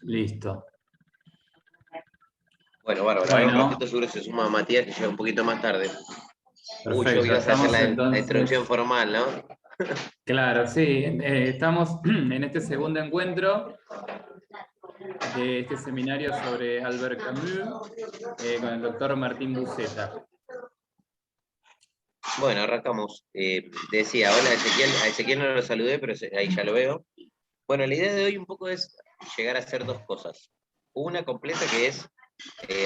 Listo. Bueno, bárbaro. Ahora un Bueno, ratito seguro se suma Matías, que llega un poquito más tarde. Uy, yo perfecto. que ibas a hacer Estamos la introducción entonces, formal, ¿no? claro, sí, estamos en este segundo encuentro de este seminario sobre Albert Camus con el doctor Martín Buceta. Bueno, arrancamos. Decía, hola Ezequiel. A Ezequiel no lo saludé, pero ahí ya lo veo. Bueno, la idea de hoy un poco es llegar a hacer dos cosas. Una completa que es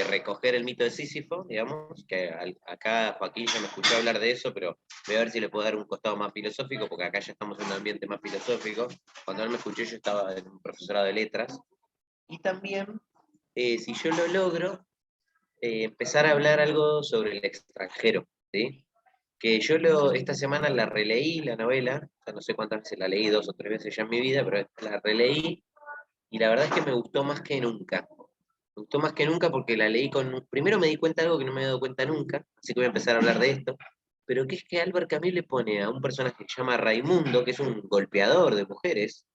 recoger el mito de Sísifo, digamos, que acá Joaquín ya me escuchó hablar de eso, pero voy a ver si le puedo dar un costado más filosófico, porque acá ya estamos en un ambiente más filosófico. Cuando él me escuchó yo estaba en un profesorado de letras. Y también, si yo lo logro, empezar a hablar algo sobre el extranjero, ¿sí? Que yo esta semana la releí, la novela, o sea, no sé cuántas veces la leí, 2 o 3 veces ya en mi vida, pero la releí y la verdad es que me gustó más que nunca. Me gustó más que nunca porque la leí con... Primero me di cuenta de algo que no me había dado cuenta nunca, así que voy a empezar a hablar de esto, pero que es que Albert Camus le pone a un personaje que se llama Raimundo, que es un golpeador de mujeres,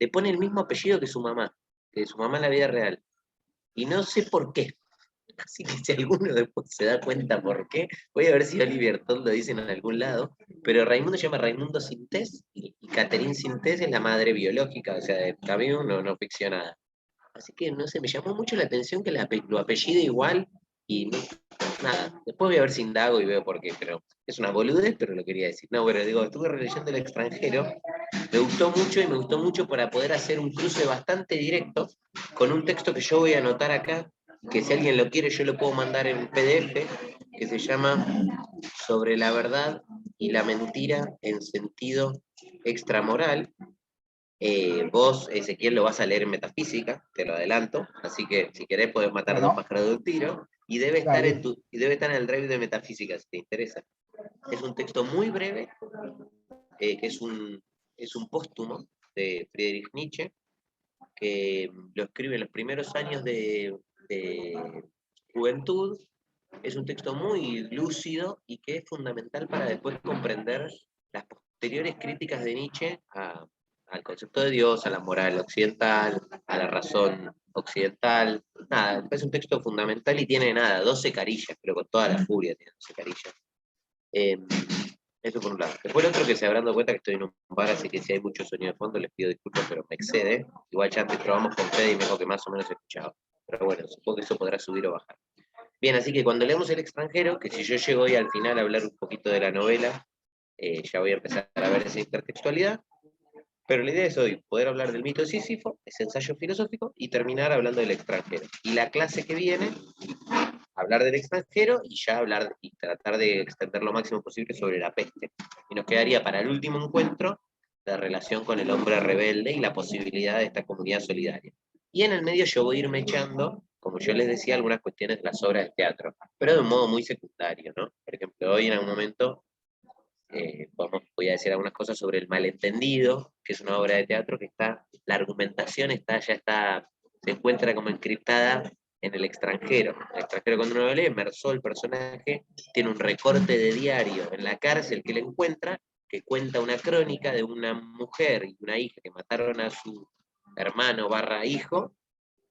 le pone el mismo apellido que su mamá en la vida real. Y no sé por qué. Así que si alguno después se da cuenta por qué, voy a ver si Olivier Todd lo dice en algún lado, pero Raimundo se llama Raimundo Sintés y Catherine Sintés es la madre biológica, o sea, de Camus no ficcionada. Así que no sé, me llamó mucho la atención que lo apellide igual y nada. Después voy a ver si indago y veo por qué, pero es una boludez, pero lo quería decir. No, bueno, digo, estuve releyendo El extranjero, me gustó mucho y me gustó mucho para poder hacer un cruce bastante directo con un texto que yo voy a anotar acá, que si alguien lo quiere yo lo puedo mandar en PDF, que se llama Sobre la verdad y la mentira en sentido extramoral. Vos, Ezequiel, lo vas a leer en metafísica, te lo adelanto, así que si querés podés matar dos pájaros de un tiro, y debe estar en el drive de metafísica, si te interesa. Es un texto muy breve, que es un póstumo de Friedrich Nietzsche, que lo escribe en los primeros años de juventud. Es un texto muy lúcido y que es fundamental para después comprender las posteriores críticas de Nietzsche al concepto de Dios, a la moral occidental, a la razón occidental. Nada, es un texto fundamental y tiene nada, 12 carillas, pero con toda la furia tiene 12 carillas. Eh, Eso por un lado. Después el otro que se habrán dado cuenta que estoy en un bar, así que si hay mucho sonido de fondo les pido disculpas, pero me excede. Igual ya antes probamos con Fede y me dijo que más o menos escuchaba. Pero bueno, supongo que eso podrá subir o bajar. Bien, así que cuando leemos El extranjero, que si yo llego hoy al final a hablar un poquito de la novela, ya voy a empezar a ver esa intertextualidad, pero la idea es hoy poder hablar del mito de Sísifo, ese ensayo filosófico, y terminar hablando del extranjero. Y la clase que viene, hablar del extranjero y ya hablar y tratar de extender lo máximo posible sobre la peste. Y nos quedaría para el último encuentro la relación con el hombre rebelde y la posibilidad de esta comunidad solidaria. Y en el medio yo voy a irme echando, como yo les decía, algunas cuestiones de las obras de teatro, pero de un modo muy secundario, ¿no? Por ejemplo, hoy en algún momento voy a decir algunas cosas sobre El malentendido, que es una obra de teatro que está, la argumentación se encuentra como encriptada en el extranjero. En el extranjero, cuando uno lo lee, Merzó, el personaje, tiene un recorte de diario en la cárcel que le encuentra, que cuenta una crónica de una mujer y una hija que mataron a su hermano barra hijo,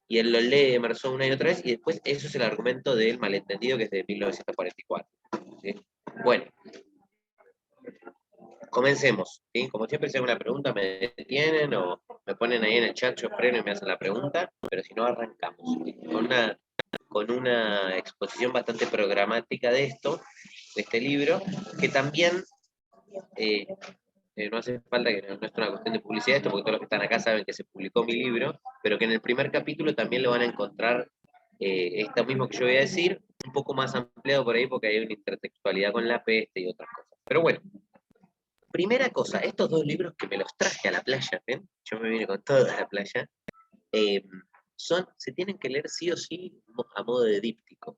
y él lo lee Merzó una y otra vez, y después eso es el argumento del malentendido, que es de 1944. ¿Sí? Bueno, comencemos, ¿sí? Como siempre, si hay una pregunta, me detienen o me ponen ahí en el chat, yo freno y me hacen la pregunta, pero si no, arrancamos, ¿sí? Con una exposición bastante programática de esto, de este libro, que también eh, no hace falta que no es una cuestión de publicidad esto, porque todos los que están acá saben que se publicó mi libro, pero que en el primer capítulo también lo van a encontrar esto mismo que yo voy a decir, un poco más ampliado por ahí, porque hay una intertextualidad con la peste y otras cosas. Pero bueno, primera cosa, estos dos libros que me los traje a la playa, ¿ven? Yo me vine con toda la playa, eh, se tienen que leer sí o sí a modo de díptico.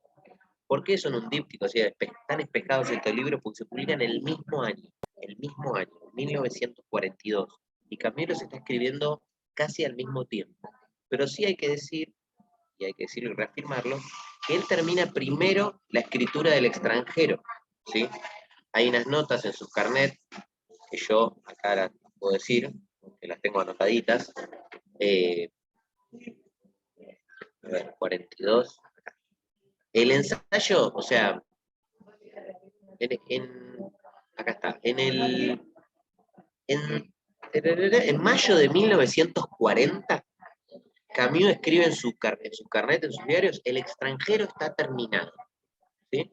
¿Por qué son un díptico? O sea, están espejados estos libros porque se publican el mismo año, 1942. Y Camilo se está escribiendo casi al mismo tiempo. Pero sí hay que decir, y hay que decirlo y reafirmarlo, que él termina primero la escritura del extranjero, ¿sí? Hay unas notas en sus carnets que yo acá las puedo decir, que las tengo anotaditas, eh, A ver, 42. El ensayo, o sea, acá está, en mayo de 1940, Camus escribe en sus carnet, en sus diarios, El extranjero está terminado. ¿Sí?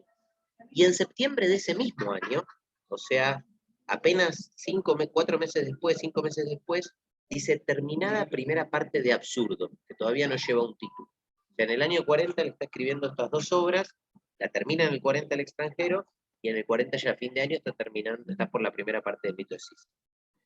Y en septiembre de ese mismo año, o sea, apenas 4 meses después, 5 meses después, dice terminada primera parte de Absurdo, que todavía no lleva un título. O sea, en el año 40 le está escribiendo estas 2 obras, la termina en el 40 El extranjero, y en el 40 ya a fin de año está por la primera parte del mito de Sísifo.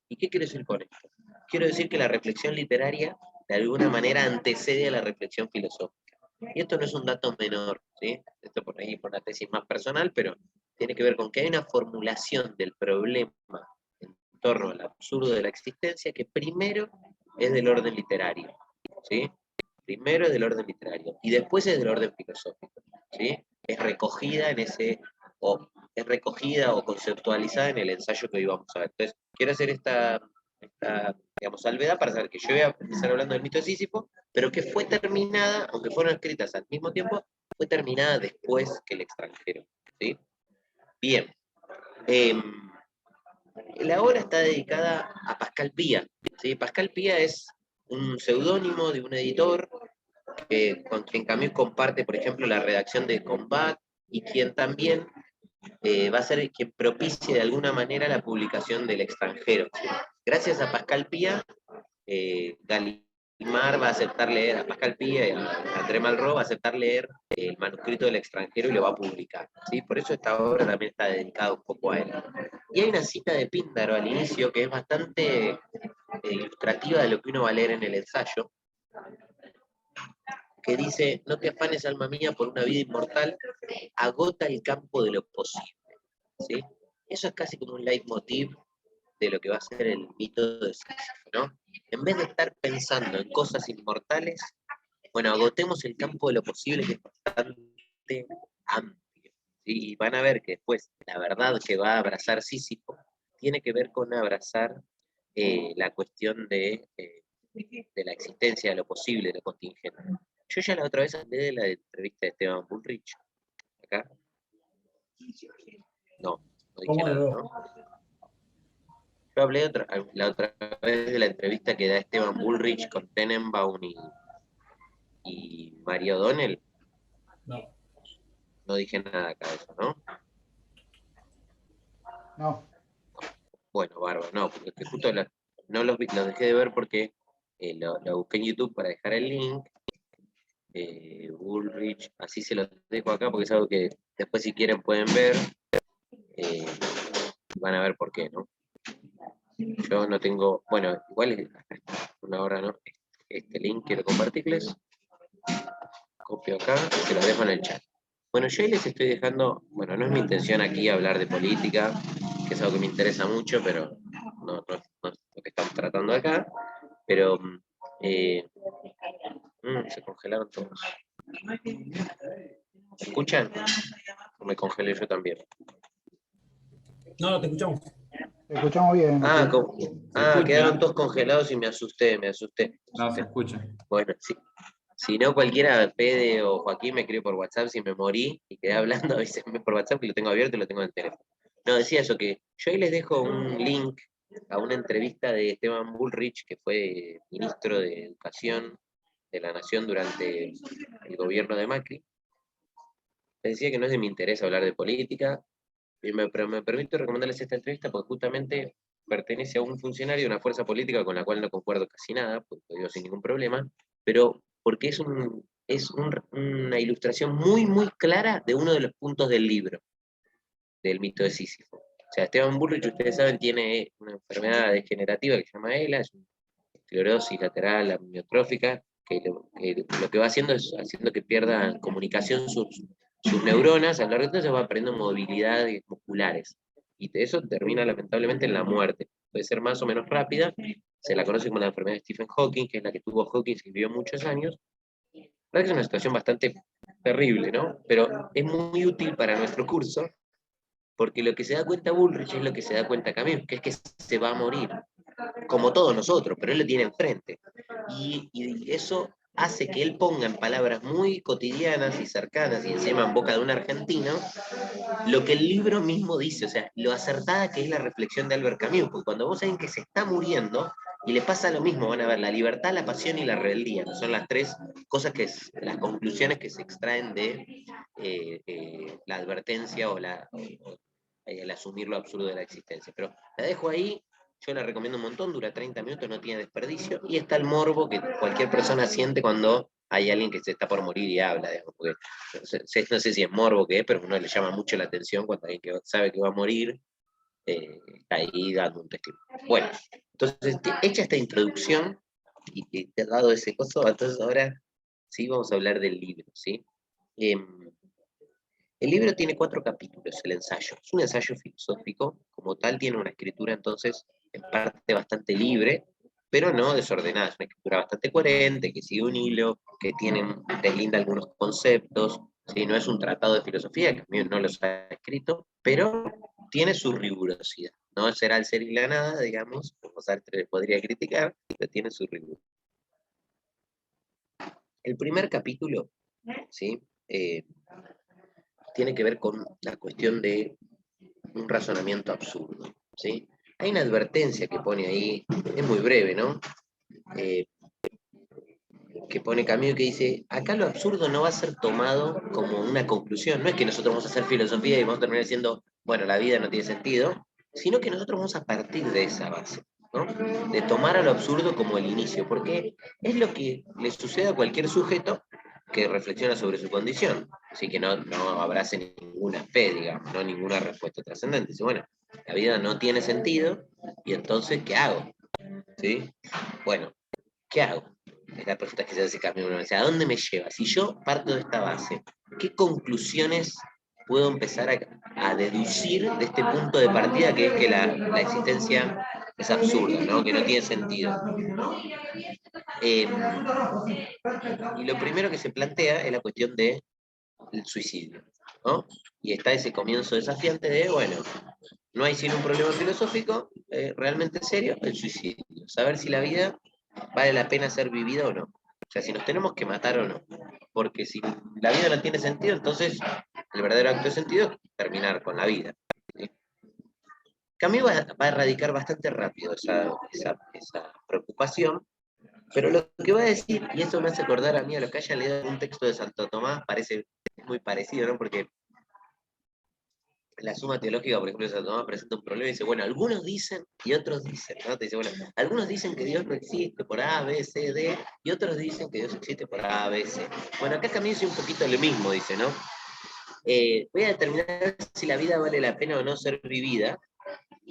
¿Y qué quiero decir con esto? Quiero decir que la reflexión literaria de alguna manera antecede a la reflexión filosófica. Y esto no es un dato menor, ¿sí? Esto por ahí por una tesis más personal, pero tiene que ver con que hay una formulación del problema en torno al absurdo de la existencia que primero es del orden literario, ¿sí? Primero es del orden literario y después es del orden filosófico, ¿sí? Es recogida o conceptualizada en el ensayo que hoy vamos a ver. Entonces, quiero hacer esta digamos, salvedad para saber que yo voy a empezar hablando del mito de Sísifo, pero que fue terminada, aunque fueron escritas al mismo tiempo, fue terminada después que El extranjero. ¿Sí? Bien. La obra está dedicada a Pascal Pía. ¿Sí? Pascal Pía es un seudónimo de un editor con quien Camus comparte, por ejemplo, la redacción de Combat y quien también va a ser quien propicie de alguna manera la publicación del extranjero. Gracias a Pascal Pía, Gallimard va a aceptar leer, a Pascal Pía y a André Malraux va a aceptar leer el manuscrito del extranjero y lo va a publicar. ¿Sí? Por eso esta obra también está dedicada un poco a él. Y hay una cita de Píndaro al inicio que es bastante ilustrativa de lo que uno va a leer en el ensayo, que dice: no te afanes, alma mía, por una vida inmortal, agota el campo de lo posible. ¿Sí? Eso es casi como un leitmotiv de lo que va a ser el mito de Sísifo, ¿no? En vez de estar pensando en cosas inmortales, bueno, agotemos el campo de lo posible, que es bastante amplio. ¿Sí? Y van a ver que después la verdad que va a abrazar Sísifo tiene que ver con abrazar la cuestión de la existencia de lo posible, de lo contingente. Yo ya la otra vez hablé de la entrevista de Esteban Bullrich. ¿Acá? No dije nada, ¿no? Yo hablé la otra vez de la entrevista que da Esteban Bullrich con Tenenbaum y Mario O'Donnell. No. No dije nada acá de eso, ¿no? No. Bueno, bárbaro, no, porque justo no los dejé de ver porque lo busqué en YouTube para dejar el link. Bullrich, así se los dejo acá porque es algo que después si quieren pueden ver. Van a ver por qué, ¿no? Yo no tengo, bueno, igual una hora, ¿no? Este link quiero compartirles. Copio acá y se los dejo en el chat. Bueno, yo ahí les estoy dejando, bueno, no es mi intención aquí hablar de política, que es algo que me interesa mucho, pero no es lo que estamos tratando acá, pero se congelaron todos. ¿Me escuchan? ¿O me congelé yo también? No, te escuchamos. Te escuchamos bien. Quedaron todos congelados y me asusté. No, se escucha. Bueno, sí. Si no, cualquiera, Pede o Joaquín, me escribe por WhatsApp si me morí y quedé hablando, avísenme por WhatsApp que lo tengo abierto y lo tengo en el teléfono. No, decía eso, que yo ahí les dejo un link a una entrevista de Esteban Bullrich, que fue ministro de Educación de la Nación durante el gobierno de Macri. Les decía que no es de mi interés hablar de política, pero me permito recomendarles esta entrevista porque justamente pertenece a un funcionario de una fuerza política con la cual no concuerdo casi nada, pues lo digo sin ningún problema, pero porque es una ilustración muy, muy clara de uno de los puntos del libro, del mito de Sísifo. O sea, Esteban Bullrich, ustedes saben, tiene una enfermedad degenerativa que se llama ELA, es una esclerosis lateral amiotrófica, que lo que va haciendo es haciendo que pierdan comunicación sus neuronas, a lo largo de todo se va perdiendo movilidades musculares. Y eso termina lamentablemente en la muerte. Puede ser más o menos rápida, se la conoce como la enfermedad de Stephen Hawking, que es la que tuvo Hawking, que vivió muchos años. La verdad que es una situación bastante terrible, ¿no? Pero es muy útil para nuestro curso, porque lo que se da cuenta Bullrich es lo que se da cuenta Camus, que es que se va a morir, como todos nosotros, pero él lo tiene enfrente. Y eso hace que él ponga en palabras muy cotidianas y cercanas, y encima en boca de un argentino, lo que el libro mismo dice, o sea, lo acertada que es la reflexión de Albert Camus, porque cuando vos saben que se está muriendo, y le pasa lo mismo, van a ver, la libertad, la pasión y la rebeldía, que son las tres cosas las conclusiones que se extraen de la advertencia o el asumir lo absurdo de la existencia. Pero la dejo ahí, yo la recomiendo un montón, dura 30 minutos, no tiene desperdicio, y está el morbo que cualquier persona siente cuando hay alguien que se está por morir y habla, digamos, porque no sé si es morbo que es, pero uno le llama mucho la atención cuando alguien que sabe que va a morir está ahí dando un testimonio. Bueno, entonces, hecha esta introducción y te he dado ese coso, entonces ahora sí vamos a hablar del libro, ¿sí? El libro tiene 4 capítulos, el ensayo. Es un ensayo filosófico, como tal tiene una escritura entonces en parte bastante libre, pero no desordenada. Es una escritura bastante coherente, que sigue un hilo, que deslinda algunos conceptos. ¿Sí? No es un tratado de filosofía, que Camus no los ha escrito, pero tiene su rigurosidad. No será el ser y la nada, digamos, como Sartre podría criticar, pero tiene su rigurosidad. El primer capítulo, ¿sí? Tiene que ver con la cuestión de un razonamiento absurdo, ¿sí? Hay una advertencia que pone ahí, es muy breve, ¿no? Que pone Camus que dice, acá lo absurdo no va a ser tomado como una conclusión, no es que nosotros vamos a hacer filosofía y vamos a terminar diciendo, bueno, la vida no tiene sentido, sino que nosotros vamos a partir de esa base, ¿no? De tomar a lo absurdo como el inicio, porque es lo que le sucede a cualquier sujeto que reflexiona sobre su condición, así que no abrace ninguna fe, digamos, no ninguna respuesta trascendente. Dice, bueno, la vida no tiene sentido, y entonces, ¿qué hago? ¿Sí? Bueno, ¿qué hago? Es la pregunta que se hace Camus. Uno dice, ¿a dónde me lleva? Si yo parto de esta base, ¿qué conclusiones puedo empezar a deducir de este punto de partida que es que la existencia es absurda, ¿no? Que no tiene sentido? Y lo primero que se plantea es la cuestión del suicidio, ¿no? Y está ese comienzo desafiante de, bueno, no hay sino un problema filosófico realmente serio, el suicidio. Saber si la vida vale la pena ser vivida o no. O sea, si nos tenemos que matar o no. Porque si la vida no tiene sentido, entonces el verdadero acto de sentido es terminar con la vida. ¿Sí? Camus va a erradicar bastante rápido esa preocupación, pero lo que va a decir, y eso me hace acordar a mí a lo que haya leído un texto de Santo Tomás, parece muy parecido, ¿no? Porque la Suma Teológica, por ejemplo, de Santo Tomás presenta un problema y dice, bueno, algunos dicen y otros dicen, ¿no? Te dice, bueno, algunos dicen que Dios no existe por A, B, C, D, y otros dicen que Dios existe por A, B, C. Bueno, acá Camus dice un poquito lo mismo, dice, ¿no? Voy a determinar si la vida vale la pena o no ser vivida,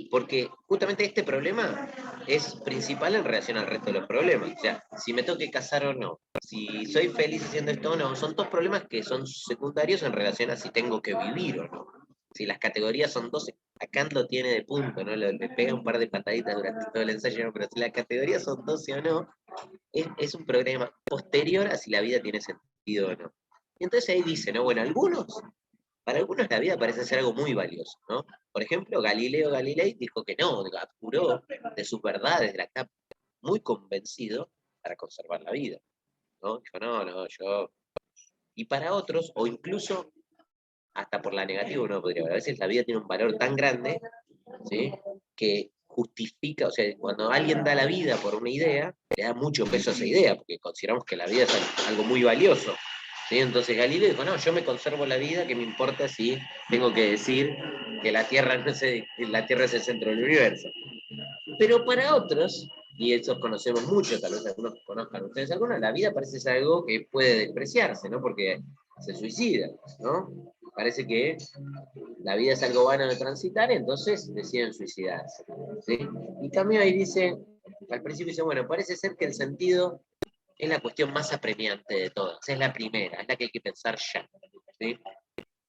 porque justamente este problema es principal en relación al resto de los problemas. O sea, si me tengo que casar o no, si soy feliz haciendo esto o no, son 2 problemas que son secundarios en relación a si tengo que vivir o no. Si las categorías son 12, a Kant lo tiene de punto, ¿no? Le pega un par de pataditas durante todo el ensayo, ¿no? Pero si las categorías son 12 o no, es un problema posterior a si la vida tiene sentido o no. Y entonces ahí dice, ¿no? Bueno, para algunos la vida parece ser algo muy valioso, ¿no? Por ejemplo, Galileo Galilei dijo que no, apuró de sus verdades, de la capa, muy convencido para conservar la vida, ¿no? Dijo, yo... Y para otros, o incluso hasta por la negativa uno podría ver, a veces la vida tiene un valor tan grande, ¿sí? Que justifica, o sea, cuando alguien da la vida por una idea, le da mucho peso a esa idea, porque consideramos que la vida es algo muy valioso. ¿Sí? Entonces Galileo dijo, no, yo me conservo la vida, que me importa si tengo que decir que la Tierra, la Tierra es el centro del universo. Pero para otros, y esos conocemos mucho, tal vez algunos conozcan ustedes algunos, la vida parece ser algo que puede despreciarse, ¿no? Porque se suicida, ¿no? Parece que la vida es algo vano de transitar, entonces deciden suicidarse, ¿sí? Y Camus ahí dice, al principio dice, bueno, parece ser que el sentido es la cuestión más apremiante de todas, es la primera, es la que hay que pensar ya, ¿sí?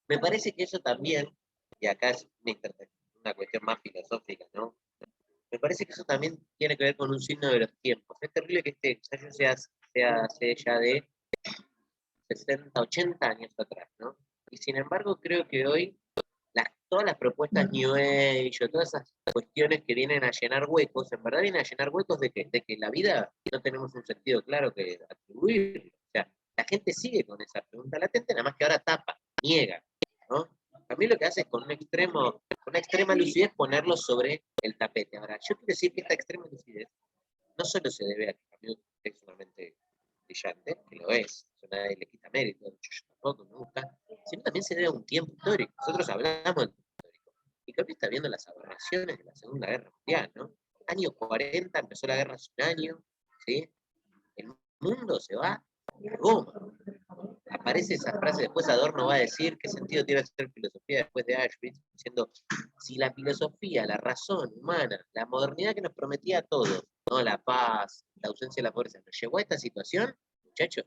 Me parece que eso también, y acá es una cuestión más filosófica, ¿no? Me parece que eso también tiene que ver con un signo de los tiempos. Es terrible que este ensayo se hace ya de 60, 80 años atrás, ¿no? Y sin embargo creo que hoy las todas las propuestas New Age, o todas esas cuestiones que vienen a llenar huecos, en verdad vienen a llenar huecos de que la vida no tenemos un sentido claro que atribuir. O sea, la gente sigue con esa pregunta latente, nada más que ahora tapa, niega, ¿no? A mí lo que hace es con una extrema lucidez ponerlo sobre el tapete. Ahora, yo quiero decir que esta extrema lucidez no solo se debe a que Camus es sumamente brillante, que lo es, eso nadie le quita mérito, de hecho yo tampoco me gusta, sino también se debe a un tiempo histórico. Nosotros hablamos del tiempo histórico, y Camus está viendo las aberraciones de la Segunda Guerra Mundial, ¿no? Año 40, empezó la guerra hace un año, ¿sí? El mundo se va a goma. Aparece esa frase, después Adorno va a decir qué sentido tiene hacer filosofía después de Auschwitz, diciendo, si la filosofía, la razón humana, la modernidad que nos prometía a todos, ¿no? La paz, la ausencia de la pobreza, nos llevó a esta situación, muchachos,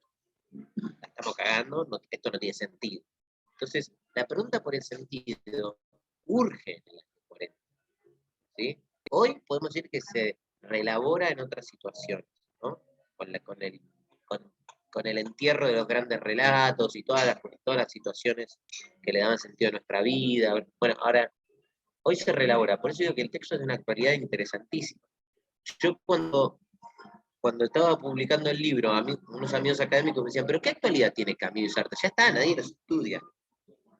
la estamos cagando, esto no tiene sentido. Entonces, la pregunta por el sentido urge en el año 40. ¿Sí? Hoy podemos decir que se reelabora en otras situaciones, ¿no? Con el entierro de los grandes relatos y todas las situaciones que le daban sentido a nuestra vida. Bueno, ahora, hoy se reelabora, por eso digo que el texto es de una actualidad interesantísima. Yo cuando estaba publicando el libro, unos amigos académicos me decían, pero ¿qué actualidad tiene Camus y Sartre? Ya está, nadie los estudia.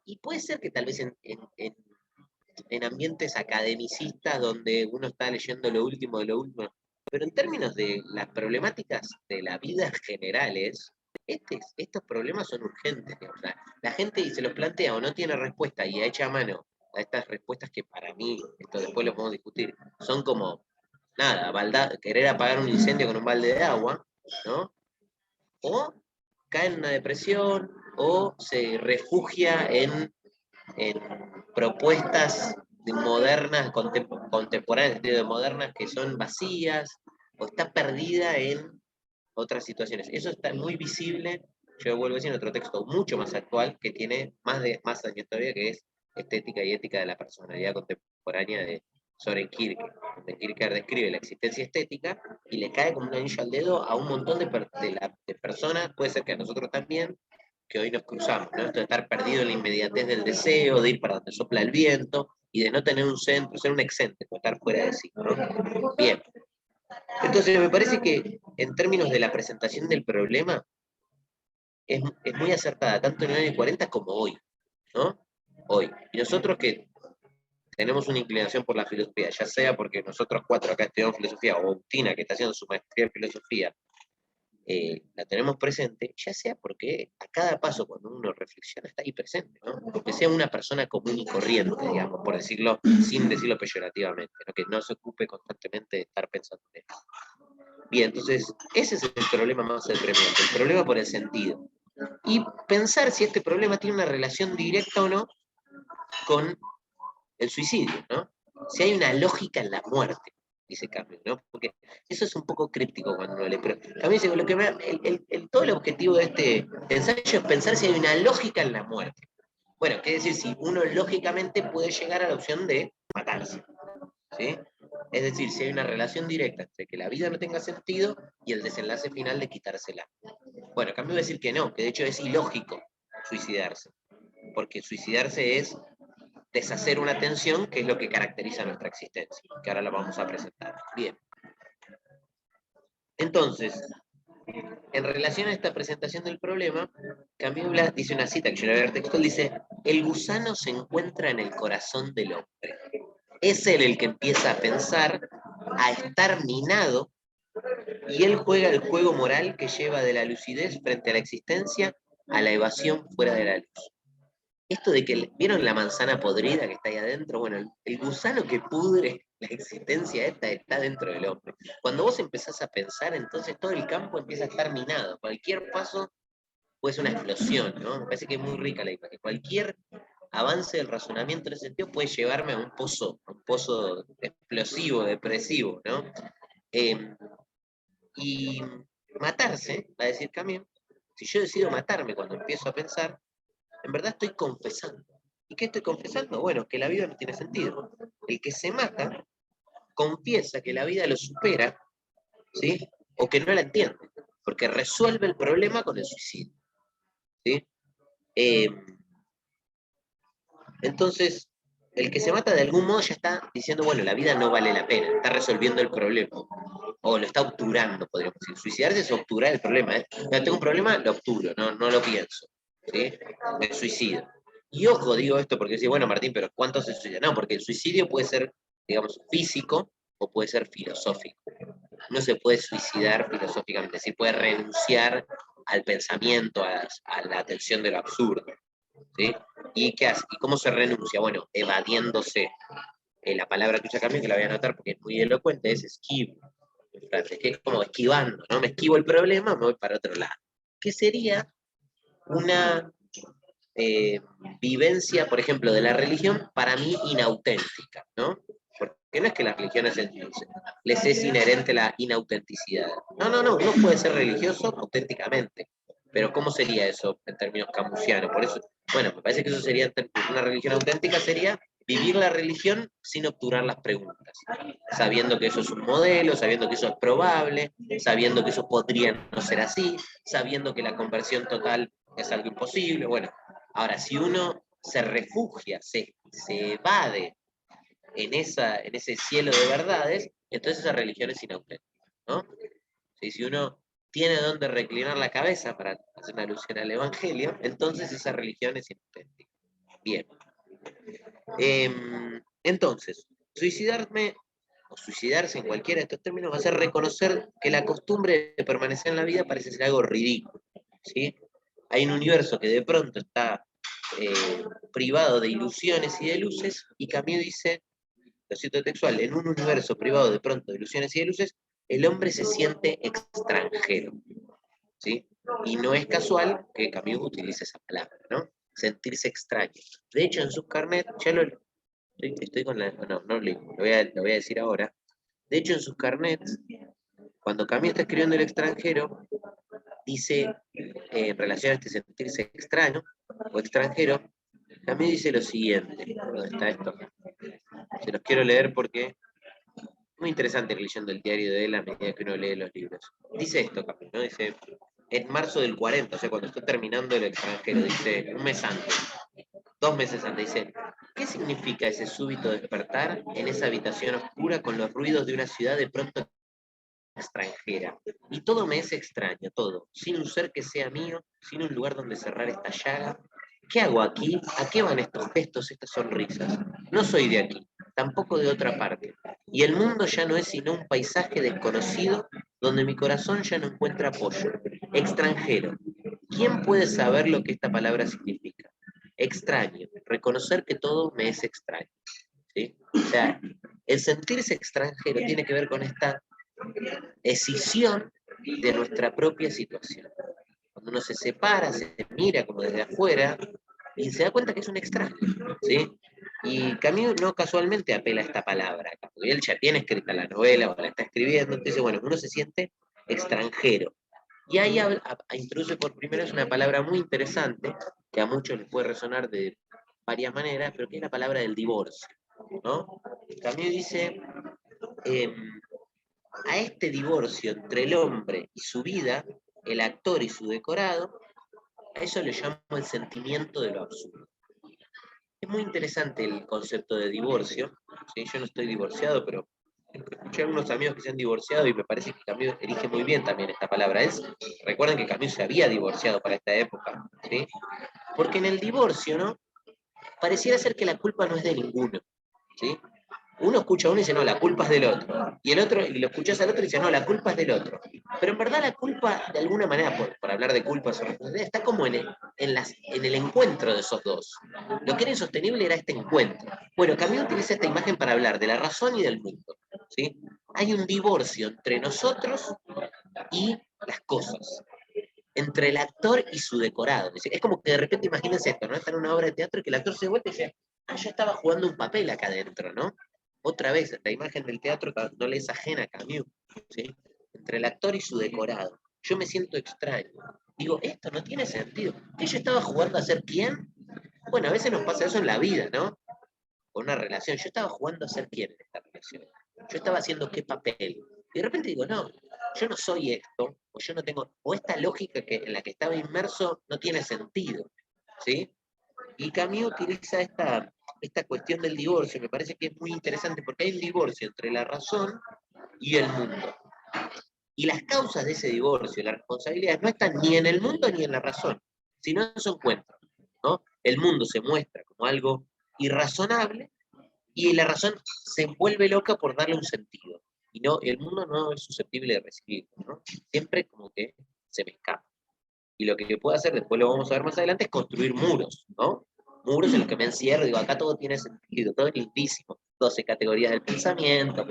Y puede ser que tal vez en ambientes academicistas donde uno está leyendo lo último de lo último, pero en términos de las problemáticas de la vida generales, estos problemas son urgentes. Digamos. La gente se los plantea o no tiene respuesta y echa a mano a estas respuestas que para mí, esto después lo podemos discutir, son como, nada, querer apagar un incendio con un balde de agua, ¿no? O cae en una depresión o se refugia en propuestas modernas, contemporáneas, de modernas que son vacías, o está perdida en otras situaciones. Eso está muy visible, yo vuelvo a decir, en otro texto mucho más actual, que tiene más años todavía, que es Estética y Ética de la Personalidad Contemporánea de Soren Kierkegaard, donde Kierkegaard describe la existencia estética y le cae como un anillo al dedo a un montón de personas, puede ser que a nosotros también, que hoy nos cruzamos, ¿no? Esto de estar perdido en la inmediatez del deseo, de ir para donde sopla el viento, y de no tener un centro, ser un excéntrico, estar fuera de sí, ¿no? Bien. Entonces me parece que en términos de la presentación del problema, es muy acertada, tanto en el año 40 como hoy, ¿no? Hoy. Y nosotros que tenemos una inclinación por la filosofía, ya sea porque nosotros cuatro acá estudiamos filosofía, o Agustina, que está haciendo su maestría en filosofía, la tenemos presente, ya sea porque a cada paso cuando uno reflexiona está ahí presente, ¿no? Aunque sea una persona común y corriente, digamos, por decirlo, sin decirlo peyorativamente, ¿no? Que no se ocupe constantemente de estar pensando en eso. Bien, entonces, ese es el problema más apremiante, el problema por el sentido. Y pensar si este problema tiene una relación directa o no con el suicidio, ¿no? Si hay una lógica en la muerte, dice Camus, ¿no? Porque eso es un poco críptico cuando uno lee, pero Camus dice, todo el objetivo de este ensayo es pensar si hay una lógica en la muerte. Bueno, quiere decir, si uno lógicamente puede llegar a la opción de matarse, ¿sí? Es decir, si hay una relación directa entre que la vida no tenga sentido y el desenlace final de quitársela. Bueno, Camus va a decir que no, que de hecho es ilógico suicidarse, porque suicidarse es deshacer una tensión que es lo que caracteriza nuestra existencia, que ahora la vamos a presentar. Bien. Entonces, en relación a esta presentación del problema, Camus dice una cita que yo le voy a ver textual, dice, el gusano se encuentra en el corazón del hombre. Es él el que empieza a pensar, a estar minado, y él juega el juego moral que lleva de la lucidez frente a la existencia a la evasión fuera de la luz. Esto de que, ¿vieron la manzana podrida que está ahí adentro? Bueno, el gusano que pudre la existencia esta está dentro del hombre. Cuando vos empezás a pensar, entonces todo el campo empieza a estar minado. Cualquier paso puede ser una explosión, ¿no? Me parece que es muy rica la imagen. Cualquier avance del razonamiento en ese sentido puede llevarme a un pozo explosivo, depresivo, ¿no? Y matarse, va a decir Camus, si yo decido matarme cuando empiezo a pensar, en verdad estoy confesando. ¿Y qué estoy confesando? Bueno, que la vida no tiene sentido. El que se mata confiesa que la vida lo supera, ¿sí? O que no la entiende, porque resuelve el problema con el suicidio, ¿sí? Entonces, el que se mata de algún modo ya está diciendo, bueno, la vida no vale la pena, está resolviendo el problema. O lo está obturando, podríamos decir. Suicidarse es obturar el problema. No, tengo un problema, lo obturo, no lo pienso. ¿Sí? Me suicido. Y ojo, digo esto porque decís, bueno, Martín, pero ¿cuánto se suicida? No, porque el suicidio puede ser, digamos, físico o puede ser filosófico. No se puede suicidar filosóficamente, es decir, puede renunciar al pensamiento, a la atención de lo absurdo. ¿Sí? ¿Y qué hace? ¿Y cómo se renuncia? Bueno, evadiéndose. La palabra que usa Camilo, que la voy a anotar porque es muy elocuente, es esquivo. Que es como esquivando, ¿no? Me esquivo el problema, me voy para otro lado. ¿Qué sería una vivencia, por ejemplo, de la religión, para mí inauténtica, ¿no? Porque no es que las religiones les es inherente la inautenticidad. No, uno puede ser religioso auténticamente, pero ¿cómo sería eso en términos camusianos? Por eso, bueno, me parece que eso sería, una religión auténtica sería vivir la religión sin obturar las preguntas, sabiendo que eso es un modelo, sabiendo que eso es probable, sabiendo que eso podría no ser así, sabiendo que la conversión total es algo imposible. Bueno, ahora, si uno se refugia, se evade en ese cielo de verdades, entonces esa religión es inauténtica, ¿no? Si uno tiene donde reclinar la cabeza, para hacer una alusión al Evangelio, entonces esa religión es inauténtica. Bien. Entonces, suicidarme o suicidarse en cualquiera de estos términos va a ser reconocer que la costumbre de permanecer en la vida parece ser algo ridículo, ¿sí? Hay un universo que de pronto está privado de ilusiones y de luces, y Camus dice, lo cito textual, en un universo privado de pronto de ilusiones y de luces, el hombre se siente extranjero, ¿sí? Y no es casual que Camus utilice esa palabra, ¿no? Sentirse extraño. De hecho, en sus carnet, ya lo estoy con la... No, lo voy a decir ahora. De hecho, en sus carnets, cuando Camus está escribiendo el extranjero, dice, en relación a este sentirse extraño o extranjero, Camus dice lo siguiente. ¿Dónde está esto? Se los quiero leer porque es muy interesante leyendo el diario de él a medida que uno lee los libros. Dice esto, Camus, ¿no? Dice, en marzo del 40, o sea, cuando estoy terminando el extranjero, dice, un mes antes, 2 meses antes, dice, ¿qué significa ese súbito despertar en esa habitación oscura con los ruidos de una ciudad de pronto extranjera? Y todo me es extraño, todo, sin un ser que sea mío, sin un lugar donde cerrar esta llaga. ¿Qué hago aquí? ¿A qué van estos gestos, estas sonrisas? No soy de aquí, tampoco de otra parte. Y el mundo ya no es sino un paisaje desconocido donde mi corazón ya no encuentra apoyo. Extranjero. ¿Quién puede saber lo que esta palabra significa? Extraño. Reconocer que todo me es extraño. ¿Sí? O sea, el sentirse extranjero tiene que ver con esta escisión de nuestra propia situación. Cuando uno se separa, se mira como desde afuera y se da cuenta que es un extraño, ¿sí? Y Camus no casualmente apela a esta palabra, porque él ya tiene escrita la novela o la está escribiendo, entonces, bueno, uno se siente extranjero. Y ahí introduce por primera vez una palabra muy interesante, que a muchos les puede resonar de varias maneras, pero que es la palabra del divorcio, ¿no? Camus dice, a este divorcio entre el hombre y su vida, el actor y su decorado, a eso le llamo el sentimiento de lo absurdo. Es muy interesante el concepto de divorcio, ¿sí? Yo no estoy divorciado, pero escuché a algunos amigos que se han divorciado y me parece que Camus elige muy bien también esta palabra. Recuerden que Camus se había divorciado para esta época, ¿sí? Porque en el divorcio, ¿no? Pareciera ser que la culpa no es de ninguno, ¿sí? Uno escucha a uno y dice, no, la culpa es del otro. Y el otro, y lo escuchás al otro y dice, no, la culpa es del otro. Pero en verdad la culpa, de alguna manera, por hablar de culpas, está como en el encuentro de esos dos. Lo que era insostenible era este encuentro. Bueno, Camus utiliza esta imagen para hablar de la razón y del mundo, ¿sí? Hay un divorcio entre nosotros y las cosas, entre el actor y su decorado. Es como que de repente, imagínense esto, ¿no? Está en una obra de teatro y que el actor se vuelve y dice, yo estaba jugando un papel acá adentro, ¿no? Otra vez, la imagen del teatro no le es ajena a Camus, ¿sí? Entre el actor y su decorado. Yo me siento extraño. Digo, esto no tiene sentido. ¿Que yo estaba jugando a ser quién? Bueno, a veces nos pasa eso en la vida, ¿no? Con una relación. Yo estaba jugando a ser quién en esta relación. Yo estaba haciendo qué papel. Y de repente digo, no, yo no soy esto, o yo no tengo, o esta lógica en la que estaba inmerso no tiene sentido, ¿sí? Y Camus utiliza esta cuestión del divorcio me parece que es muy interesante porque hay un divorcio entre la razón y el mundo. Y las causas de ese divorcio, las responsabilidades, no están ni en el mundo ni en la razón, sino en su encuentro, ¿no? El mundo se muestra como algo irrazonable y la razón se vuelve loca por darle un sentido. Y no, el mundo no es susceptible de recibirlo, ¿no? Siempre como que se me escapa. Y lo que puedo hacer, después lo vamos a ver más adelante, es construir muros, ¿no? Muros en los que me encierro, digo, acá todo tiene sentido, todo es lindísimo, 12 categorías del pensamiento,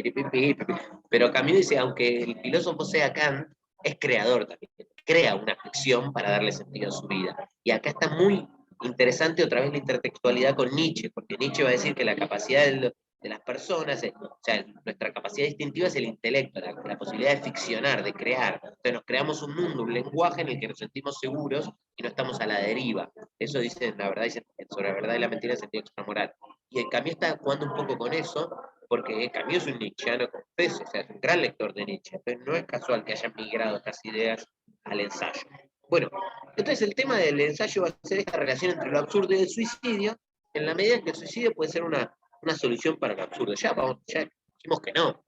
pero Camus dice, aunque el filósofo sea Kant, es creador también, crea una ficción para darle sentido a su vida. Y acá está muy interesante otra vez la intertextualidad con Nietzsche, porque Nietzsche va a decir que la capacidad de las personas, o sea, nuestra capacidad distintiva es el intelecto, la posibilidad de ficcionar, de crear. Entonces nos creamos un mundo, un lenguaje en el que nos sentimos seguros y no estamos a la deriva. Eso dice la verdad, sobre la verdad y la mentira en sentido extramoral. Y el Camus está jugando un poco con eso, porque Camus es un nietzscheano confeso, o sea, es un gran lector de Nietzsche. Entonces no es casual que hayan migrado estas ideas al ensayo. Bueno, entonces el tema del ensayo va a ser esta relación entre lo absurdo y el suicidio, en la medida en que el suicidio puede ser una solución para lo absurdo. Ya dijimos que no,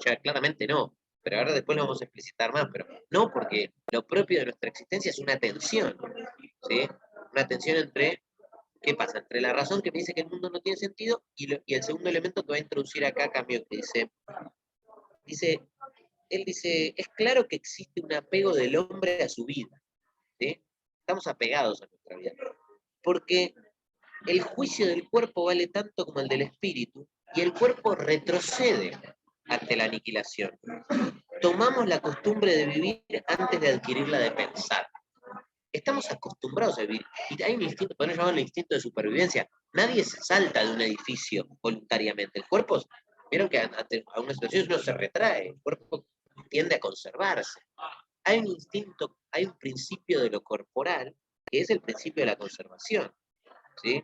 ya claramente no, pero ahora después lo vamos a explicitar más, pero no porque lo propio de nuestra existencia es una tensión, ¿sí? Una tensión entre, ¿qué pasa? Entre la razón que me dice que el mundo no tiene sentido y el segundo elemento que va a introducir acá Camus, que él dice, es claro que existe un apego del hombre a su vida, ¿sí? Estamos apegados a nuestra vida, porque el juicio del cuerpo vale tanto como el del espíritu, y el cuerpo retrocede ante la aniquilación. Tomamos la costumbre de vivir antes de adquirir la de pensar. Estamos acostumbrados a vivir, y hay un instinto, podemos llamarlo el instinto de supervivencia. Nadie se salta de un edificio voluntariamente. El cuerpo, vieron que ante una situación uno se retrae, el cuerpo tiende a conservarse. Hay un instinto, hay un principio de lo corporal, que es el principio de la conservación, ¿sí?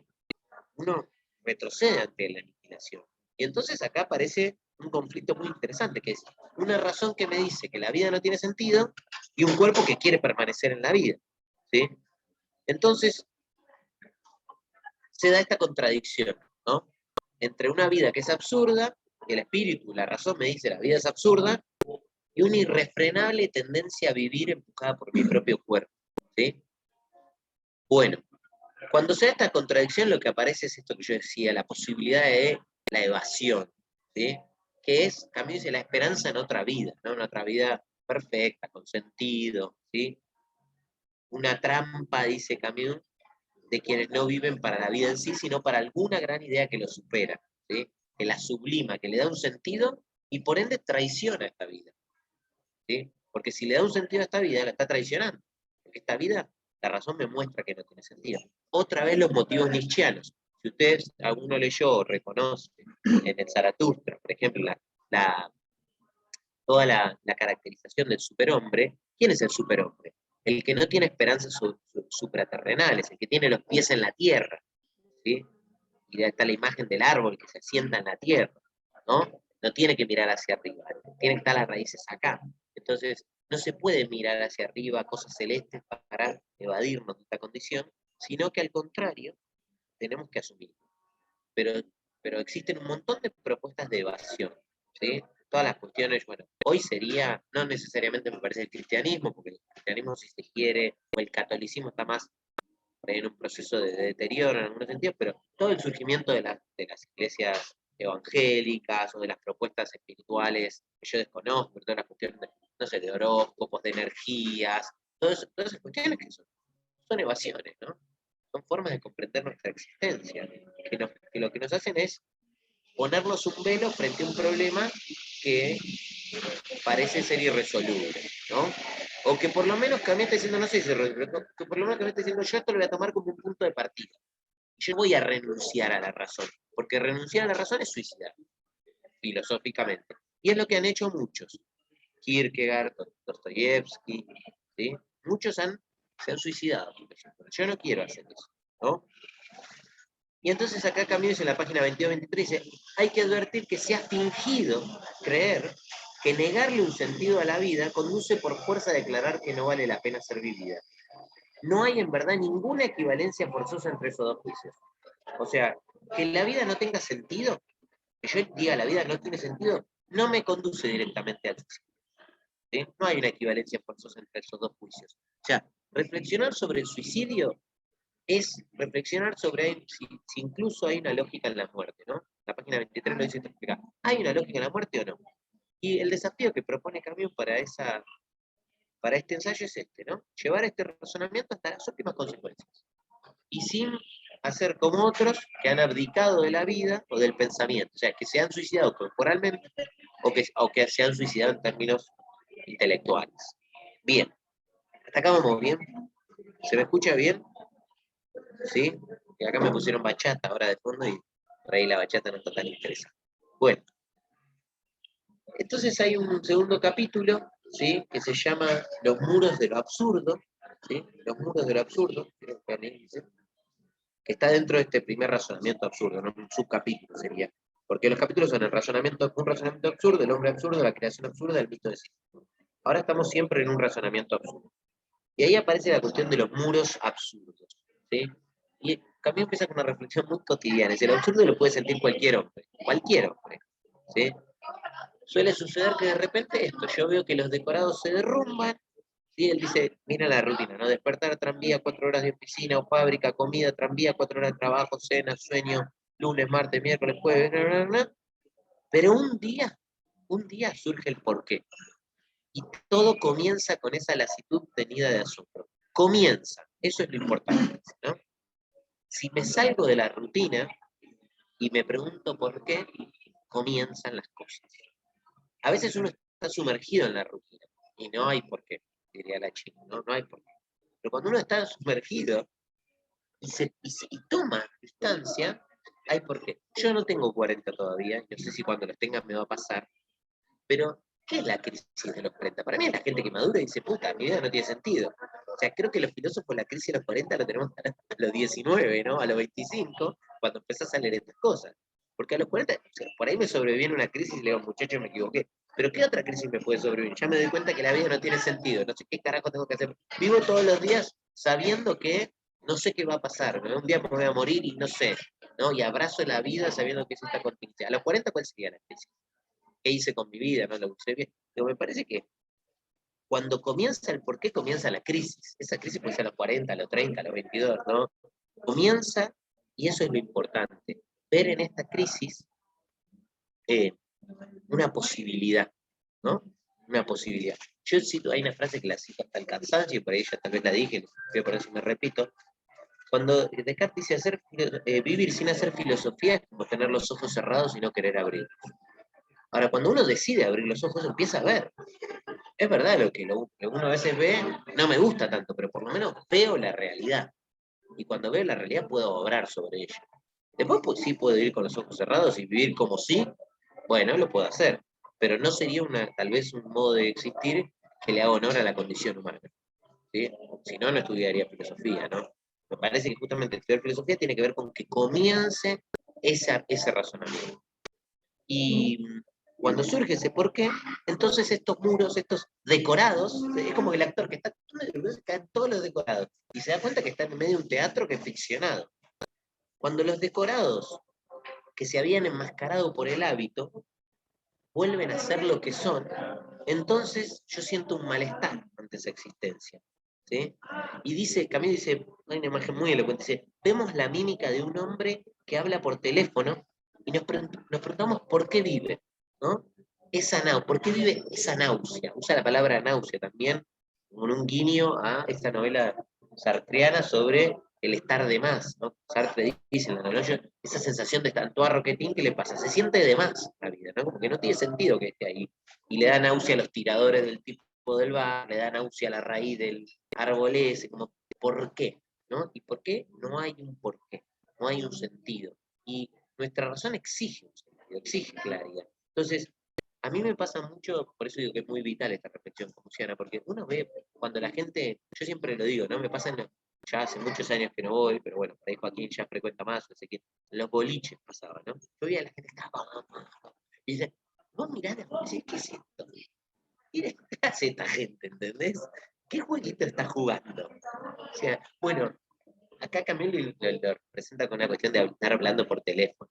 Uno retrocede ante la aniquilación. Y entonces acá aparece un conflicto muy interesante, que es una razón que me dice que la vida no tiene sentido y un cuerpo que quiere permanecer en la vida, ¿sí? Entonces se da esta contradicción, ¿no? Entre una vida que es absurda, el espíritu, la razón me dice la vida es absurda, y una irrefrenable tendencia a vivir empujada por mi propio cuerpo, ¿sí? Bueno, cuando se da esta contradicción, lo que aparece es esto que yo decía, la posibilidad de la evasión, ¿sí? Que es, Camus dice, la esperanza en otra vida, ¿no? En otra vida perfecta, con sentido, ¿sí? Una trampa, dice Camus, de quienes no viven para la vida en sí, sino para alguna gran idea que lo supera, ¿sí? Que la sublima, que le da un sentido y por ende traiciona esta vida, ¿sí? Porque si le da un sentido a esta vida, la está traicionando. Porque esta vida, la razón me muestra que no tiene sentido. Otra vez los motivos nietzscheanos. Si usted alguno leyó o reconoce en el Zaratustra, por ejemplo, toda la caracterización del superhombre, ¿quién es el superhombre? El que no tiene esperanzas supraterrenales, el que tiene los pies en la tierra, ¿sí? Y ya está la imagen del árbol que se asienta en la tierra, ¿no? No tiene que mirar hacia arriba, tiene que estar las raíces acá. Entonces, no se puede mirar hacia arriba cosas celestes para evadirnos de esta condición, sino que al contrario, tenemos que asumirlo. Pero existen un montón de propuestas de evasión, ¿sí? Todas las cuestiones, bueno, hoy sería, no necesariamente me parece el cristianismo, porque el cristianismo, si se quiere, o el catolicismo está más en un proceso de deterioro en algunos sentidos, pero todo el surgimiento de las iglesias evangélicas o de las propuestas espirituales que yo desconozco, todas las cuestiones de, no sé, de horóscopos, de energías, todas esas cuestiones que son evasiones, ¿no? Son formas de comprender nuestra existencia, que lo que nos hacen es ponernos un velo frente a un problema que parece ser irresoluble, ¿no? O que por lo menos Camus está diciendo, no sé si que por lo menos Camus está diciendo, yo esto lo voy a tomar como un punto de partida. Yo voy a renunciar a la razón, porque renunciar a la razón es suicidar, filosóficamente. Y es lo que han hecho muchos. Kierkegaard, Dostoyevsky, ¿sí? Muchos se han suicidado. Yo no quiero hacer eso, ¿no? Y entonces acá Camus en la página 22-23 dice, hay que advertir que se ha fingido creer que negarle un sentido a la vida conduce por fuerza a declarar que no vale la pena ser vivida. No hay en verdad ninguna equivalencia forzosa entre esos dos juicios. O sea, que la vida no tenga sentido, que yo diga la vida no tiene sentido, no me conduce directamente al suicidio. ¿Sí? No hay una equivalencia forzosa entre esos dos juicios. O sea, reflexionar sobre el suicidio es reflexionar sobre si incluso hay una lógica en la muerte, ¿no? La página 23 lo dice explicar. ¿Hay una lógica en la muerte o no? Y el desafío que propone Camus para este ensayo es este, ¿no? Llevar este razonamiento hasta las últimas consecuencias. Y sin hacer como otros que han abdicado de la vida o del pensamiento. O sea, que se han suicidado corporalmente o que se han suicidado en términos intelectuales. Bien. ¿Hasta acá vamos bien? ¿Se me escucha bien? ¿Sí? Y acá me pusieron bachata ahora de fondo y por ahí la bachata no está tan interesante. Bueno. Entonces hay un segundo capítulo, ¿sí? Que se llama Los muros de lo absurdo, ¿sí? Los muros de lo absurdo, que está dentro de este primer razonamiento absurdo, ¿no? Un subcapítulo sería. Porque los capítulos son un razonamiento absurdo, el hombre absurdo, la creación absurda, el mito de sí. Ahora estamos siempre en un razonamiento absurdo. Y ahí aparece la cuestión de los muros absurdos, ¿sí? Y también empieza con una reflexión muy cotidiana. El absurdo lo puede sentir cualquier hombre, ¿sí? Suele suceder que de repente yo veo que los decorados se derrumban, y él dice, mira la rutina, ¿no? Despertar, tranvía, 4 horas de oficina o fábrica, comida, tranvía, 4 horas de trabajo, cena, sueño, lunes, martes, miércoles, jueves, bla, bla, bla. Pero un día surge el porqué. Y todo comienza con esa lasitud tenida de asombro. Comienza, eso es lo importante, ¿no? Si me salgo de la rutina y me pregunto por qué, comienzan las cosas. A veces uno está sumergido en la rutina y no hay por qué, diría la chica, no hay por qué. Pero cuando uno está sumergido y toma distancia, hay por qué. Yo no tengo 40 todavía, no sé si cuando los tenga me va a pasar, pero ¿qué es la crisis de los 40? Para mí es la gente que madura y dice, puta, mi vida no tiene sentido. O sea, creo que los filósofos la crisis de los 40 lo tenemos a los 19, ¿no? A los 25, cuando empezás a leer estas cosas. Porque a los 40, o sea, por ahí me sobreviene una crisis y le digo, muchacho, me equivoqué. Pero ¿qué otra crisis me puede sobrevivir? Ya me doy cuenta que la vida no tiene sentido, no sé qué carajo tengo que hacer. Vivo todos los días sabiendo que no sé qué va a pasar, ¿no? Un día me voy a morir y no sé, ¿no? Y abrazo la vida sabiendo que es esta contingencia. A los 40, ¿cuál sería la crisis? ¿Qué hice con mi vida? ¿No? Lo usé bien. Pero me parece que cuando comienza el por qué comienza la crisis. Esa crisis puede ser a los 40, a los 30, a los 22, ¿no? Comienza, y eso es lo importante, ver en esta crisis una posibilidad, ¿no? Una posibilidad. Yo cito, hay una frase que la cito hasta el cansancio, y por ahí ya tal vez la dije, pero por eso me repito. Cuando Descartes dice vivir sin hacer filosofía es como tener los ojos cerrados y no querer abrir. Ahora, cuando uno decide abrir los ojos, empieza a ver. Es verdad, lo que uno a veces ve no me gusta tanto, pero por lo menos veo la realidad. Y cuando veo la realidad puedo obrar sobre ella. Después pues, sí puedo ir con los ojos cerrados y vivir como sí, bueno, lo puedo hacer. Pero no sería tal vez un modo de existir que le haga honor a la condición humana. ¿Sí? Si no, no estudiaría filosofía, ¿no? Me parece que justamente estudiar filosofía tiene que ver con que comience ese razonamiento. Y cuando surge ese porqué, entonces estos muros, estos decorados, es como el actor que está caen todos los decorados y se da cuenta que está en medio de un teatro que es ficcionado. Cuando los decorados que se habían enmascarado por el hábito vuelven a ser lo que son, entonces yo siento un malestar ante esa existencia. ¿Sí? Y Camille dice, hay una imagen muy elocuente, dice, vemos la mímica de un hombre que habla por teléfono y nos preguntamos por qué vive, ¿no? ¿Por qué vive esa náusea? Usa la palabra náusea también, con un guiño a esta novela sartreana sobre el estar de más, ¿no? Sartre dice en la novela, esa sensación de tanto a Roquetín, ¿qué le pasa? Se siente de más la vida, ¿no? Como que no tiene sentido que esté ahí. Y le da náusea a los tiradores del tipo del bar, le da náusea a la raíz del árbol ese, como, ¿por qué? ¿No? ¿Y por qué? No hay un porqué, no hay un sentido. Y nuestra razón exige un sentido, exige claridad. Entonces, a mí me pasa mucho, por eso digo que es muy vital esta reflexión confuciana, porque uno ve cuando la gente, yo siempre lo digo, ¿no? Me pasa ya hace muchos años que no voy, pero bueno, por ahí Joaquín ya frecuenta más, no sé qué, en los boliches pasaba, ¿no? Yo veía a la gente que estaba, y dice, vos mirás de afuera y decís, ¿qué es esto? ¿Qué hace esta gente, entendés? ¿Qué jueguito está jugando? O sea, bueno, acá Camus lo presenta con una cuestión de estar hablando por teléfono.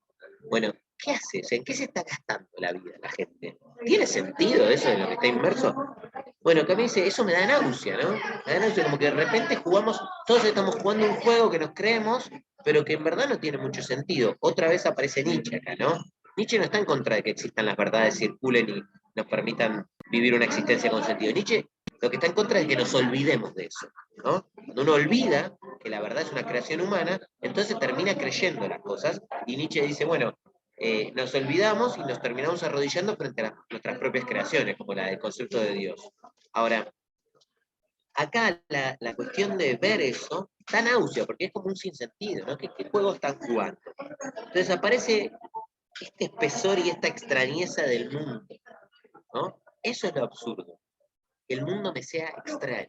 Bueno, ¿qué hace? O sea, ¿en qué se está gastando la vida la gente? ¿Tiene sentido eso de lo que está inmerso? Bueno, Camus dice, eso me da náusea, ¿no? Me da náusea, como que de repente jugamos, todos estamos jugando un juego que nos creemos, pero que en verdad no tiene mucho sentido. Otra vez aparece Nietzsche acá, ¿no? Nietzsche no está en contra de que existan las verdades, circulen y nos permitan vivir una existencia con sentido. Nietzsche lo que está en contra es que nos olvidemos de eso, ¿no? Cuando uno olvida que la verdad es una creación humana, entonces termina creyendo las cosas, y Nietzsche dice, bueno, nos olvidamos y nos terminamos arrodillando frente a nuestras propias creaciones, como la del concepto de Dios. Ahora, acá la cuestión de ver eso está náusea, porque es como un sinsentido, ¿no? ¿Qué juego están jugando? Entonces aparece este espesor y esta extrañeza del mundo, ¿no? Eso es lo absurdo, que el mundo me sea extraño,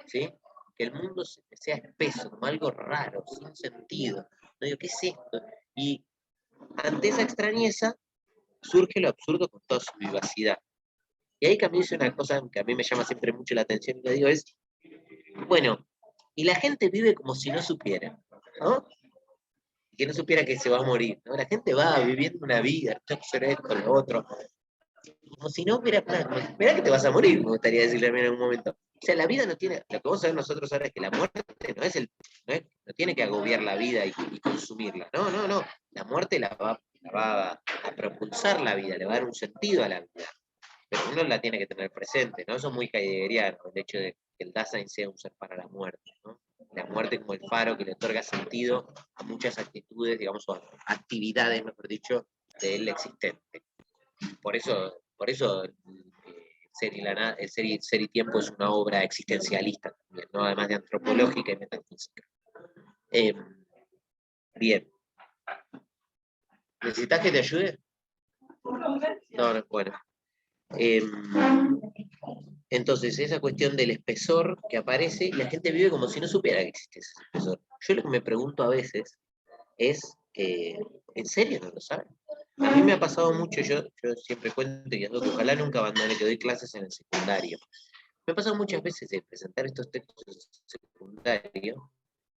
¿sí? Que el mundo me sea espeso, como algo raro, sin sentido. No digo, ¿qué es esto? Y ante esa extrañeza surge lo absurdo con toda su vivacidad. Y ahí Camus dice una cosa que a mí me llama siempre mucho la atención, y le digo es, bueno, y la gente vive como si no supiera, ¿no? Que no supiera que se va a morir, ¿no? La gente va viviendo una vida, yo quiero esto, lo otro, como si no hubiera nada. Mirá que te vas a morir, me gustaría decirle a mí en algún momento. O sea, la vida no tiene, lo que vamos a ver nosotros ahora es que la muerte no tiene que agobiar la vida y consumirla. No, no, no. La muerte la va a propulsar la vida, le va a dar un sentido a la vida. Pero uno la tiene que tener presente, ¿no? Eso es muy heideggeriano, el hecho de que el Dasein sea un ser para la muerte, ¿no? La muerte como el faro que le otorga sentido a muchas actitudes, digamos, o actividades, mejor dicho, del existente. Por eso Ser y Tiempo es una obra existencialista también, ¿no? Además de antropológica y metafísica. Bien. ¿Necesitas que te ayude? No, no, bueno. Entonces, esa cuestión del espesor que aparece, y la gente vive como si no supiera que existe ese espesor. Yo lo que me pregunto a veces es, ¿en serio no lo saben? A mí me ha pasado mucho, yo siempre cuento y algo que ojalá nunca abandone, que doy clases en el secundario. Me ha pasado muchas veces de presentar estos textos en el secundario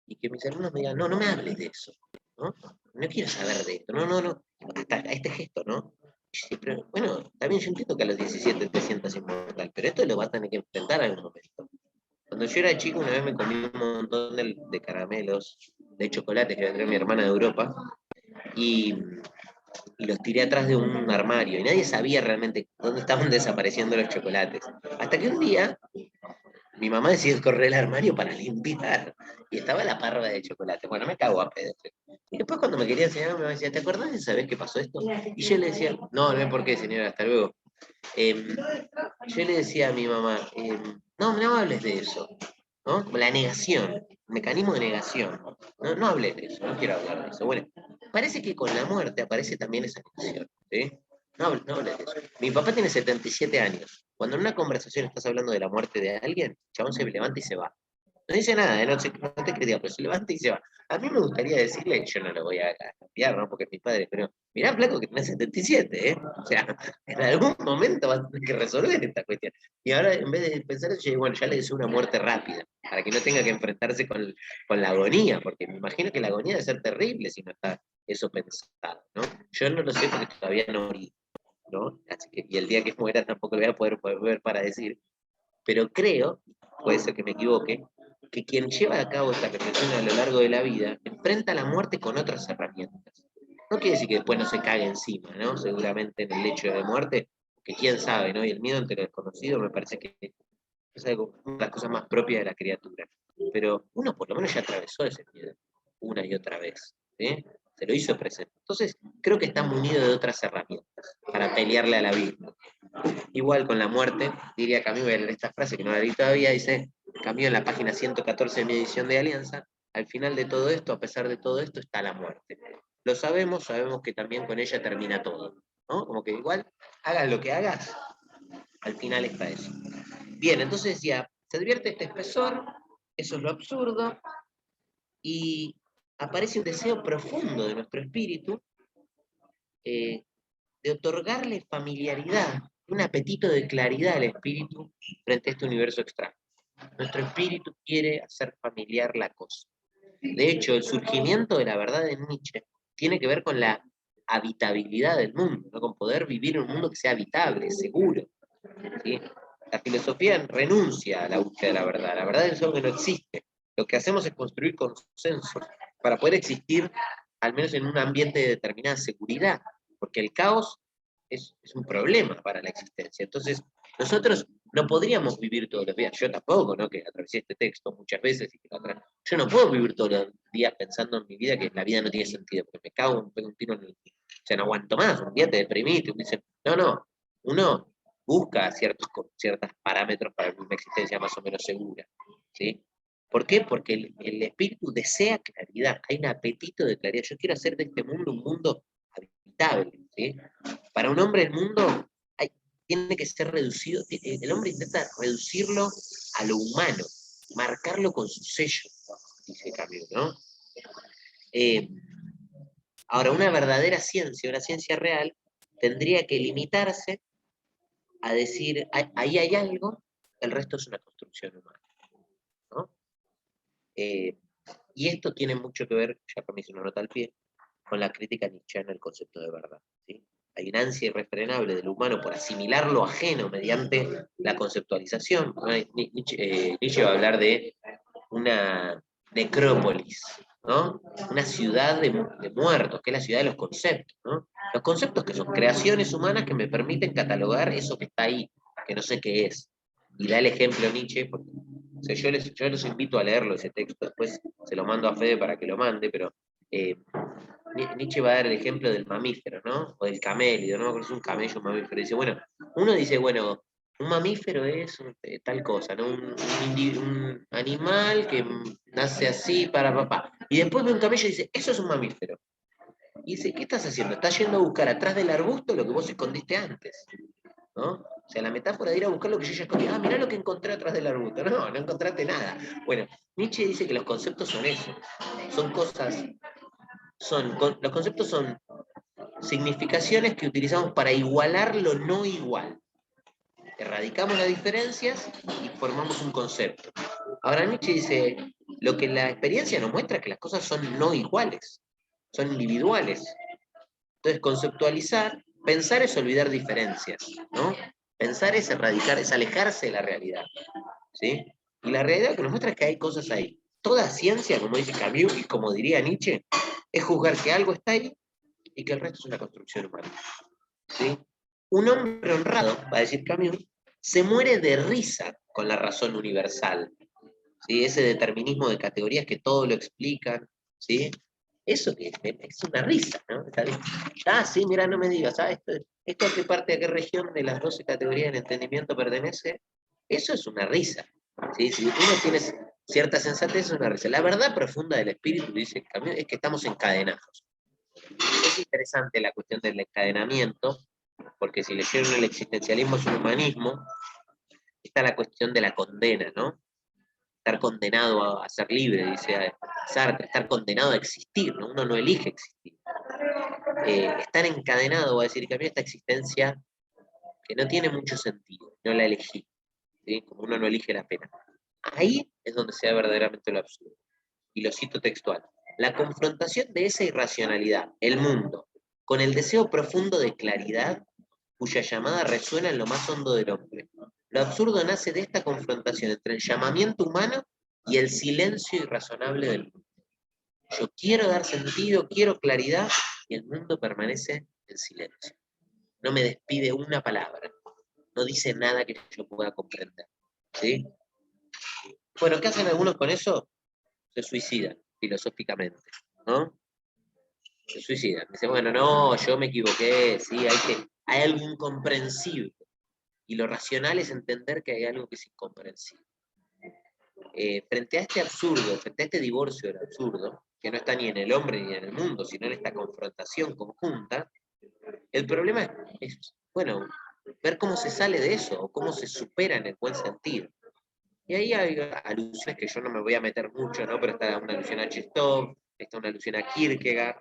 y que mis alumnos me digan, no, no me hables de eso, ¿no? No quiero saber de esto, no, no, no. Hasta este gesto, ¿no? Siempre, bueno, también yo entiendo que a los 17 te sientas inmortal, pero esto lo vas a tener que enfrentar en algún momento. Cuando yo era chico, una vez me comí un montón de caramelos, de chocolate que me traía mi hermana de Europa, y los tiré atrás de un armario, y nadie sabía realmente dónde estaban desapareciendo los chocolates. Hasta que un día mi mamá decidió correr el armario para limpiar, y estaba la parva de chocolate. Bueno, me cago a pedo. Y después cuando me quería enseñar, me decía, ¿te acordás de esa vez que pasó esto? Y yo le decía, no, no es por qué, señora, hasta luego. Yo le decía a mi mamá, no, no hables de eso, ¿no? Como la negación, mecanismo de negación. No, no hables de eso, no quiero hablar de eso. Bueno, parece que con la muerte aparece también esa negación, ¿sí? No hables de eso. Mi papá tiene 77 años. Cuando en una conversación estás hablando de la muerte de alguien, el chabón se levanta y se va. No dice nada, no te critica, pero se levanta y se va. A mí me gustaría decirle, yo no lo voy a cambiar, ¿no? Porque es mi padre, pero mirá, flaco, que tenés 77, ¿eh? O sea, en algún momento vas a tener que resolver esta cuestión. Y ahora, en vez de pensar eso, yo digo, bueno, ya le deseo una muerte rápida, para que no tenga que enfrentarse con la agonía, porque me imagino que la agonía debe ser terrible si no está eso pensado, ¿no? Yo no lo sé porque todavía no morí, ¿no? Así que, y el día que muera tampoco lo voy a poder ver para decir, pero creo, puede ser que me equivoque, que quien lleva a cabo esta reflexión a lo largo de la vida enfrenta la muerte con otras herramientas. No quiere decir que después no se cague encima, ¿no? Seguramente en el hecho de muerte, que quién sabe, ¿no? Y el miedo ante lo desconocido me parece que es algo, una de las cosas más propias de la criatura. Pero uno por lo menos ya atravesó ese miedo una y otra vez, ¿sí? Se lo hizo presente. Entonces, creo que está munido de otras herramientas para pelearle a la vida. Igual con la muerte, diría Camus, esta frase que no la leí todavía, dice, Camus en la página 114 de mi edición de Alianza, al final de todo esto, a pesar de todo esto, está la muerte. Lo sabemos que también con ella termina todo, ¿no? Como que igual, hagas lo que hagas, al final está eso. Bien, entonces decía, se advierte este espesor, eso es lo absurdo, y aparece un deseo profundo de nuestro espíritu de otorgarle familiaridad, un apetito de claridad al espíritu frente a este universo extraño. Nuestro espíritu quiere hacer familiar la cosa. De hecho, el surgimiento de la verdad de Nietzsche tiene que ver con la habitabilidad del mundo, ¿no? Con poder vivir en un mundo que sea habitable, seguro. ¿Sí? La filosofía renuncia a la búsqueda de la verdad es algo que no existe. Lo que hacemos es construir consensos para poder existir, al menos en un ambiente de determinada seguridad, porque el caos es un problema para la existencia. Entonces, nosotros no podríamos vivir todos los días, yo tampoco, ¿no? Que atravesé este texto muchas veces y que yo no puedo vivir todos los días pensando en mi vida que la vida no tiene sentido, porque me cago, me pego un tiro en el... O sea, no aguanto más, un día te deprimiste, uno dice, no, uno busca ciertos parámetros para una existencia más o menos segura, ¿sí? ¿Por qué? Porque el espíritu desea claridad, hay un apetito de claridad. Yo quiero hacer de este mundo un mundo habitable, ¿sí? Para un hombre el mundo tiene que ser reducido, el hombre intenta reducirlo a lo humano, marcarlo con su sello, dice Camus, ¿no? Ahora, una verdadera ciencia, una ciencia real, tendría que limitarse a decir, ahí hay algo, el resto es una construcción humana, ¿no? Y esto tiene mucho que ver, ya para mí es una nota al pie, con la crítica nietzscheana al concepto de verdad, ¿sí? Hay una ansia irrefrenable del humano por asimilar lo ajeno mediante la conceptualización. Nietzsche va a hablar de una necrópolis, ¿no? Una ciudad de muertos, que es la ciudad de los conceptos, ¿no? Los conceptos que son creaciones humanas que me permiten catalogar eso que está ahí, que no sé qué es. Y da el ejemplo Nietzsche, porque, o sea, yo los invito a leerlo ese texto, después se lo mando a Fede para que lo mande, pero Nietzsche va a dar el ejemplo del mamífero, ¿no? O del camello, ¿no? Es un camello, un mamífero. Dice, bueno, uno dice, bueno, un mamífero es tal cosa, ¿no? Un animal que nace así para papá. Y después ve un camello y dice, eso es un mamífero. Y dice, ¿qué estás haciendo? Estás yendo a buscar atrás del arbusto lo que vos escondiste antes, ¿no? O sea, la metáfora de ir a buscar lo que yo ya escondí. Ah, mirá lo que encontré atrás del arbusto. No, no encontraste nada. Bueno, Nietzsche dice que los conceptos son eso. Son cosas, los conceptos son significaciones que utilizamos para igualar lo no igual. Erradicamos las diferencias y formamos un concepto. Ahora Nietzsche dice, lo que la experiencia nos muestra es que las cosas son no iguales, son individuales. Entonces, conceptualizar, pensar es olvidar diferencias, ¿no? Pensar es erradicar, es alejarse de la realidad, ¿sí? Y la realidad que nos muestra es que hay cosas ahí. Toda ciencia, como dice Camus y como diría Nietzsche, es juzgar que algo está ahí y que el resto es una construcción humana, ¿sí? Un hombre honrado, va a decir Camus, se muere de risa con la razón universal, ¿sí? Ese determinismo de categorías que todo lo explican, ¿sí? Eso que es una risa, ¿no? Ah, sí, mira, no me digas, ah, esto a qué parte, a qué región de las 12 categorías del entendimiento pertenece, eso es una risa, ¿sí? Si uno tiene cierta sensatez, es una risa. La verdad profunda del espíritu, dice Camus, es que estamos encadenados. Es interesante la cuestión del encadenamiento, porque si leyeron el existencialismo es un humanismo, está la cuestión de la condena, ¿no? Estar condenado a ser libre, dice Sartre, estar condenado a existir, ¿no? Uno no elige existir. Estar encadenado, va a decir que a mí esta existencia que no tiene mucho sentido, no la elegí, ¿sí? Como uno no elige la pena. Ahí es donde se da verdaderamente lo absurdo. Y lo cito textual. La confrontación de esa irracionalidad, el mundo, con el deseo profundo de claridad, cuya llamada resuena en lo más hondo del hombre. Lo absurdo nace de esta confrontación entre el llamamiento humano y el silencio irrazonable del mundo. Yo quiero dar sentido, quiero claridad, y el mundo permanece en silencio. No me despide una palabra, no dice nada que yo pueda comprender. ¿Sí? Bueno, ¿qué hacen algunos con eso? Se suicidan, filosóficamente, ¿no? Se suicidan. Dicen, bueno, no, yo me equivoqué, sí, hay algo incomprensible. Y lo racional es entender que hay algo que es incomprensible. Frente a este absurdo, frente a este divorcio del absurdo, que no está ni en el hombre ni en el mundo, sino en esta confrontación conjunta, el problema es, bueno, ver cómo se sale de eso, o cómo se supera en el buen sentido. Y ahí hay alusiones que yo no me voy a meter mucho, ¿no? Pero está una alusión a Chestov, está una alusión a Kierkegaard,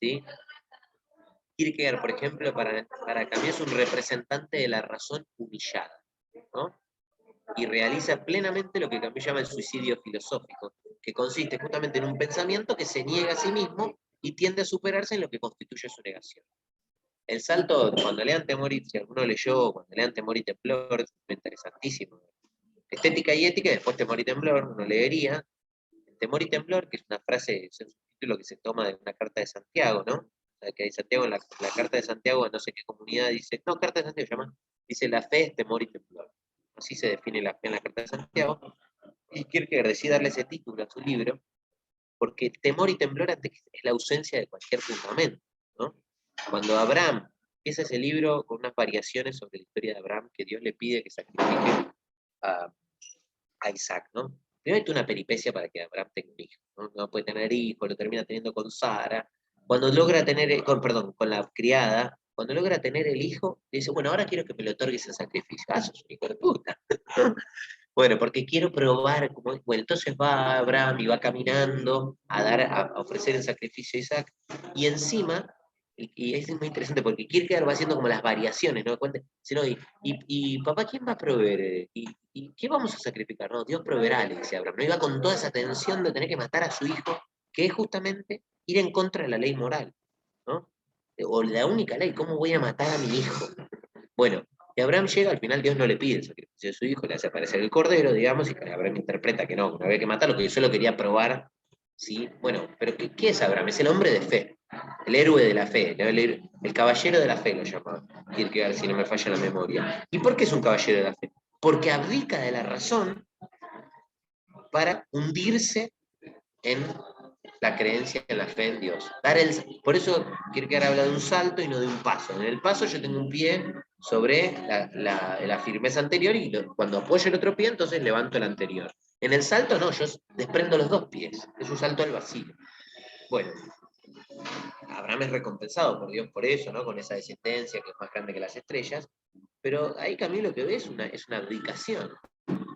¿sí? Kierkegaard, por ejemplo, para Camus es un representante de la razón humillada, ¿no? Y realiza plenamente lo que Camus llama el suicidio filosófico, que consiste justamente en un pensamiento que se niega a sí mismo y tiende a superarse en lo que constituye su negación. El salto, cuando lean Temor y, si alguno leyó, cuando lean Temor y Temblor, es interesantísimo. Estética y ética, y después Temor y Temblor, uno leería. Temor y Temblor, que es una frase, es un título que se toma de una carta de Santiago, ¿no? O sea, que hay Santiago, en la carta de Santiago, en no sé qué comunidad, dice, no, carta de Santiago se llama, dice, la fe es temor y temblor. Así se define la fe en la carta de Santiago. Y Kierkegaard decide darle ese título a su libro, porque temor y temblor es la ausencia de cualquier fundamento, ¿no? Cuando Abraham empieza ese libro con unas variaciones sobre la historia de Abraham, que Dios le pide que sacrifique a Isaac, ¿no? Primero hay una peripecia para que Abraham tenga un hijo, ¿no? No puede tener hijo, lo termina teniendo con Sara. Cuando logra tener, con la criada, cuando logra tener el hijo, dice, bueno, ahora quiero que me lo otorgues en sacrificio. Ah, sos un hijo de puta. Bueno, porque quiero probar cómo es. Bueno, entonces va Abraham y va caminando a ofrecer el sacrificio a Isaac, y encima, y es muy interesante porque Kierkegaard va haciendo como las variaciones, ¿no? Sino, y papá, ¿quién va a proveer? ¿Y qué vamos a sacrificar? No, Dios proveerá, le dice Abraham. No iba con toda esa tensión de tener que matar a su hijo, que es justamente ir en contra de la ley moral, ¿no? O la única ley, ¿cómo voy a matar a mi hijo? Bueno, y Abraham llega, al final Dios no le pide el sacrificio de su hijo, le hace aparecer el cordero, digamos, y Abraham interpreta que no había que matarlo, que yo solo quería probar, ¿sí? Bueno, pero ¿qué es Abraham? Es el hombre de fe, el héroe de la fe, el caballero de la fe lo llamaba Kierkegaard, si no me falla la memoria. ¿Y por qué es un caballero de la fe? Porque abdica de la razón para hundirse en la creencia en la fe en Dios. Por eso Kierkegaard habla de un salto y no de un paso. En el paso yo tengo un pie sobre la firmeza anterior, y cuando apoyo el otro pie, entonces levanto el anterior. En el salto no, yo desprendo los dos pies. Es un salto al vacío. Bueno, Abraham es recompensado por Dios por eso, ¿no? Con esa descendencia que es más grande que las estrellas. Pero ahí Camilo lo que ve es una abdicación.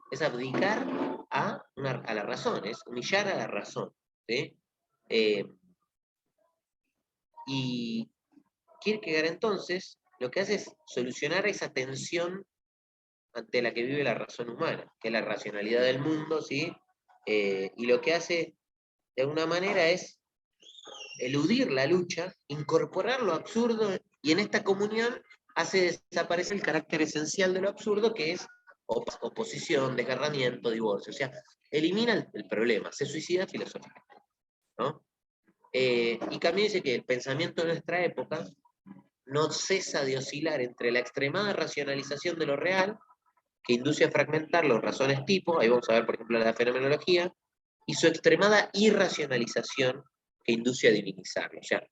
Es abdicar a la razón, es humillar a la razón, ¿sí? Y Kierkegaard entonces lo que hace es solucionar esa tensión ante la que vive la razón humana, que es la racionalidad del mundo, ¿sí? Y lo que hace de alguna manera es eludir la lucha, incorporar lo absurdo, y en esta comunión hace desaparecer el carácter esencial de lo absurdo, que es oposición, desgarramiento, divorcio. O sea, elimina el problema, se suicida filosóficamente, ¿no? Y Camus dice que el pensamiento de nuestra época no cesa de oscilar entre la extremada racionalización de lo real, que induce a fragmentar las razones tipo, ahí vamos a ver por ejemplo la fenomenología, y su extremada irracionalización, que induce a divinizarlo. O sea,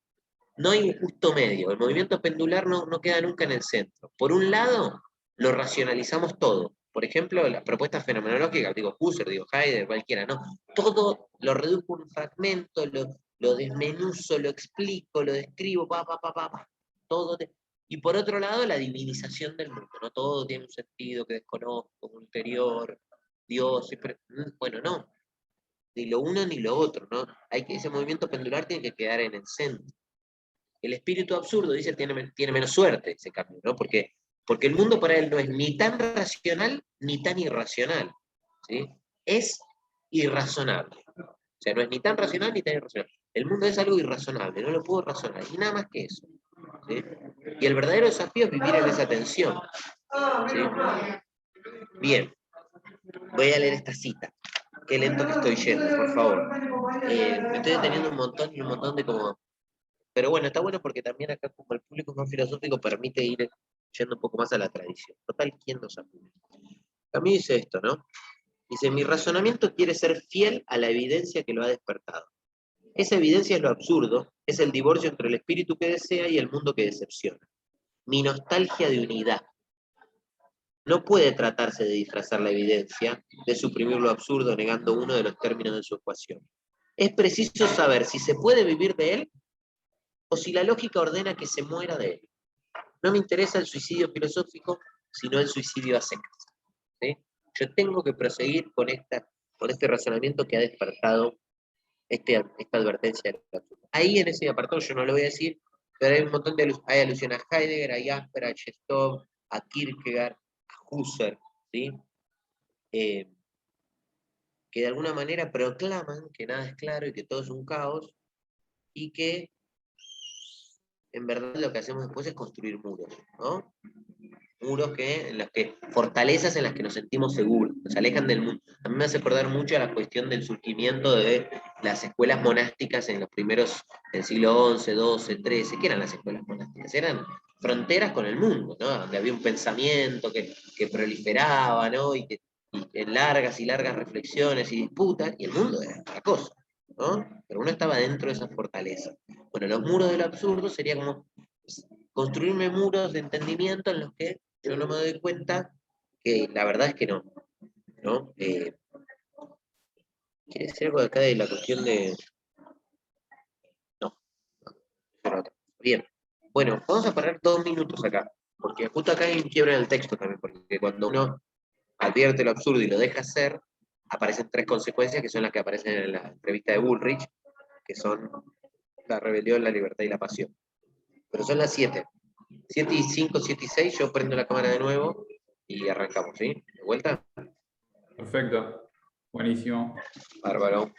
no hay un justo medio, el movimiento pendular no queda nunca en el centro. Por un lado, lo racionalizamos todo. Por ejemplo, las propuestas fenomenológicas, digo Husserl, digo Heidegger, cualquiera, ¿no? Todo lo reduzco a un fragmento, lo desmenuzo, lo explico, lo describo, todo. Y por otro lado, la divinización del mundo, ¿no? Todo tiene un sentido que desconozco, un interior, Dios, bueno, no, ni lo uno ni lo otro, ¿no? Ese movimiento pendular tiene que quedar en el centro. El espíritu absurdo, dice, tiene menos suerte ese cambio, ¿no? Porque el mundo para él no es ni tan racional ni tan irracional, ¿sí? Es irrazonable. O sea, no es ni tan racional ni tan irracional. El mundo es algo irrazonable, no lo puedo razonar, y nada más que eso, ¿sí? Y el verdadero desafío es vivir en esa tensión, ¿sí? Bien, voy a leer esta cita. Qué lento que estoy yendo, por favor. Me estoy deteniendo un montón de como... Pero bueno, está bueno porque también acá, como el público es más filosófico, permite ir yendo un poco más a la tradición. Total, ¿quién nos apunta? A mí dice esto, ¿no? Dice, mi razonamiento quiere ser fiel a la evidencia que lo ha despertado. Esa evidencia es lo absurdo, es el divorcio entre el espíritu que desea y el mundo que decepciona. Mi nostalgia de unidad. No puede tratarse de disfrazar la evidencia, de suprimir lo absurdo negando uno de los términos de su ecuación. Es preciso saber si se puede vivir de él o si la lógica ordena que se muera de él. No me interesa el suicidio filosófico, sino el suicidio a secas, ¿sí? Yo tengo que proseguir con este razonamiento que ha despertado esta advertencia. Ahí en ese apartado yo no lo voy a decir, pero hay un montón hay alusiones a Heidegger, a Jasper, a Chestov, a Kierkegaard, a Husserl, ¿sí? que de alguna manera proclaman que nada es claro y que todo es un caos, y que en verdad lo que hacemos después es construir muros, ¿no? Muros en los que, fortalezas en las que nos sentimos seguros, nos alejan del mundo. A mí me hace acordar mucho a la cuestión del surgimiento de las escuelas monásticas en los primeros, del siglo XI, XII, XIII. ¿Qué eran las escuelas monásticas? Eran fronteras con el mundo, ¿no? Donde había un pensamiento que proliferaba, ¿no? Y en largas y largas reflexiones y disputas, y el mundo era otra cosa, ¿no? Pero uno estaba dentro de esa fortaleza. Bueno, los muros de lo absurdo sería como construirme muros de entendimiento en los que yo no me doy cuenta que la verdad es que no, ¿no? ¿Quiere decir algo de acá de la cuestión de...? No, pero bien. Bueno, vamos a parar 2 minutos acá, porque justo acá hay un quiebre en el texto también, porque cuando uno advierte lo absurdo y lo deja hacer, aparecen 3 consecuencias que son las que aparecen en la entrevista de Bullrich, que son la rebelión, la libertad y la pasión. Pero son las 7. 7:05, 7:06, yo prendo la cámara de nuevo y arrancamos, ¿sí? ¿De vuelta? Perfecto. Buenísimo. Bárbaro.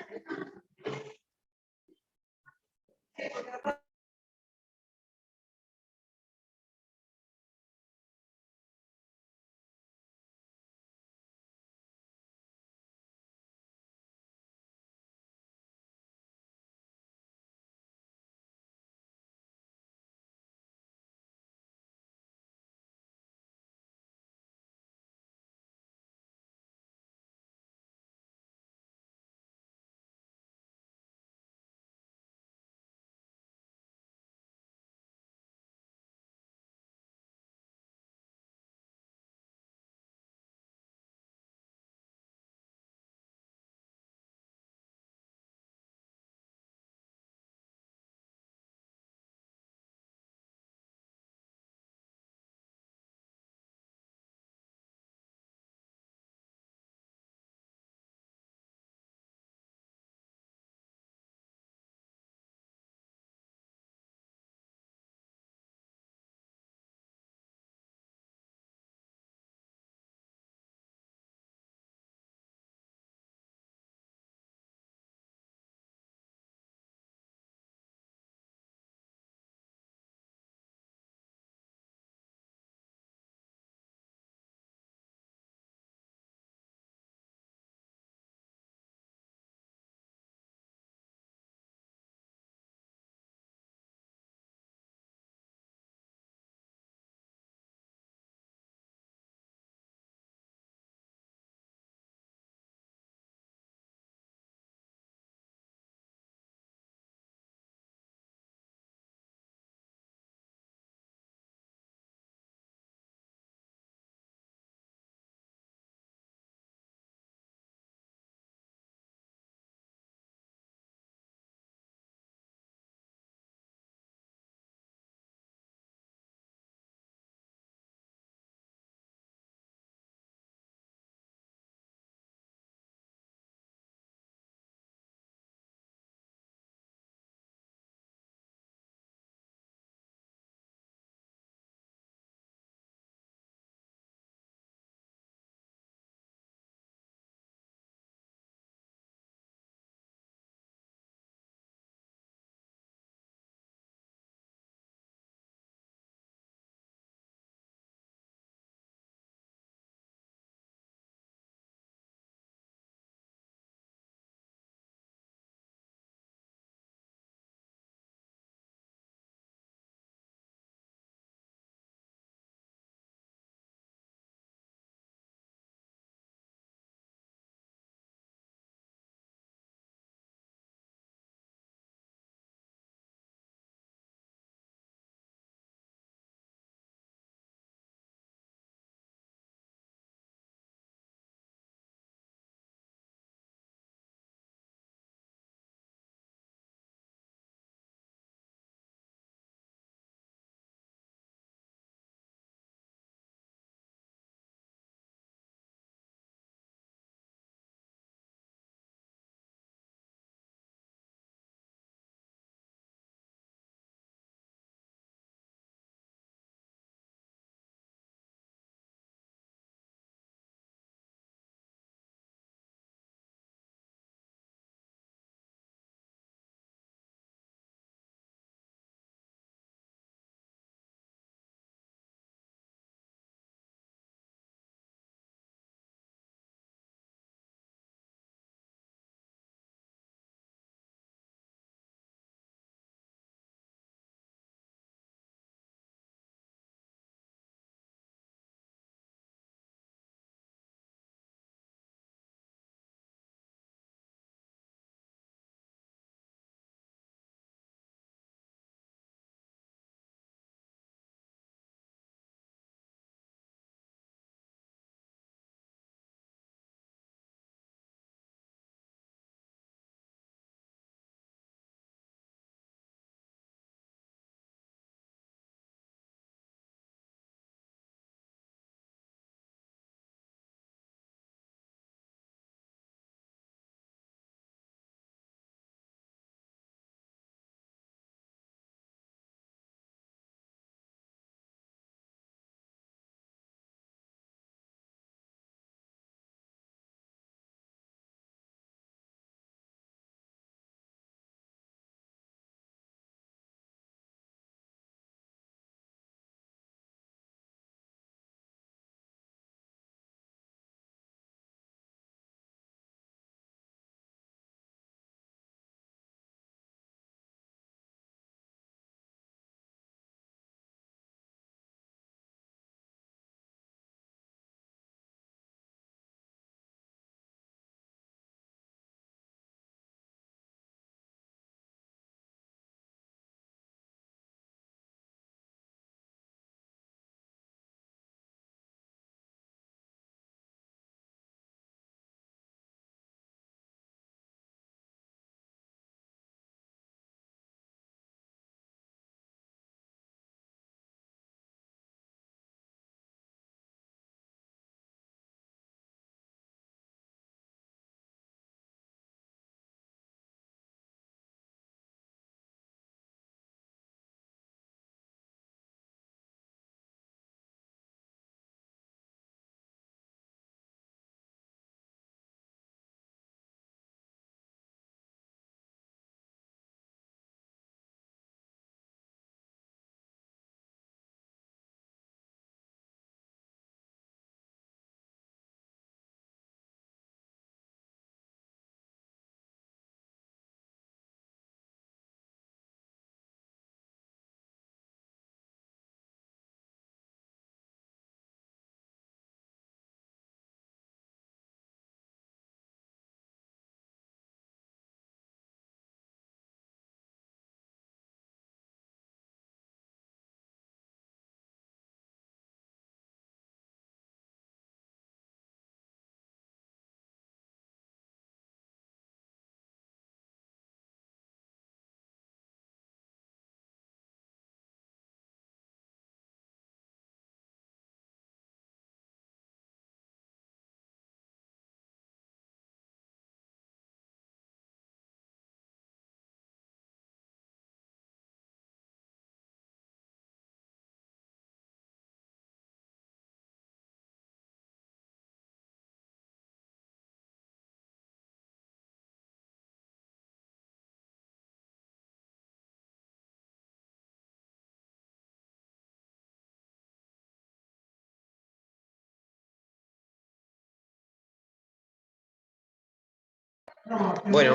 Bueno,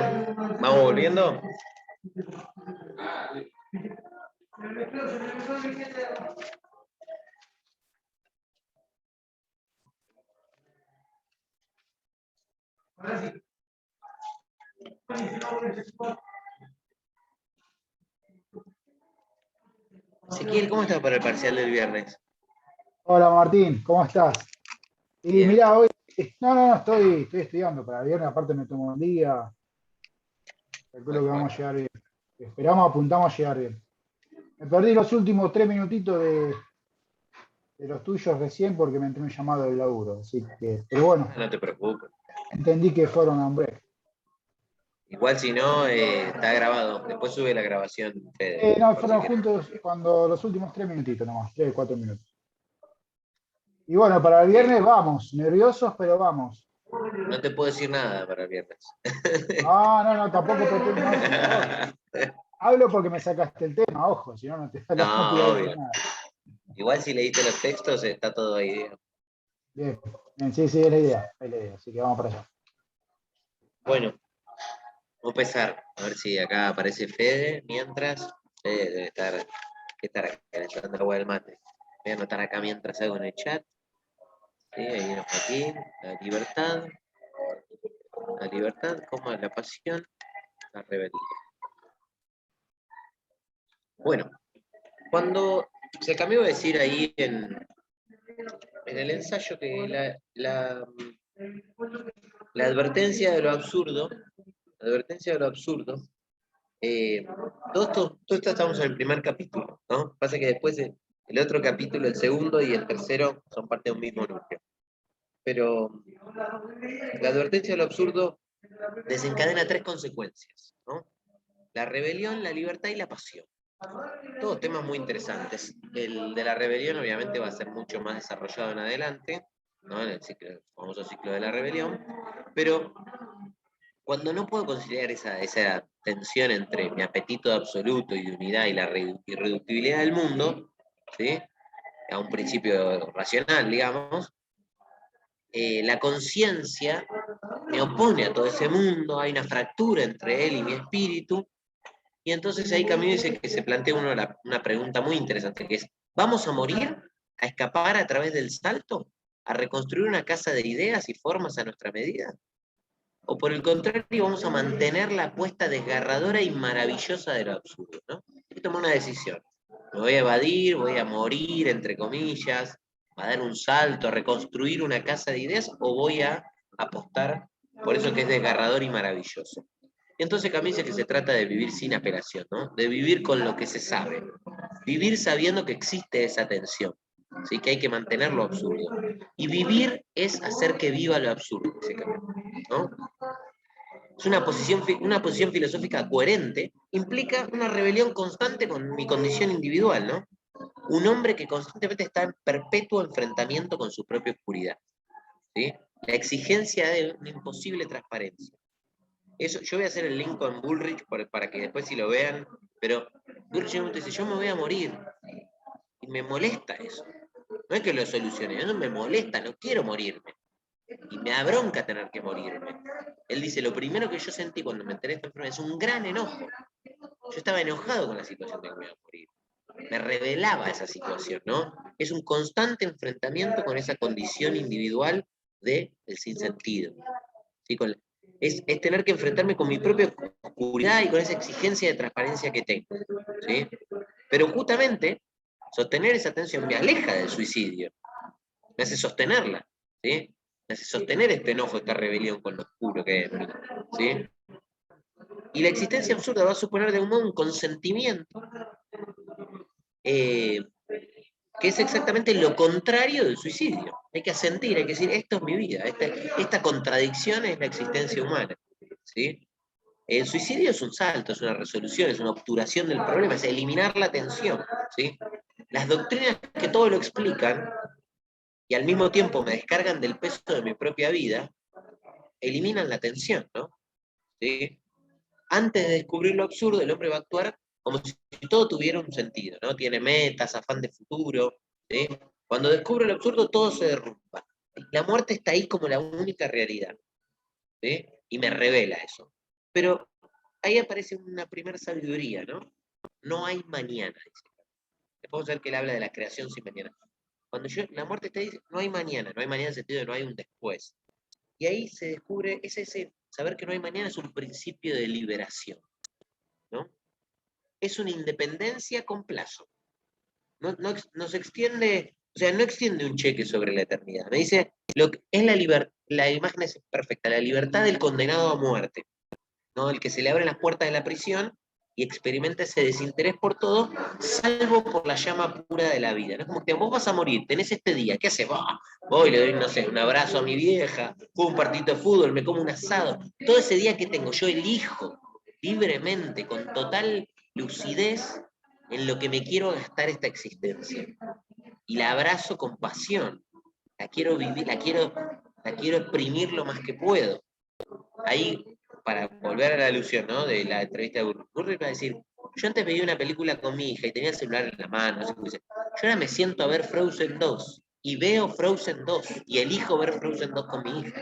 vamos volviendo. Ezequiel, ¿cómo estás para el parcial del viernes? Hola Martín, ¿cómo estás? Y Bien. mirá, hoy, no, estoy estudiando para el viernes, aparte me tomo un día, calculo que vamos a llegar bien. Esperamos, apuntamos a llegar bien. Me perdí los últimos 3 minutitos de los tuyos recién porque me entró un llamado del laburo, así que, pero bueno, No te preocupes. entendí que fueron a un break. Igual si no, está grabado. Después sube la grabación, Fede, No, por si fueron querés. juntos cuando los últimos 3 minutitos nomás, 3, 4 minutos. Y bueno, para el viernes vamos, nerviosos, pero vamos. No te puedo decir nada para el viernes. No, tampoco pretendo, hablo porque me sacaste el tema, ojo, si no, no te iba a No, decir obvio. nada. Igual si leíste los textos, está todo ahí, digamos. Bien, bien, sí, es la idea, así que vamos para allá. Bueno, vamos a empezar. A ver si acá aparece Fede. Mientras, Fede debe estar acá calentando el agua del mate. Voy a anotar acá mientras hago en el chat. Sí, ahí viene Joaquín. La libertad como la pasión, la rebeldía. Bueno, cuando se cambió a decir ahí en el ensayo que la advertencia de lo absurdo, todo esto estamos en el primer capítulo, ¿no? Pasa que después el otro capítulo, el segundo y el tercero son parte de un mismo núcleo. Pero la advertencia de lo absurdo desencadena 3 consecuencias, ¿no? La rebelión, la libertad y la pasión. Todos temas muy interesantes. El de la rebelión obviamente va a ser mucho más desarrollado en adelante, ¿no? En el famoso ciclo de la rebelión, pero cuando no puedo conciliar esa tensión entre mi apetito de absoluto y de unidad y la irreductibilidad del mundo, ¿sí? A un principio racional, digamos, la conciencia me opone a todo ese mundo, hay una fractura entre él y mi espíritu, y entonces ahí Camus dice que se plantea una pregunta muy interesante, que es, ¿vamos a morir? ¿A escapar a través del salto? ¿A reconstruir una casa de ideas y formas a nuestra medida? ¿O por el contrario vamos a mantener la apuesta desgarradora y maravillosa de lo absurdo? ¿No? Hay que tomar una decisión. Me voy a evadir, voy a morir, entre comillas, a dar un salto, a reconstruir una casa de ideas, o voy a apostar por eso que es desgarrador y maravilloso. Y entonces Camus dice que se trata de vivir sin apelación, ¿no? De vivir con lo que se sabe. Vivir sabiendo que existe esa tensión, ¿sí? Que hay que mantener lo absurdo. Y vivir es hacer que viva lo absurdo, dice Camus, ¿no? Es una posición filosófica coherente, implica una rebelión constante con mi condición individual, ¿no? Un hombre que constantemente está en perpetuo enfrentamiento con su propia oscuridad, ¿sí? La exigencia de una imposible transparencia. Eso, yo voy a hacer el link con Bullrich para que después si lo vean, pero Bullrich me dice, yo me voy a morir, y me molesta eso. No es que lo solucione, eso me molesta, no quiero morirme. Y me da bronca tener que morirme. Él dice, lo primero que yo sentí cuando me enteré de esta enfermedad es un gran enojo. Yo estaba enojado con la situación de que me iba a morir. Me revelaba esa situación, ¿no? Es un constante enfrentamiento con esa condición individual del sinsentido. ¿Sí? Es tener que enfrentarme con mi propia oscuridad y con esa exigencia de transparencia que tengo. ¿Sí? Pero justamente, sostener esa tensión me aleja del suicidio. Me hace sostenerla. ¿Sí? Me hace sostener este enojo, esta rebelión con lo oscuro que hay en mí. ¿Sí? Y la existencia absurda va a suponer de un modo un consentimiento que es exactamente lo contrario del suicidio. Hay que asentir, hay que decir, esto es mi vida, esta contradicción es la existencia humana. ¿Sí? El suicidio es un salto, es una resolución, es una obturación del problema, es eliminar la tensión. ¿Sí? Las doctrinas que todo lo explican y al mismo tiempo me descargan del peso de mi propia vida, eliminan la tensión, ¿no? ¿Sí? Antes de descubrir lo absurdo, el hombre va a actuar como si todo tuviera un sentido, ¿no? Tiene metas, afán de futuro, ¿sí? Cuando descubre lo absurdo, todo se derrumba. La muerte está ahí como la única realidad, ¿sí? y me revela eso. Pero ahí aparece una primera sabiduría, ¿no? No hay mañana, dice. Después ver que él habla de la creación sin mañana. Cuando la muerte te dice, no hay mañana en el sentido de no hay un después. Y ahí se descubre, ese saber que no hay mañana es un principio de liberación, ¿no? Es una independencia con plazo. No se extiende, o sea, no extiende un cheque sobre la eternidad. Me dice, la imagen es perfecta, la libertad del condenado a muerte, ¿no? El que se le abren las puertas de la prisión y experimenta ese desinterés por todo, salvo por la llama pura de la vida. ¿No? Es como que vos vas a morir, tenés este día, ¿qué haces? Voy, le doy, no sé, un abrazo a mi vieja, juego un partido de fútbol, me como un asado. Todo ese día que tengo, yo elijo libremente, con total lucidez, en lo que me quiero gastar esta existencia. Y la abrazo con pasión. La quiero vivir, la quiero exprimir lo más que puedo. Ahí, para volver a la alusión, ¿no? De la entrevista de Burri. Burri va a decir, yo antes veía una película con mi hija y tenía el celular en la mano, no sé qué dice. Yo ahora me siento a ver Frozen 2 y veo Frozen 2 y elijo ver Frozen 2 con mi hija.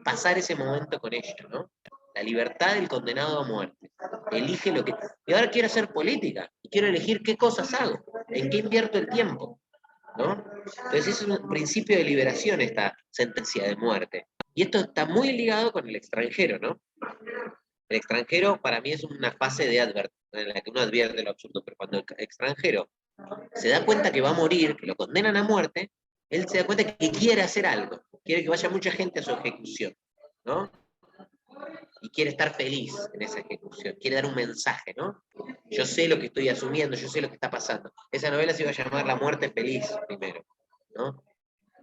Pasar ese momento con ella, ¿no? La libertad del condenado a muerte. Elige lo que... Y ahora quiero hacer política y quiero elegir qué cosas hago, en qué invierto el tiempo, ¿no? Entonces es un principio de liberación esta sentencia de muerte. Y esto está muy ligado con el extranjero, ¿no? El extranjero para mí es una fase en la que uno advierte lo absurdo, pero cuando el extranjero se da cuenta que va a morir, que lo condenan a muerte, él se da cuenta que quiere hacer algo, quiere que vaya mucha gente a su ejecución, ¿no? Y quiere estar feliz en esa ejecución, quiere dar un mensaje, ¿no? Yo sé lo que estoy asumiendo, yo sé lo que está pasando. Esa novela se iba a llamar La muerte feliz primero, ¿no?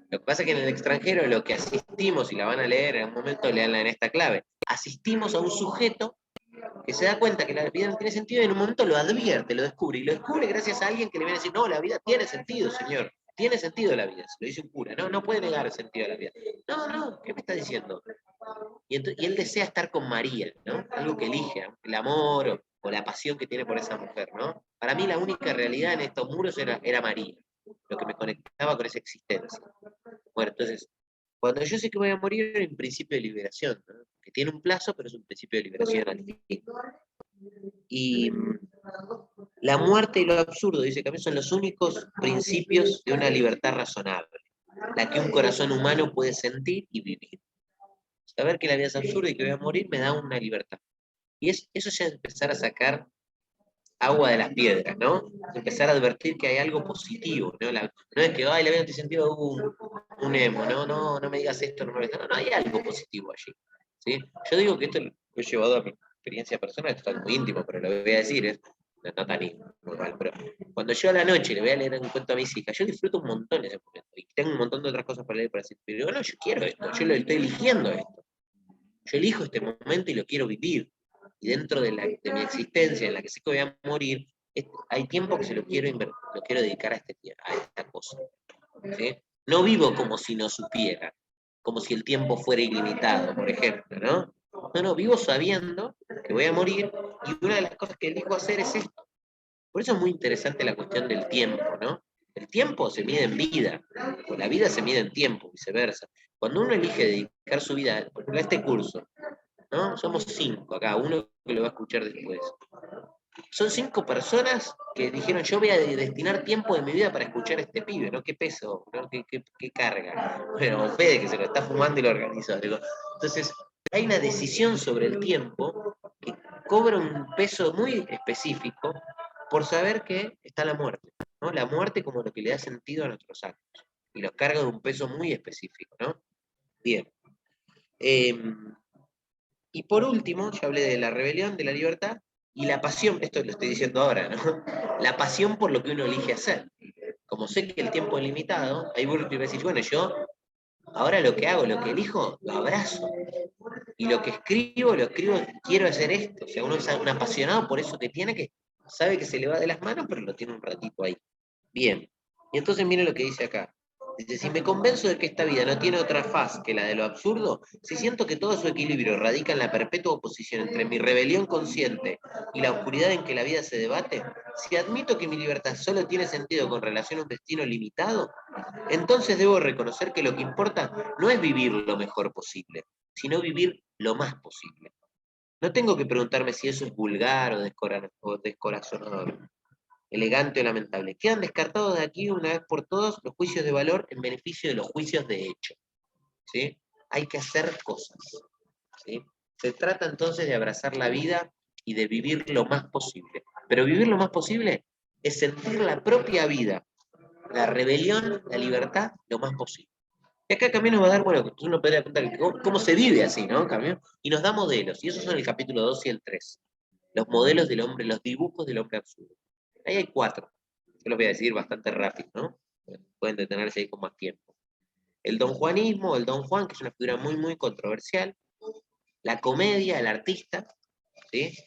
Lo que pasa es que en el extranjero lo que asistimos, y la van a leer en un momento, leanla en esta clave, asistimos a un sujeto que se da cuenta que la vida no tiene sentido y en un momento lo advierte, lo descubre, y lo descubre gracias a alguien que le viene a decir, no, la vida tiene sentido, señor, tiene sentido la vida, se lo dice un cura, no puede negar el sentido de la vida. No, ¿qué me está diciendo? Y él desea estar con María, ¿no? Algo que elige, el amor o la pasión que tiene por esa mujer, ¿no? Para mí la única realidad en estos muros era María, lo que me conectaba con esa existencia. Bueno, entonces, cuando yo sé que voy a morir, hay un principio de liberación, ¿no? Que tiene un plazo, pero es un principio de liberación al fin. Y la muerte y lo absurdo, dice Camus, son los únicos principios de una libertad razonable, la que un corazón humano puede sentir y vivir. Saber que la vida es absurda y que voy a morir me da una libertad. Y eso ya es empezar a sacar agua de las piedras, ¿no? Empezar a advertir que hay algo positivo, ¿no? No es que, ay, la vida no tiene sentido, un emo, no me digas esto, no, hay algo positivo allí, ¿sí? Yo digo que esto lo he llevado a mi experiencia personal, esto es muy íntimo, pero lo voy a decir, no tan normal, pero cuando yo a la noche le voy a leer un cuento a mis hijas, yo disfruto un montón ese momento, y tengo un montón de otras cosas para leer para decir, pero no, yo quiero esto, yo lo estoy eligiendo esto, yo elijo este momento y lo quiero vivir, y dentro de mi existencia, en la que sé que voy a morir, hay tiempo que se lo quiero dedicar a esta cosa, ¿sí? No vivo como si no supiera, como si el tiempo fuera ilimitado, por ejemplo, ¿no? No, vivo sabiendo que voy a morir, y una de las cosas que elijo hacer es esto. Por eso es muy interesante la cuestión del tiempo, ¿no? El tiempo se mide en vida, o la vida se mide en tiempo, viceversa. Cuando uno elige dedicar su vida, por ejemplo, a este curso, ¿no? Somos 5 acá, uno que lo va a escuchar después. Son 5 personas que dijeron, yo voy a destinar tiempo de mi vida para escuchar a este pibe, ¿no? Qué peso, ¿no? Qué carga. Bueno, Fede que se lo está fumando y lo organizó. Digo. Entonces, hay una decisión sobre el tiempo que cobra un peso muy específico por saber que está la muerte, ¿no? La muerte como lo que le da sentido a nuestros actos. Y los carga de un peso muy específico, ¿no? Bien. Y por último, ya hablé de la rebelión, de la libertad, y la pasión, esto lo estoy diciendo ahora, ¿no? La pasión por lo que uno elige hacer. Como sé que el tiempo es limitado, ahí Burri va a decir, bueno, yo ahora lo que hago, lo que elijo, lo abrazo. Y lo que escribo, quiero hacer esto. O sea, uno es un apasionado por eso que tiene, que sabe que se le va de las manos, pero lo tiene un ratito ahí. Bien. Y entonces miren lo que dice acá. Dice, si me convenzo de que esta vida no tiene otra faz que la de lo absurdo, si siento que todo su equilibrio radica en la perpetua oposición entre mi rebelión consciente y la oscuridad en que la vida se debate, si admito que mi libertad solo tiene sentido con relación a un destino limitado, entonces debo reconocer que lo que importa no es vivir lo mejor posible, sino vivir lo más posible. No tengo que preguntarme si eso es vulgar o descorazonador, elegante o lamentable. Quedan descartados de aquí una vez por todas los juicios de valor en beneficio de los juicios de hecho. ¿Sí? Hay que hacer cosas. ¿Sí? Se trata entonces de abrazar la vida y de vivir lo más posible. Pero vivir lo más posible es sentir la propia vida, la rebelión, la libertad, lo más posible. Y acá Camilo nos va a dar, bueno, uno podría contar cómo se vive así, ¿no, Camilo? Y nos da modelos, y esos son el capítulo 2 y el 3. Los modelos del hombre, los dibujos del hombre absurdo. Ahí hay 4. Yo los voy a decir bastante rápido, ¿no? Pueden detenerse ahí con más tiempo. El don Juanismo, el don Juan, que es una figura muy, muy controversial. La comedia, el artista, ¿sí?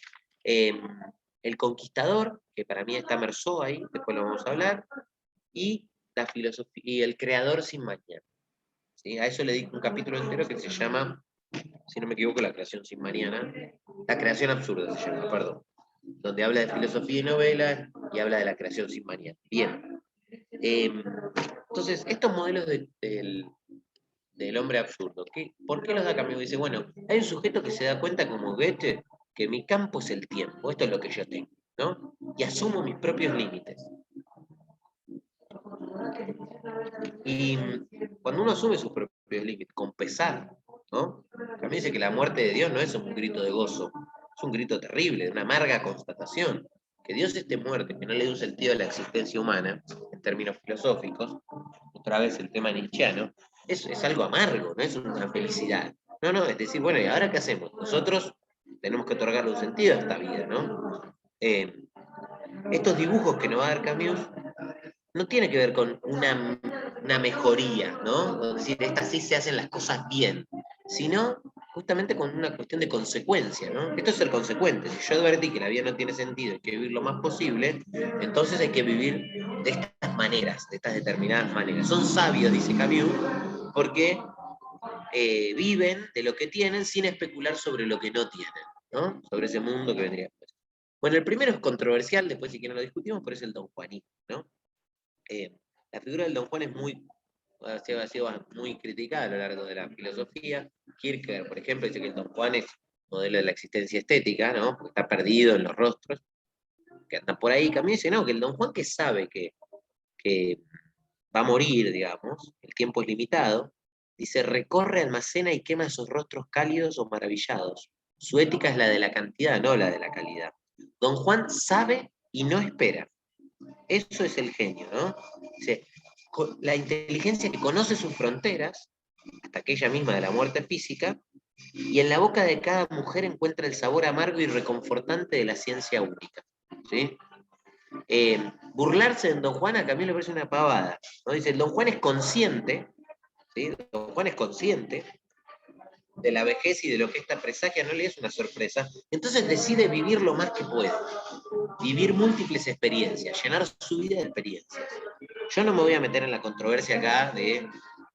El conquistador, que para mí está Meursault ahí, después lo vamos a hablar. Y la filosofía, y el creador sin mañana. ¿Sí? A eso le di un capítulo entero que se llama, si no me equivoco, la creación sin mañana. La creación absurda se llama, perdón. Donde habla de filosofía y novela y habla de la creación sin mañana. Bien. Entonces, estos modelos del hombre absurdo, ¿por qué los da Camus? Dice, bueno, hay un sujeto que se da cuenta como Goethe que mi campo es el tiempo, esto es lo que yo tengo, ¿no? Y asumo mis propios límites. Y cuando uno asume sus propios límites, con pesar, ¿no? También dice que la muerte de Dios no es un grito de gozo, es un grito terrible, de una amarga constatación. Que Dios esté muerto, que no le dé un sentido a la existencia humana, en términos filosóficos, otra vez el tema nietzscheano, es algo amargo, no es una felicidad. No, no, es decir, bueno, ¿y ahora qué hacemos? Nosotros tenemos que otorgarle un sentido a esta vida, ¿no? Estos dibujos que nos va a dar Camus no tiene que ver con una mejoría, ¿no? Es decir, estas sí se hacen las cosas bien, sino justamente con una cuestión de consecuencia, ¿no? Esto es ser consecuente. Si yo advertí que la vida no tiene sentido, hay que vivir lo más posible, entonces hay que vivir de estas maneras, de estas determinadas maneras. Son sabios, dice Camus, porque viven de lo que tienen sin especular sobre lo que no tienen, ¿no? Sobre ese mundo que vendría después. Bueno, el primero es controversial, después si quieren lo discutimos, pero es el don Juanismo, ¿no? La figura del don Juan ha sido muy criticada a lo largo de la filosofía. Kierkegaard, por ejemplo, dice que el don Juan es modelo de la existencia estética, ¿no? Porque está perdido en los rostros, que andan por ahí. Camilo dice, no, que el don Juan que sabe que va a morir, digamos, el tiempo es limitado, dice, recorre, almacena y quema esos rostros cálidos o maravillados. Su ética es la de la cantidad, no la de la calidad. Don Juan sabe y no espera. Eso es el genio, ¿no? Dice, la inteligencia que conoce sus fronteras, hasta aquella misma de la muerte física, y en la boca de cada mujer encuentra el sabor amargo y reconfortante de la ciencia única. ¿Sí? Burlarse de don Juan a Camilo le parece una pavada, ¿no? Dice, el don Juan es consciente, ¿sí? Don Juan es consciente de la vejez y de lo que esta presagia no le es una sorpresa, entonces decide vivir lo más que puede, vivir múltiples experiencias, llenar su vida de experiencias. Yo no me voy a meter en la controversia acá de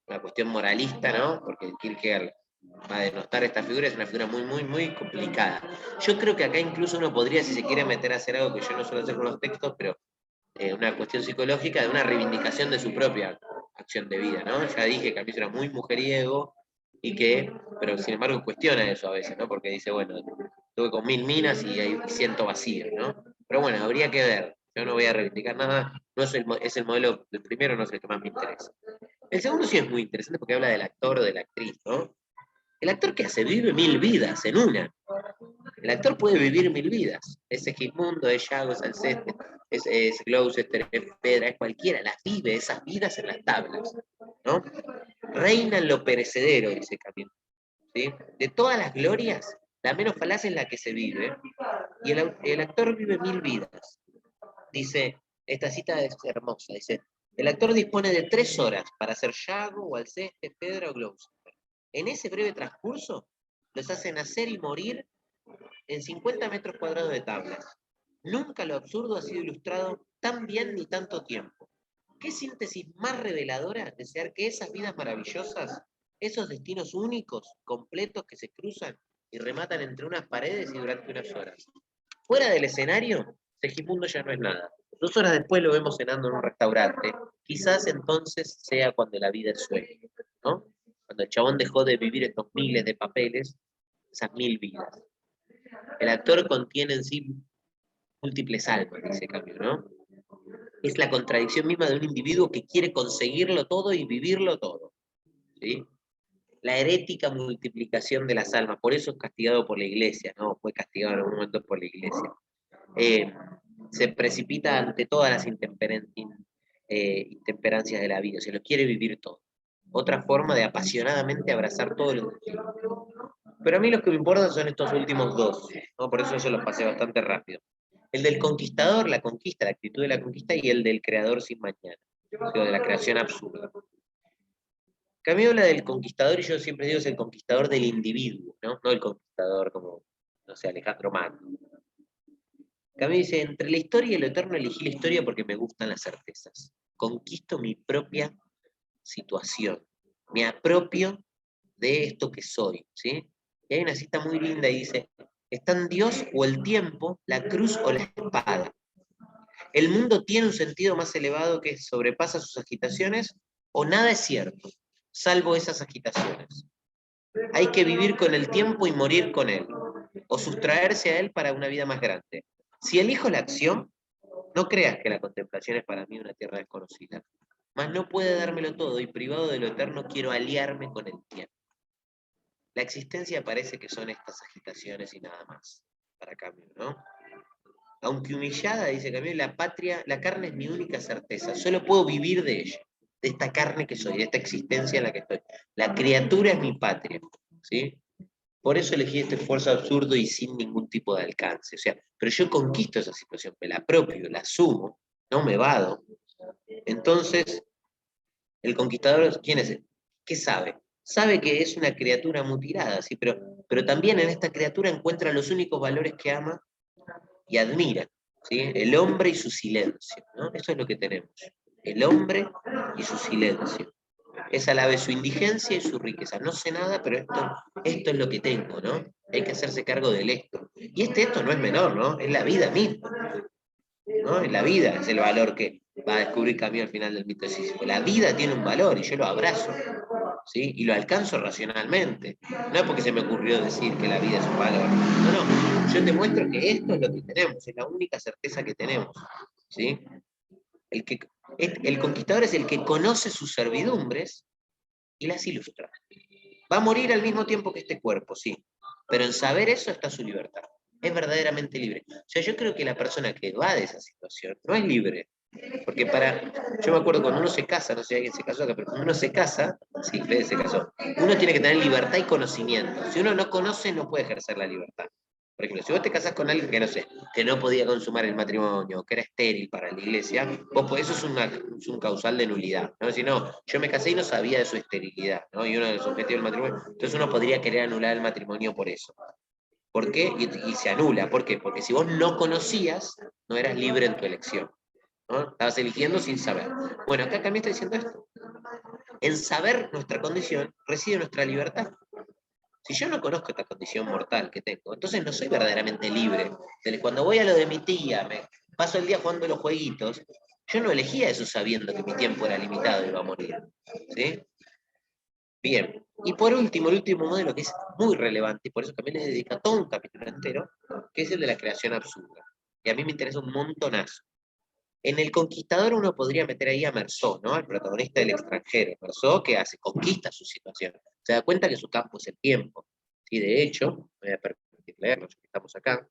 una cuestión moralista, ¿no? Porque Kierkegaard va a denostar esta figura, es una figura muy, muy, muy complicada. Yo creo que acá incluso uno podría, si se quiere meter a hacer algo que yo no suelo hacer con los textos, pero una cuestión psicológica de una reivindicación de su propia acción de vida, ¿no? Ya dije que a mí era muy mujeriego, pero sin embargo cuestiona eso a veces, ¿no? Porque dice, bueno, estuve con 1000 minas y siento vacío, ¿no? Pero bueno, habría que ver. Yo no voy a reivindicar nada, no es el modelo del primero, no es el que más me interesa. El segundo sí es muy interesante porque habla del actor o de la actriz, ¿no? El actor que hace vive 1000 vidas en una. El actor puede vivir 1000 vidas. Es Segismundo, es Yago, es Alceste, es Gloucester, es Pedra, es cualquiera. Las vive esas vidas en las tablas, ¿no? Reina en lo perecedero, dice Camilo. ¿Sí? De todas las glorias, la menos falaz es la que se vive. Y el actor vive 1000 vidas. Dice, esta cita es hermosa, dice, el actor dispone de 3 horas para hacer Yago, o Alceste, Pedra o Gloucester. En ese breve transcurso, los hace nacer y morir en 50 metros cuadrados de tablas. Nunca lo absurdo ha sido ilustrado tan bien ni tanto tiempo. ¿Qué síntesis más reveladora desear que esas vidas maravillosas, esos destinos únicos, completos que se cruzan y rematan entre unas paredes y durante unas horas? Fuera del escenario, Segismundo ya no es nada. 2 horas después lo vemos cenando en un restaurante. Quizás entonces sea cuando la vida es sueño, ¿no? Cuando el chabón dejó de vivir estos miles de papeles, esas 1000 vidas. El actor contiene en sí múltiples almas, dice Camus, ¿no? Es la contradicción misma de un individuo que quiere conseguirlo todo y vivirlo todo, ¿sí? La herética multiplicación de las almas, por eso es castigado por la iglesia, ¿no? Fue castigado en algún momento por la iglesia. Se precipita ante todas las intemperancias de la vida, se lo quiere vivir todo. Otra forma de apasionadamente abrazar todo lo que... Pero a mí los que me importan son estos últimos dos, ¿no? Por eso los pasé bastante rápido. El del conquistador, la conquista, la actitud de la conquista, y el del creador sin mañana, o de la creación absurda. Camus habla del conquistador, y yo siempre digo es el conquistador del individuo, ¿no? No el conquistador como, no sé, Alejandro Magno. Camus dice, entre la historia y lo eterno elegí la historia porque me gustan las certezas. Conquisto mi propia situación, me apropio de esto que soy, ¿sí? Y hay una cita muy linda y dice, ¿están Dios o el tiempo, la cruz o la espada? ¿El mundo tiene un sentido más elevado que sobrepasa sus agitaciones? ¿O nada es cierto, salvo esas agitaciones? Hay que vivir con el tiempo y morir con él, o sustraerse a él para una vida más grande. Si elijo la acción, no creas que la contemplación es para mí una tierra desconocida, mas no puede dármelo todo, y privado de lo eterno quiero aliarme con el tiempo. La existencia parece que son estas agitaciones y nada más, para Camus, ¿no? Aunque humillada, dice Camus, la patria, la carne es mi única certeza, solo puedo vivir de ella, de esta carne que soy, de esta existencia en la que estoy. La criatura es mi patria, ¿sí? Por eso elegí este esfuerzo absurdo y sin ningún tipo de alcance. O sea, pero yo conquisto esa situación, me la apropio, la asumo, no me vado. Entonces, el conquistador, ¿quién es? ¿Qué sabe? Sabe que es una criatura mutilada, ¿sí? Pero también en esta criatura encuentra los únicos valores que ama y admira, ¿sí? El hombre y su silencio, ¿no? Eso es lo que tenemos. El hombre y su silencio. Es a la vez su indigencia y su riqueza. No sé nada, pero esto es lo que tengo, ¿no? Hay que hacerse cargo del esto. Y esto no es menor, ¿no? Es la vida misma, ¿no? Es la vida, es el valor que va a descubrir Camus al final del mito de Sísifo. La vida tiene un valor y yo lo abrazo, ¿sí? Y lo alcanzo racionalmente. No es porque se me ocurrió decir que la vida es un valor. No, no. Yo te muestro que esto es lo que tenemos, es la única certeza que tenemos, ¿sí? El conquistador es el que conoce sus servidumbres y las ilustra. Va a morir al mismo tiempo que este cuerpo, sí, pero en saber eso está su libertad. Es verdaderamente libre. O sea, yo creo que la persona que va de esa situación no es libre. Porque yo me acuerdo cuando uno se casa, no sé si alguien se casó acá, pero cuando uno se casa, sí, Fede se casó, uno tiene que tener libertad y conocimiento. Si uno no conoce, no puede ejercer la libertad. Por ejemplo, si vos te casás con alguien que no sé, que no podía consumar el matrimonio, que era estéril para la iglesia, eso es un causal de nulidad, ¿no? Si no, yo me casé y no sabía de su esterilidad, ¿no? Y uno de los objetivos del matrimonio, entonces uno podría querer anular el matrimonio por eso. ¿Por qué? Y se anula. ¿Por qué? Porque si vos no conocías, no eras libre en tu elección, ¿no? Estabas eligiendo sin saber. Bueno, acá también está diciendo esto. En saber nuestra condición reside nuestra libertad. Si yo no conozco esta condición mortal que tengo, entonces no soy verdaderamente libre. Cuando voy a lo de mi tía, me paso el día jugando los jueguitos, yo no elegía eso sabiendo que mi tiempo era limitado y iba a morir, ¿sí? Bien. Y por último, el último modelo que es muy relevante, y por eso también le dedica todo un capítulo entero, que es el de la creación absurda. Y a mí me interesa un montonazo. En El Conquistador uno podría meter ahí a Meursault, ¿no? El protagonista del extranjero. Meursault, ¿qué hace? Conquista su situación. Se da cuenta que su campo es el tiempo. Y de hecho, voy a permitir leerlo, ya que estamos acá.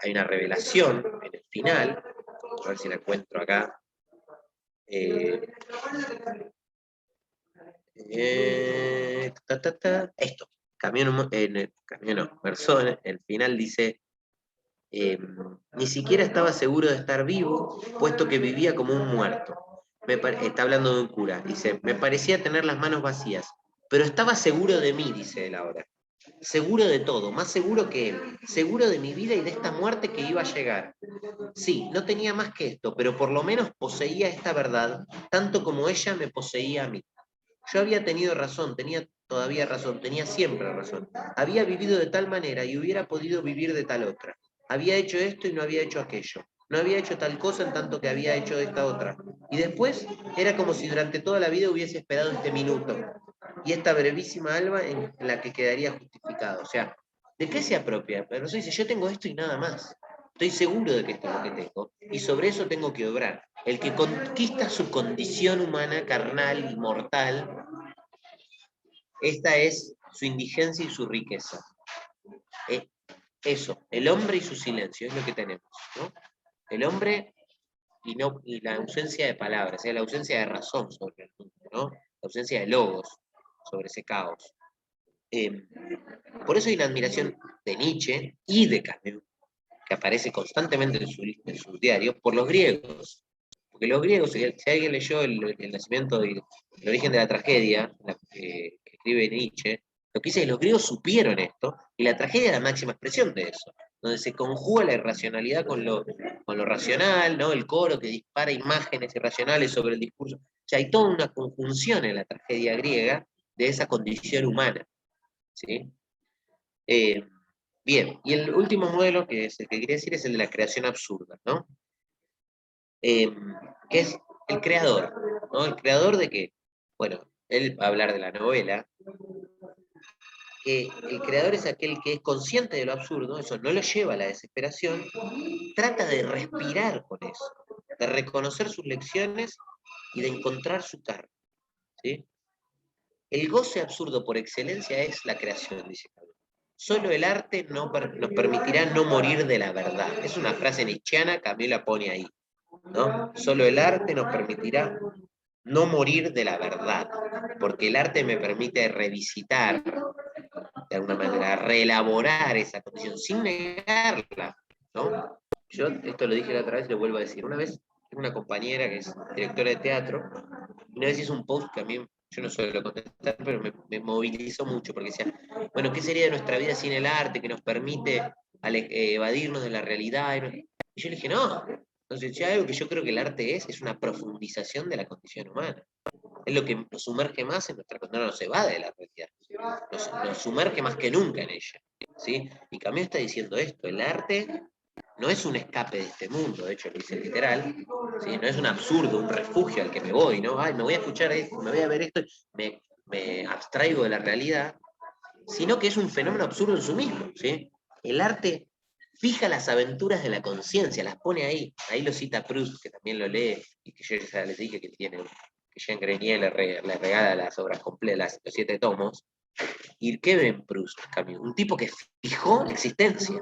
Hay una revelación en el final, a ver si la encuentro acá. Esto. Meursault, en el final dice... ni siquiera estaba seguro de estar vivo, puesto que vivía como un muerto. Está hablando de un cura. Dice, me parecía tener las manos vacías, pero estaba seguro de mí, dice él ahora. Seguro de todo, más seguro que él. Seguro de mi vida y de esta muerte que iba a llegar. Sí, no tenía más que esto, pero por lo menos poseía esta verdad, tanto como ella me poseía a mí. Yo había tenido razón, tenía todavía razón, tenía siempre razón. Había vivido de tal manera y hubiera podido vivir de tal otra. Había hecho esto y no había hecho aquello. No había hecho tal cosa en tanto que había hecho esta otra. Y después era como si durante toda la vida hubiese esperado este minuto. y esta brevísima alba en la que quedaría justificado. O sea, ¿de qué se apropia? Pero no dice, yo tengo esto y nada más. Estoy seguro de que esto es lo que tengo, y sobre eso tengo que obrar. El que conquista su condición humana, carnal y mortal, esta es su indigencia y su riqueza. Eso, el hombre y su silencio, es lo que tenemos, ¿no? El hombre y la ausencia de palabras, la ausencia de razón sobre el mundo, ¿no? La ausencia de logos sobre ese caos. Por eso hay una admiración de Nietzsche y de Camus, que aparece constantemente en sus diarios, por los griegos. Porque los griegos, si alguien leyó el nacimiento y el origen de la tragedia, que escribe Nietzsche, lo que dice es que los griegos supieron esto, y la tragedia es la máxima expresión de eso, donde se conjuga la irracionalidad con lo racional, ¿no? El coro que dispara imágenes irracionales sobre el discurso. O sea, hay toda una conjunción en la tragedia griega de esa condición humana, ¿sí? Bien, y el último modelo, que es el que quería decir, es el de la creación absurda, ¿no? Que es el creador, ¿no? ¿El creador de qué? Bueno, él va a hablar de la novela, que el creador es aquel que es consciente de lo absurdo, eso no lo lleva a la desesperación, trata de respirar con eso, de reconocer sus lecciones y de encontrar su carne, ¿sí? El goce absurdo por excelencia es la creación, dice Camus. Solo el arte nos permitirá no morir de la verdad. Es una frase nietzscheana, Camus la pone ahí, ¿no? Solo el arte nos permitirá no morir de la verdad, porque el arte me permite revisitar, de alguna manera, reelaborar esa condición, sin negarla, ¿no? Yo esto lo dije la otra vez y lo vuelvo a decir. Una vez, tengo una compañera que es directora de teatro, y una vez hizo un post que a mí, yo no suelo contestar, pero me movilizó mucho, porque decía, bueno, ¿qué sería de nuestra vida sin el arte que nos permite evadirnos de la realidad? Y yo le dije, no. Entonces, si hay algo que yo creo que el arte es una profundización de la condición humana. Es lo que nos sumerge más en nuestra condición, no nos evade de la realidad, nos sumerge más que nunca en ella, ¿sí? Y Camus está diciendo esto, el arte no es un escape de este mundo, de hecho lo dice literal, ¿sí? No es un absurdo, un refugio al que me voy, ¿no? Ay, me voy a escuchar esto, me voy a ver esto, me abstraigo de la realidad, sino que es un fenómeno absurdo en sí mismo, ¿sí? El arte fija las aventuras de la conciencia, las pone ahí. Ahí lo cita Proust, que también lo lee, y que yo ya les dije que tiene, que Jean Grenier le regala las obras completas, los 7 tomos. ¿Y qué ve en Proust, Camus? Un tipo que fijó la existencia,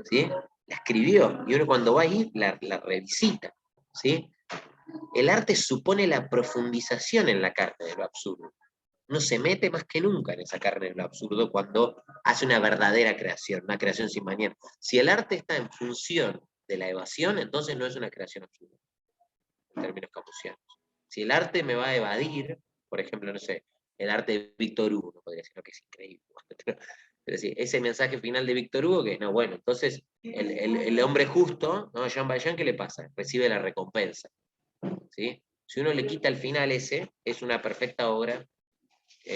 ¿sí? La escribió, y uno cuando va ahí la revisita, ¿sí? El arte supone la profundización en la carne de lo absurdo. Uno se mete más que nunca en esa carne de lo absurdo cuando hace una verdadera creación, una creación sin mañana. Si el arte está en función de la evasión, entonces no es una creación absurda, en términos camusianos. Si el arte me va a evadir, por ejemplo, no sé, el arte de Víctor Hugo, no podría decir que es increíble. Pero sí, ese mensaje final de Víctor Hugo, que no, bueno, entonces el hombre justo, ¿no? Jean Valjean, ¿qué le pasa? Recibe la recompensa, ¿sí? Si uno le quita el final ese, es una perfecta obra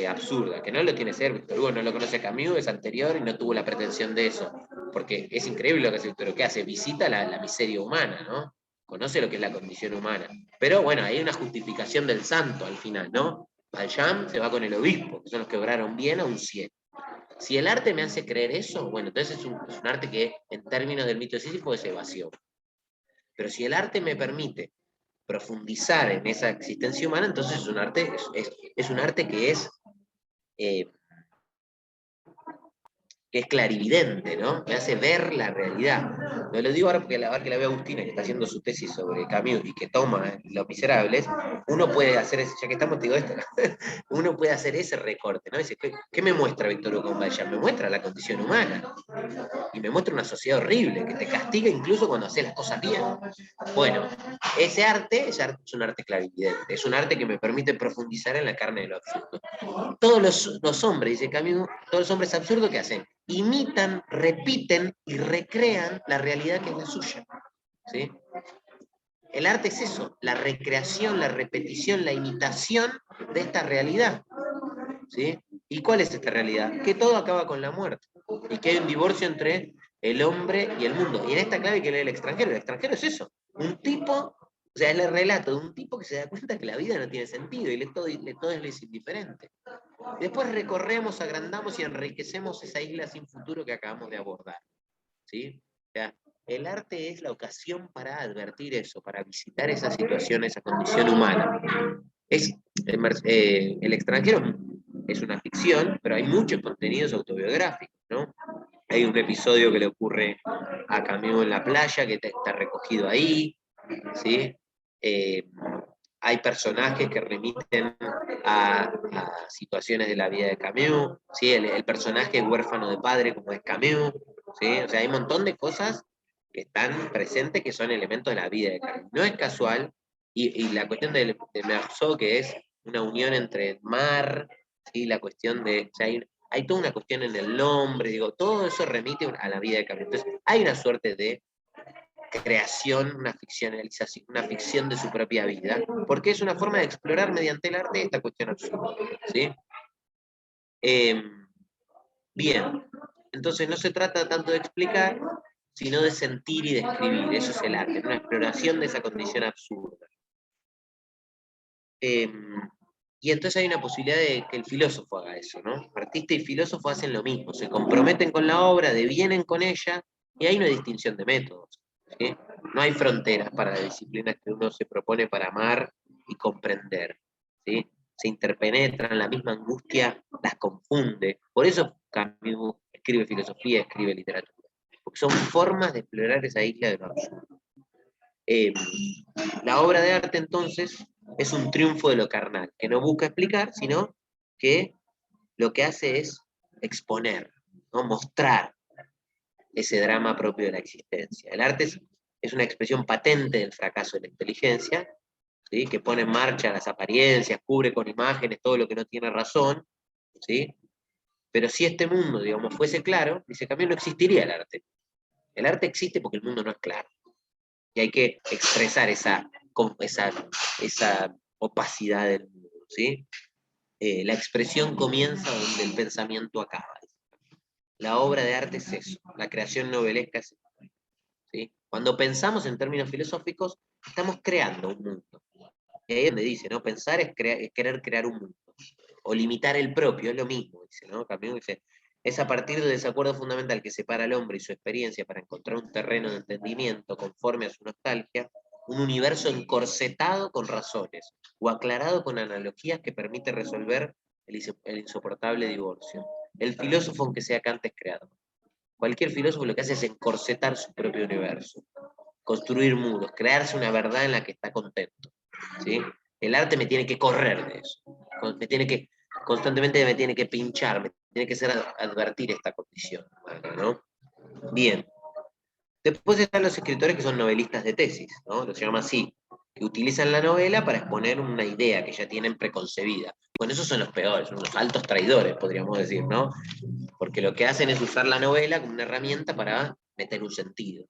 absurda, que no lo tiene que ser. Víctor Hugo no lo conoce a Camus, es anterior y no tuvo la pretensión de eso, porque es increíble lo que hace Víctor Hugo, ¿qué hace? Visita la miseria humana, ¿no? Conoce lo que es la condición humana. Pero bueno, hay una justificación del santo al final, ¿no? Valjean se va con el obispo, que son los que obraron bien a un cielo. Si el arte me hace creer eso, bueno, entonces es un arte que en términos del mito de Sísifo es evasión. Pero si el arte me permite profundizar en esa existencia humana, entonces es un arte, es un arte que es clarividente, ¿no? Me hace ver la realidad. No lo digo ahora porque ahora que la veo a Agustina, que está haciendo su tesis sobre Camus y que toma Los Miserables, uno puede hacer, ya que estamos, te digo esto, uno puede hacer ese recorte, ¿no? Dice, ¿qué me muestra Víctor Hugo con Valjean? Me muestra la condición humana. Y me muestra una sociedad horrible, que te castiga incluso cuando haces las cosas bien. Bueno, ese arte es un arte clarividente, es un arte que me permite profundizar en la carne de lo absurdo. Todos los hombres, dice Camus, todos los hombres absurdos, ¿qué hacen? Imitan, repiten y recrean la realidad que es la suya, ¿sí? El arte es eso, la recreación, la repetición, la imitación de esta realidad, ¿sí? ¿Y cuál es esta realidad? Que todo acaba con la muerte, y que hay un divorcio entre el hombre y el mundo. Y en esta clave hay que leer El extranjero. El extranjero es eso, un tipo O sea, es el relato de un tipo que se da cuenta que la vida no tiene sentido y todo le es indiferente. Después recorremos, agrandamos y enriquecemos esa isla sin futuro que acabamos de abordar. ¿Sí? O sea, el arte es la ocasión para advertir eso, para visitar esa situación, esa condición humana. El extranjero es una ficción, pero hay muchos contenidos autobiográficos, ¿no? Hay un episodio que le ocurre a Camus en la playa, que está recogido ahí, ¿sí? Hay personajes que remiten a situaciones de la vida de Camus, ¿sí? El personaje es huérfano de padre, como es Camus, ¿sí? O sea, hay un montón de cosas que están presentes que son elementos de la vida de Camus. No es casual, y la cuestión de Meursault, que es una unión entre el mar, ¿sí? La cuestión de... O sea, hay toda una cuestión en el nombre, digo, todo eso remite a la vida de Camus. Entonces, hay una suerte de creación, una ficcionalización, una ficción de su propia vida, porque es una forma de explorar mediante el arte esta cuestión absurda, ¿sí? Bien, entonces no se trata tanto de explicar, sino de sentir y de escribir, eso es el arte, una exploración de esa condición absurda. Y entonces hay una posibilidad de que el filósofo haga eso, ¿no? Artista y filósofo hacen lo mismo, se comprometen con la obra, devienen con ella, y hay una distinción de métodos, ¿sí? No hay fronteras para las disciplinas que uno se propone para amar y comprender, ¿sí? Se interpenetran, la misma angustia las confunde. Por eso Camus escribe filosofía, escribe literatura, porque son formas de explorar esa isla de lo absurdo. La obra de arte, entonces, es un triunfo de lo carnal, que no busca explicar, sino que lo que hace es exponer, ¿no? Mostrar ese drama propio de la existencia. El arte es una expresión patente del fracaso de la inteligencia, ¿sí? Que pone en marcha las apariencias, cubre con imágenes todo lo que no tiene razón, ¿sí? Pero si este mundo, digamos, fuese claro, dice Camus, no existiría el arte. El arte existe porque el mundo no es claro. Y hay que expresar esa opacidad del mundo, ¿sí? La expresión comienza donde el pensamiento acaba. La obra de arte es eso, la creación novelesca es eso, ¿sí? Cuando pensamos en términos filosóficos, estamos creando un mundo. Y ahí es donde dice, ¿no? Pensar es querer crear un mundo. O limitar el propio, es lo mismo, dice, ¿no? Camus dice, es a partir del desacuerdo fundamental que separa al hombre y su experiencia para encontrar un terreno de entendimiento conforme a su nostalgia, un universo encorsetado con razones, o aclarado con analogías que permite resolver el insoportable divorcio. El filósofo, aunque sea Kant, es creador. Cualquier filósofo lo que hace es encorsetar su propio universo, construir muros, crearse una verdad en la que está contento, ¿sí? El arte me tiene que correr de eso, constantemente me tiene que pinchar, me tiene que hacer advertir esta condición, ¿no? Bien. Después están los escritores que son novelistas de tesis, ¿no? Los llama así, que utilizan la novela para exponer una idea que ya tienen preconcebida. Bueno, esos son los peores, son los altos traidores, podríamos decir, ¿no? Porque lo que hacen es usar la novela como una herramienta para meter un sentido.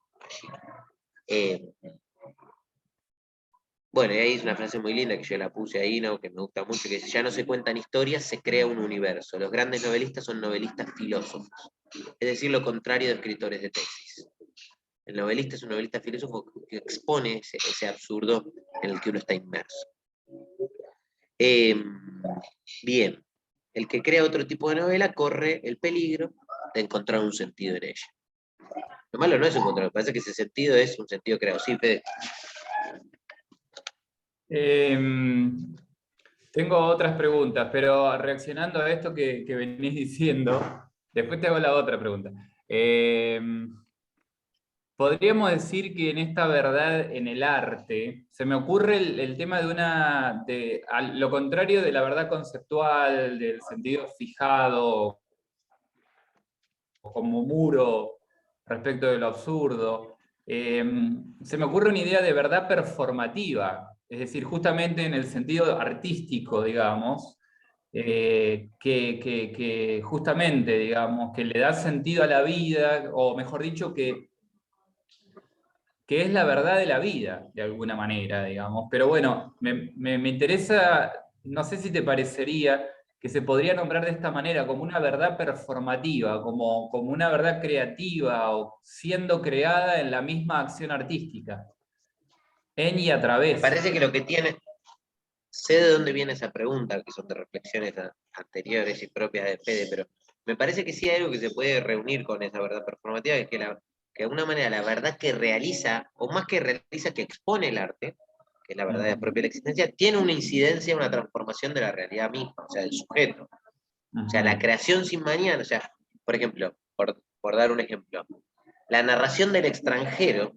Bueno, y ahí es una frase muy linda que yo la puse ahí, ¿no? Que me gusta mucho, que dice, ya no se cuentan historias, se crea un universo. Los grandes novelistas son novelistas filósofos, es decir, lo contrario de escritores de tesis. El novelista es un novelista filósofo que expone ese absurdo en el que uno está inmerso. Bien, el que crea otro tipo de novela corre el peligro de encontrar un sentido en ella. Lo malo no es encontrar, me parece que ese sentido es un sentido creado. Sí, Fede. Tengo otras preguntas, pero reaccionando a esto que venís diciendo, después te hago la otra pregunta. Podríamos decir que en esta verdad en el arte, se me ocurre el tema de a lo contrario de la verdad conceptual, del sentido fijado, como muro respecto de lo absurdo, se me ocurre una idea de verdad performativa, es decir, justamente en el sentido artístico, digamos, que justamente, digamos, que le da sentido a la vida, o mejor dicho, que es la verdad de la vida, de alguna manera, digamos. Pero bueno, me interesa, no sé si te parecería que se podría nombrar de esta manera, como una verdad performativa, como una verdad creativa, o siendo creada en la misma acción artística. En y a Me través. parece que lo que tiene, sé de dónde viene esa pregunta, que son de reflexiones anteriores y propias de Fede, pero me parece que sí hay algo que se puede reunir con esa verdad performativa, que es que, que de alguna manera la verdad que realiza, o más que realiza, que expone el arte, que es la verdad propia de la existencia, tiene una incidencia, una transformación de la realidad misma, o sea, del sujeto. O sea, la creación sin mañana, o sea, por ejemplo, por dar un ejemplo, la narración del extranjero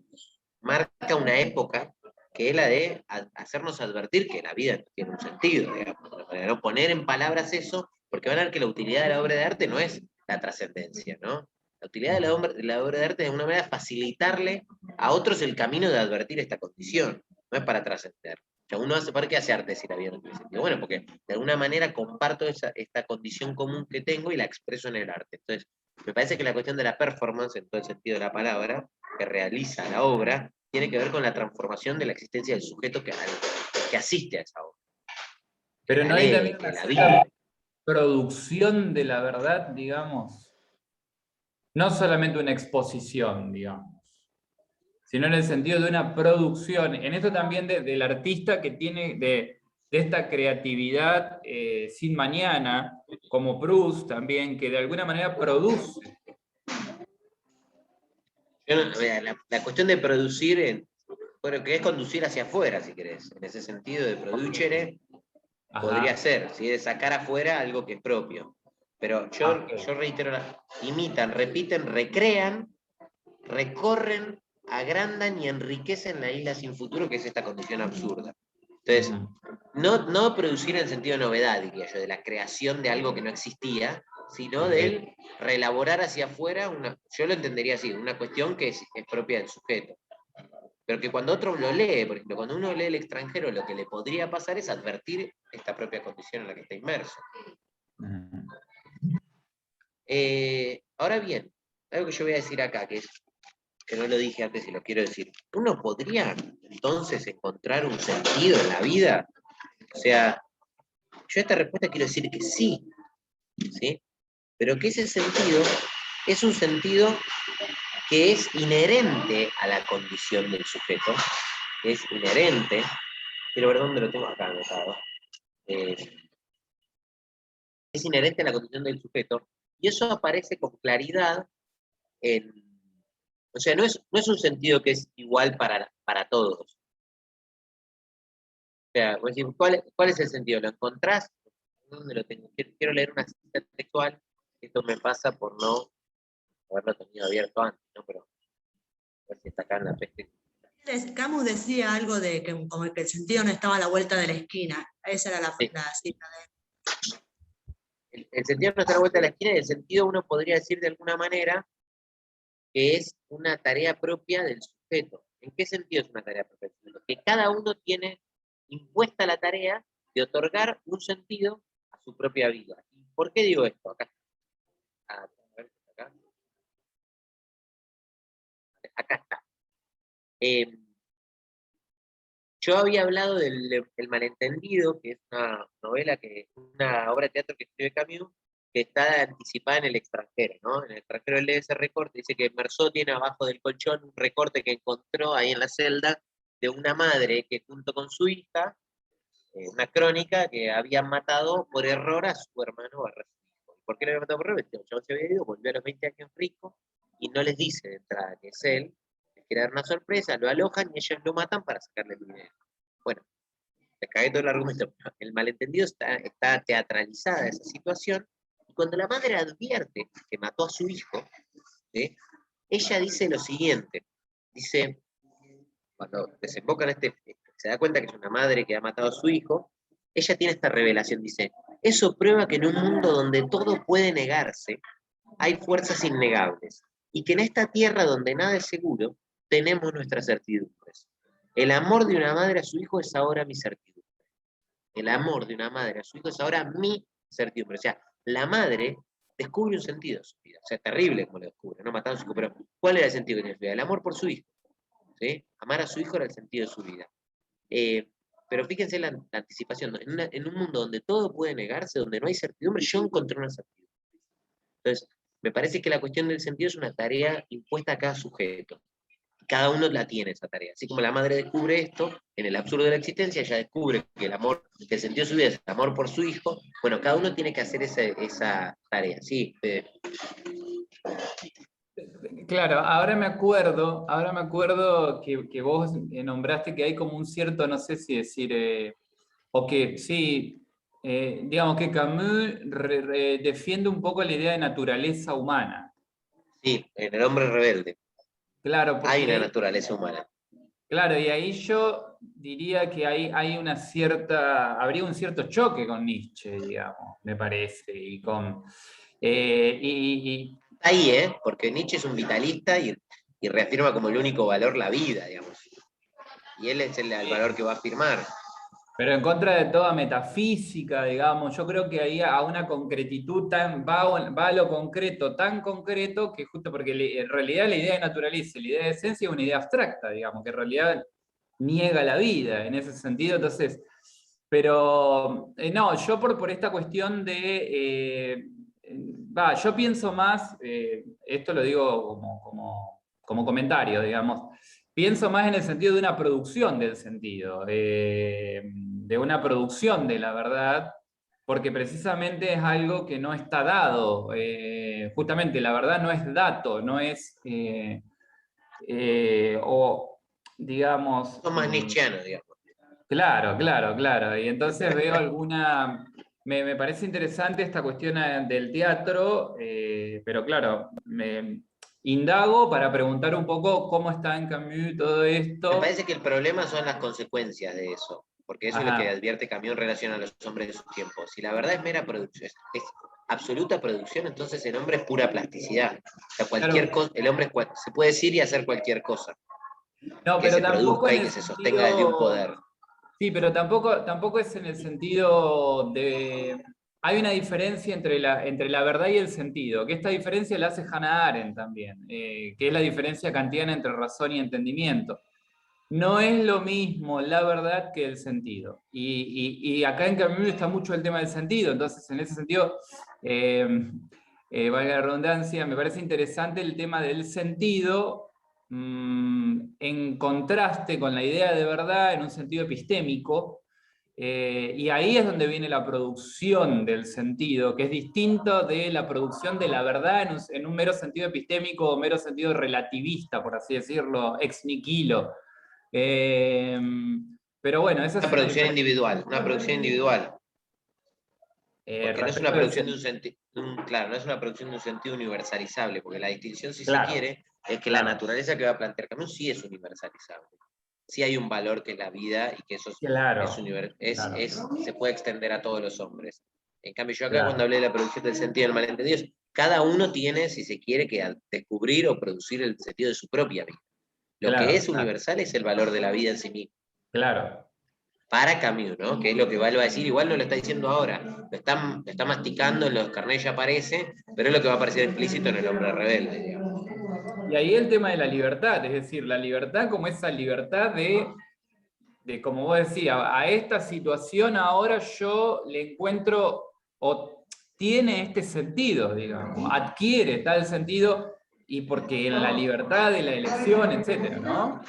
marca una época que es la de hacernos advertir que la vida tiene un sentido, digamos, ¿no? Poner en palabras eso, porque van a ver que la utilidad de la obra de arte no es la trascendencia, ¿no? La utilidad de la obra de arte de alguna manera es facilitarle a otros el camino de advertir esta condición, no es para trascender. O sea, uno hace, ¿por qué hace arte si la vida no tiene sentido? Bueno, porque de alguna manera comparto esta condición común que tengo y la expreso en el arte. Entonces, me parece que la cuestión de la performance, en todo el sentido de la palabra, que realiza la obra, tiene que ver con la transformación de la existencia del sujeto que asiste a esa obra. Pero La no hay lee, también que una la cierta vive. producción de la verdad, digamos. No solamente una exposición, digamos, sino en el sentido de una producción. En esto también del artista que tiene de esta creatividad sin mañana, como Proust también, que de alguna manera produce. La cuestión de producir, bueno, que es conducir hacia afuera, si querés. En ese sentido de producere, podría Ajá. ser, ¿sí? De sacar afuera algo que es propio. Pero yo reitero, imitan, repiten, recrean, recorren, agrandan y enriquecen la isla sin futuro, que es esta condición absurda. Entonces, no producir en sentido de novedad, diría yo, de la creación de algo que no existía, sino del reelaborar hacia afuera, yo lo entendería así, una cuestión que es propia del sujeto. Pero que cuando otro lo lee, por ejemplo, cuando uno lee el extranjero, lo que le podría pasar es advertir esta propia condición en la que está inmerso. Ahora bien, algo que yo voy a decir acá, que no lo dije antes y lo quiero decir. ¿Uno podría entonces encontrar un sentido en la vida? O sea, yo a esta respuesta quiero decir que sí, ¿sí? Pero que ese sentido es un sentido que es inherente a la condición del sujeto, que es inherente, quiero ver dónde lo tengo acá anotado, es inherente a la condición del sujeto, y eso aparece con claridad en, o sea, no es un sentido que es igual para todos. O sea, ¿cuál es el sentido? ¿Lo encontrás? ¿Dónde lo tengo? Quiero leer una cita textual, esto me pasa por no haberlo tenido abierto antes, ¿no? Pero a ver si está acá en la peste. Camus decía algo de que como que el sentido no estaba a la vuelta de la esquina. Esa era la cita de él. El sentido no está a la vuelta de la esquina y el sentido uno podría decir de alguna manera que es una tarea propia del sujeto. ¿En qué sentido es una tarea propia del sujeto? Que cada uno tiene impuesta la tarea de otorgar un sentido a su propia vida. ¿Por qué digo esto? Acá. Acá está. Yo había hablado del Malentendido, que es una novela, una obra de teatro que escribe Camus, que está anticipada en el extranjero, ¿no? En el extranjero él lee ese recorte, dice que Meursault tiene abajo del colchón un recorte que encontró ahí en la celda de una madre que junto con su hija, una crónica que habían matado por error a su hermano barra su hijo. ¿Por qué le habían matado por error? El chavo se había ido, volvió a los 20 años rico y no les dice de entrada que es él, les quiere dar una sorpresa, lo alojan y ellos lo matan para sacarle el dinero. Bueno, te cagué todo el argumento. El malentendido está teatralizada esa situación, y cuando la madre advierte que mató a su hijo, ¿sí? Ella dice lo siguiente, dice, cuando desemboca en se da cuenta que es una madre que ha matado a su hijo, ella tiene esta revelación, dice, eso prueba que en un mundo donde todo puede negarse, hay fuerzas innegables, y que en esta tierra donde nada es seguro, tenemos nuestras certidumbres. El amor de una madre a su hijo es ahora mi certidumbre. El amor de una madre a su hijo es ahora mi certidumbre. O sea, la madre descubre un sentido en su vida. O sea, terrible como lo descubre, no matando a su hijo, pero ¿cuál era el sentido que tenía en su vida? El amor por su hijo. ¿Sí? Amar a su hijo era el sentido de su vida. Pero fíjense la anticipación, en un mundo donde todo puede negarse, donde no hay certidumbre, yo encontré una certidumbre. Entonces, me parece que la cuestión del sentido es una tarea impuesta a cada sujeto. Cada uno la tiene esa tarea. Así como la madre descubre esto, en el absurdo de la existencia, ella descubre que el amor, que el sentido de su vida es el amor por su hijo. Bueno, cada uno tiene que hacer esa tarea. Sí, Claro, ahora me acuerdo que vos nombraste que hay como un cierto, no sé si decir, o que sí, digamos que Camus defiende un poco la idea de naturaleza humana. sí, en el hombre rebelde. Claro, Hay una porque, naturaleza humana. claro, y ahí yo diría que hay una cierta, habría un cierto choque con Nietzsche, digamos, me parece, y con, y Está ahí, ¿eh? Porque Nietzsche es un vitalista y reafirma como el único valor la vida, digamos. Y él es el valor que va a afirmar. pero en contra de toda metafísica, digamos, yo creo que ahí a una concretitud va a lo concreto, tan concreto, que justo porque en realidad la idea de naturaleza, la idea de esencia es una idea abstracta, digamos, que en realidad niega la vida en ese sentido, entonces, pero no, yo por esta cuestión de, yo pienso más, esto lo digo como comentario, digamos, pienso más en el sentido de una producción del sentido, de una producción de la verdad, porque precisamente es algo que no está dado. Justamente la verdad no es dato, no es, o digamos... Son más nietzscheanos, digamos. Claro, claro, claro. Y entonces veo me parece interesante esta cuestión del teatro, pero claro, me indago para preguntar un poco cómo está en Camus todo Me esto. parece que el problema son las consecuencias de eso, porque eso es lo que Ajá, advierte Camus en relación a los hombres de su tiempo. Si la verdad es mera producción, es absoluta producción, entonces el hombre es pura plasticidad. O sea, cualquier claro. cosa, el hombre se puede decir y hacer cualquier cosa, No, que pero se tampoco produzca en y el que se sostenga desde un sentido. poder. Sí, pero tampoco es en el sentido de... Hay una diferencia entre la verdad y el sentido, que esta diferencia la hace Hannah Arendt también, que es la diferencia kantiana entre razón y entendimiento. No es lo mismo la verdad que el sentido. Y acá en Camus está mucho el tema del sentido, entonces en ese sentido, valga la redundancia, me parece interesante el tema del sentido en contraste con la idea de verdad en un sentido epistémico, y ahí es donde viene la producción del sentido, que es distinto de la producción de la verdad en un mero sentido epistémico o mero sentido relativista, por así decirlo, ex nihilo. Eh, pero bueno, esa es una diferencia Una producción individual, porque no es una respecto del producción de sentido. un sentido, claro, no es una producción de un sentido universalizable, porque la distinción, si se Claro, quiere, es que la claro, naturaleza que va a plantear Camus sí es universalizable. Sí hay un valor que es la vida y que eso claro, claro, se puede extender a todos los hombres. En cambio, yo acá cuando claro, hablé de la producción del sentido del malentendido, cada uno tiene, si se quiere, que descubrir o producir el sentido de su propia vida. Lo que claro, es universal es el valor de la vida en sí mismo. claro. Para Camus, ¿no? Que es lo que Val va a decir, igual no lo está diciendo ahora, lo está masticando, en los carnets ya aparece, pero es lo que va a aparecer explícito en El hombre rebelde, digamos. Y ahí el tema de la libertad, es decir, la libertad como esa libertad como vos decías, a esta situación ahora yo le encuentro, o tiene este sentido, digamos, adquiere tal sentido, y porque en la libertad de la elección, etcétera, ¿no?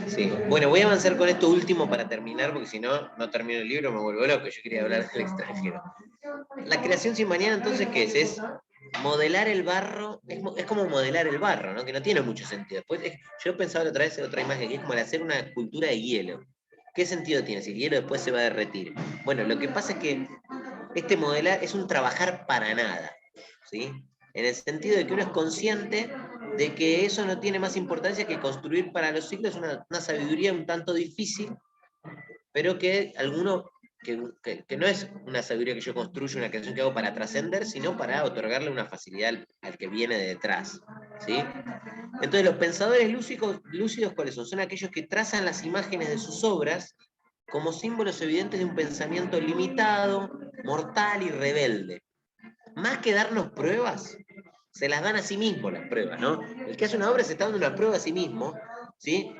Sí. Bueno, voy a avanzar con esto último para terminar, porque si no, no termino el libro, me vuelvo loco, yo quería hablar del extranjero. La creación sin mañana, entonces, ¿qué es? Es modelar el barro, es como modelar el barro, ¿no? Que no tiene mucho sentido. Después, yo pensaba la otra vez en otra imagen, que es como el hacer una escultura de hielo. ¿Qué sentido tiene si el hielo después se va a derretir? Bueno, lo que pasa es que este modelar es un trabajar para nada, ¿sí? En el sentido de que uno es consciente de que eso no tiene más importancia que construir para los siglos una sabiduría un tanto difícil, pero que que no es una sabiduría que yo construyo, una creación que hago para trascender, sino para otorgarle una facilidad al que viene de detrás, ¿sí? Entonces los pensadores lúcidos, ¿cuáles son? Son aquellos que trazan las imágenes de sus obras como símbolos evidentes de un pensamiento limitado, mortal y rebelde. Más que darnos pruebas, se las dan a sí mismos las pruebas, ¿no? El que hace una obra se está dando una prueba a sí mismo, ¿sí?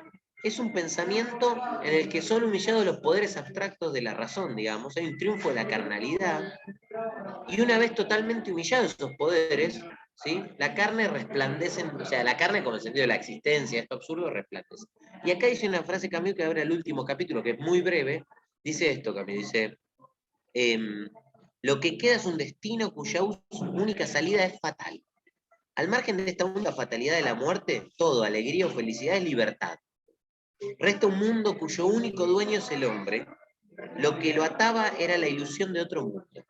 Es un pensamiento en el que son humillados los poderes abstractos de la razón, digamos. Hay un triunfo de la carnalidad. Y una vez totalmente humillados esos poderes, ¿sí? La carne resplandece, o sea, la carne como el sentido de la existencia, esto absurdo resplandece. Y acá dice una frase Camus que abre el último capítulo, que es muy breve, dice esto Camus, dice, lo que queda es un destino cuya única salida es fatal. Al margen de esta única fatalidad de la muerte, todo, alegría o felicidad, es libertad. Resta un mundo cuyo único dueño es el hombre. Lo que lo ataba era la ilusión de otro mundo.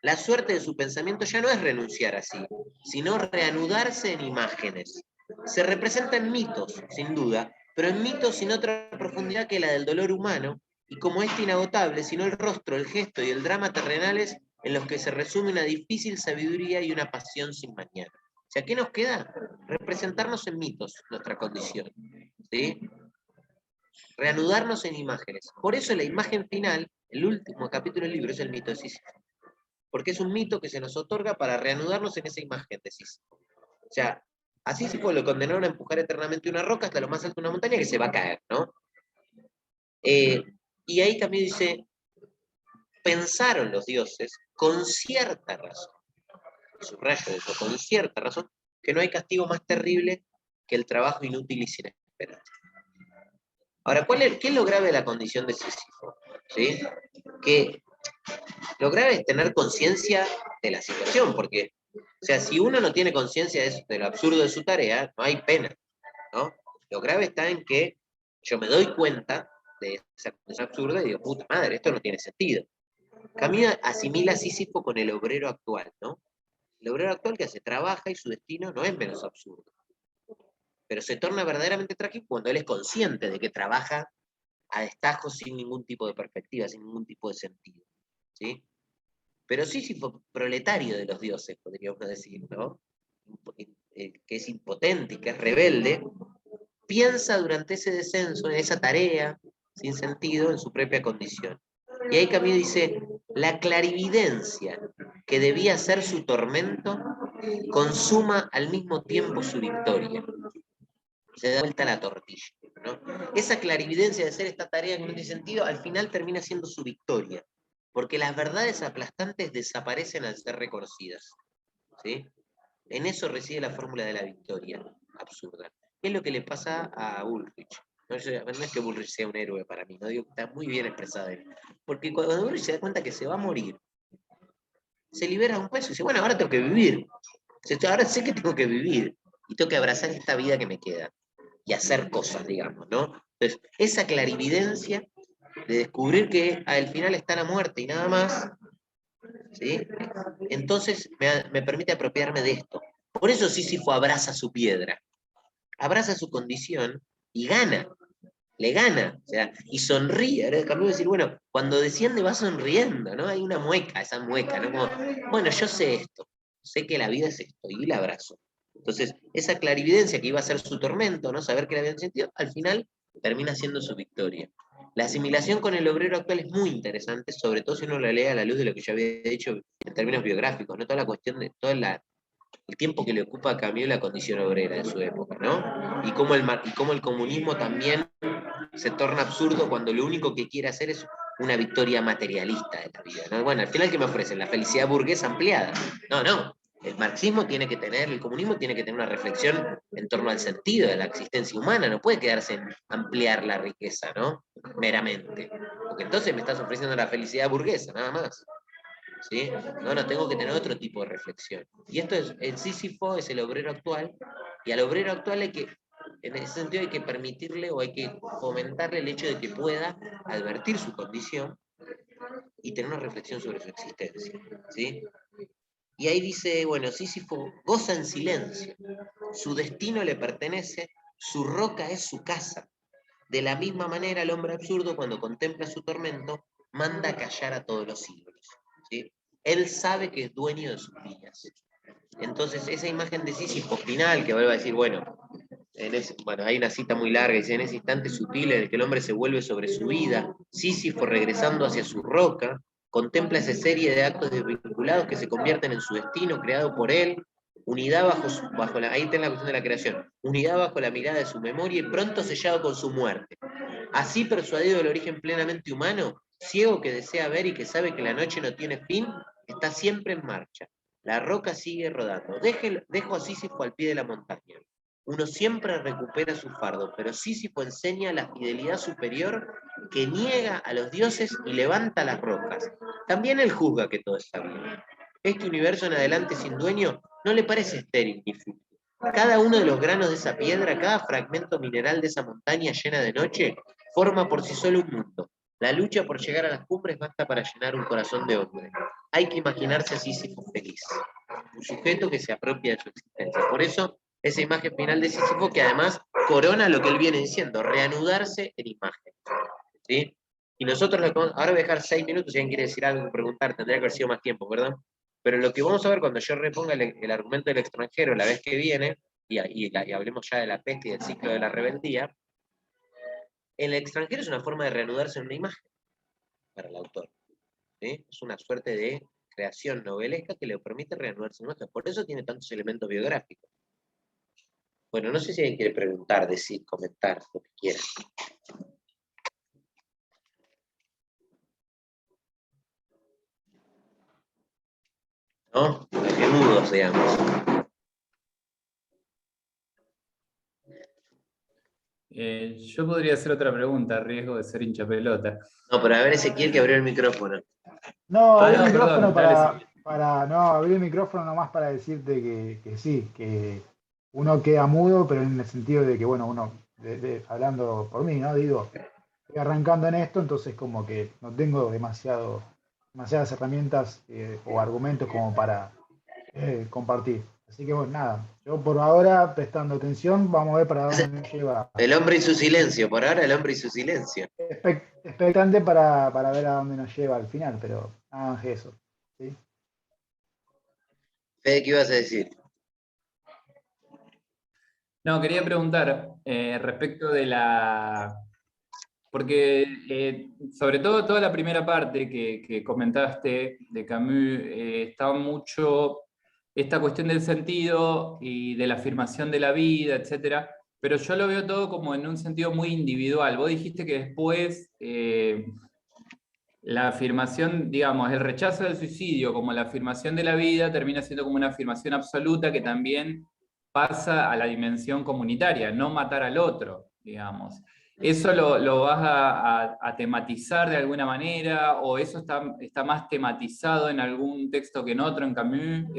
La suerte de su pensamiento ya no es renunciar así, sino reanudarse en imágenes. Se representa en mitos, sin duda, pero en mitos sin otra profundidad que la del dolor humano, y como este inagotable, sino el rostro, el gesto y el drama terrenales en los que se resume una difícil sabiduría y una pasión sin mañana. O sea, ¿qué nos queda? Representarnos en mitos, nuestra condición. ¿Sí? Reanudarnos en imágenes. Por eso la imagen final, el último capítulo del libro, es el mito de Sísifo. Porque es un mito que se nos otorga para reanudarnos en esa imagen de Sísifo. O sea, a Sísifo lo condenaron a empujar eternamente una roca hasta lo más alto de una montaña que se va a caer, ¿no? Y ahí también dice, pensaron los dioses con cierta razón, subrayo de eso, con cierta razón, que no hay castigo más terrible que el trabajo inútil y sin esperanza. Ahora, ¿qué es lo grave de la condición de Sísifo? ¿Sí? Que lo grave es tener conciencia de la situación, porque, o sea, si uno no tiene conciencia de lo absurdo de su tarea, no hay pena, ¿no? Lo grave está en que yo me doy cuenta de esa condición absurda y digo, puta madre, esto no tiene sentido. Camila asimila a Sísifo con el obrero actual, ¿no? El obrero actual que trabaja y su destino no es menos absurdo. Pero se torna verdaderamente trágico cuando él es consciente de que trabaja a destajo sin ningún tipo de perspectiva, sin ningún tipo de sentido. ¿Sí? Pero Sísifo, proletario de los dioses, podríamos decir, ¿no? Que es impotente y que es rebelde, piensa durante ese descenso, en esa tarea sin sentido, en su propia condición. Y ahí Camus dice, la clarividencia que debía ser su tormento, consuma al mismo tiempo su victoria. Se da vuelta la tortilla, ¿no? Esa clarividencia de hacer esta tarea que no tiene sentido, al final termina siendo su victoria, porque las verdades aplastantes desaparecen al ser reconocidas, ¿sí? En eso reside la fórmula de la victoria absurda. ¿Qué es lo que le pasa a Ulrich? No es que Ulrich sea un héroe para mí, no digo que está muy bien expresado él, porque cuando Ulrich se da cuenta que se va a morir, se libera un peso y dice, bueno, ahora tengo que vivir, ahora sé que tengo que vivir, y tengo que abrazar esta vida que me queda y hacer cosas, digamos, ¿no? Entonces, esa clarividencia de descubrir que al final está la muerte y nada más, ¿sí? Entonces me permite apropiarme de esto. Por eso Sísifo abraza su piedra, abraza su condición y gana, le gana, o sea, y sonríe. Ahora cambió de decir, bueno, cuando desciende va sonriendo, ¿no? Hay una mueca, esa mueca, ¿no? Como, bueno, yo sé esto, sé que la vida es esto, y la abrazo. Entonces, esa clarividencia que iba a ser su tormento, ¿no? Saber que la habían sentido, al final termina siendo su victoria. La asimilación con el obrero actual es muy interesante, sobre todo si uno la lee a la luz de lo que yo había dicho en términos biográficos, ¿no? Toda la cuestión de todo el tiempo que le ocupa a Camus la condición obrera de su época, ¿no? Y cómo el comunismo también se torna absurdo cuando lo único que quiere hacer es una victoria materialista de la vida, ¿no? Bueno, al final, ¿qué me ofrecen? La felicidad burguesa ampliada. No. El marxismo tiene que tener, el comunismo tiene que tener una reflexión en torno al sentido de la existencia humana, no puede quedarse en ampliar la riqueza, ¿no? Meramente. Porque entonces me estás ofreciendo la felicidad burguesa, nada más. ¿Sí? No, tengo que tener otro tipo de reflexión. Y esto es, el Sísifo es el obrero actual, y al obrero actual hay que, en ese sentido hay que permitirle o hay que fomentarle el hecho de que pueda advertir su condición y tener una reflexión sobre su existencia. ¿Sí? Y ahí dice, bueno, Sísifo goza en silencio, su destino le pertenece, su roca es su casa. De la misma manera, el hombre absurdo, cuando contempla su tormento, manda callar a todos los ídolos. ¿Sí? Él sabe que es dueño de sus días. Entonces, esa imagen de Sísifo final, que vuelve a decir, bueno, hay una cita muy larga, dice, en ese instante sutil en el que el hombre se vuelve sobre su vida, Sísifo regresando hacia su roca, contempla esa serie de actos desvinculados que se convierten en su destino, creado por él, unidad ahí está la cuestión de la creación, unidad bajo la mirada de su memoria y pronto sellado con su muerte. Así persuadido del origen plenamente humano, ciego que desea ver y que sabe que la noche no tiene fin, está siempre en marcha. La roca sigue rodando. Dejo a Sísifo al pie de la montaña. Uno siempre recupera su fardo, pero Sísifo enseña la fidelidad superior que niega a los dioses y levanta las rocas. También él juzga que todo está bien. Este universo en adelante sin dueño no le parece estéril ni fútil. Cada uno de los granos de esa piedra, cada fragmento mineral de esa montaña llena de noche, forma por sí solo un mundo. La lucha por llegar a las cumbres basta para llenar un corazón de hombre. Hay que imaginarse a Sísifo feliz, un sujeto que se apropia de su existencia. Por eso, esa imagen final de Sísifo que además corona lo que él viene diciendo, reanudarse en imagen. ¿Sí? Y nosotros, ahora voy a dejar 6 minutos, si alguien quiere decir algo, preguntar, tendría que haber sido más tiempo, ¿verdad? Pero lo que vamos a ver cuando yo reponga el argumento del extranjero la vez que viene, y hablemos ya de la peste y del ciclo de la rebeldía, el extranjero es una forma de reanudarse en una imagen para el autor. ¿Sí? Es una suerte de creación novelesca que le permite reanudarse en una imagen. Por eso tiene tantos elementos biográficos. Bueno, no sé si alguien quiere preguntar, decir, comentar, lo que quiera. ¿No? Que mudos, digamos. Yo podría hacer otra pregunta, a riesgo de ser hincha pelota. No, pero a ver, Ezequiel que abrió el micrófono. No, abrí no, el micrófono perdón, dale, no, abrí el micrófono nomás para decirte que sí, que uno queda mudo, pero en el sentido de que, bueno, uno, hablando por mí, ¿no? Digo, estoy arrancando en esto, entonces como que no tengo demasiadas herramientas o argumentos como para compartir. Así que bueno, nada, yo por ahora prestando atención, vamos a ver para dónde nos lleva. El hombre y su silencio, por ahora el hombre y su silencio. Expectante para ver a dónde nos lleva al final, pero nada más que eso. ¿Sí? Fede, ¿qué ibas a decir? No, quería preguntar respecto de la... Porque sobre todo toda la primera parte que comentaste de Camus, estaba mucho esta cuestión del sentido y de la afirmación de la vida, etc. Pero yo lo veo todo como en un sentido muy individual. Vos dijiste que después la afirmación, digamos, el rechazo del suicidio como la afirmación de la vida termina siendo como una afirmación absoluta que también pasa a la dimensión comunitaria, no matar al otro, digamos. ¿Eso lo vas a tematizar de alguna manera? ¿O eso está más tematizado en algún texto que en otro, en Camus?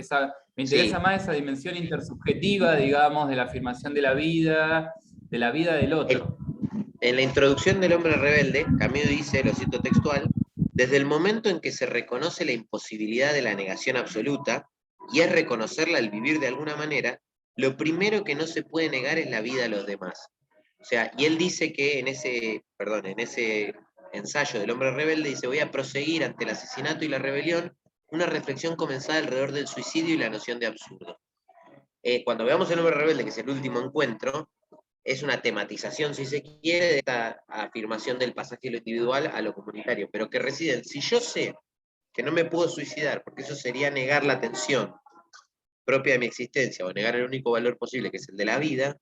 Me interesa más esa dimensión intersubjetiva, digamos, de la afirmación de la vida del otro. En la introducción del hombre rebelde, Camus dice, lo cito textual, desde el momento en que se reconoce la imposibilidad de la negación absoluta, y es reconocerla al vivir de alguna manera, lo primero que no se puede negar es la vida a los demás. O sea, y él dice que en ese ensayo del hombre rebelde, dice, voy a proseguir ante el asesinato y la rebelión una reflexión comenzada alrededor del suicidio y la noción de absurdo. Cuando veamos el hombre rebelde, que es el último encuentro, es una tematización, si se quiere, de esta afirmación del pasaje de lo individual a lo comunitario, pero que residen, si yo sé que no me puedo suicidar, porque eso sería negar la atención propia de mi existencia, o negar el único valor posible, que es el de la vida,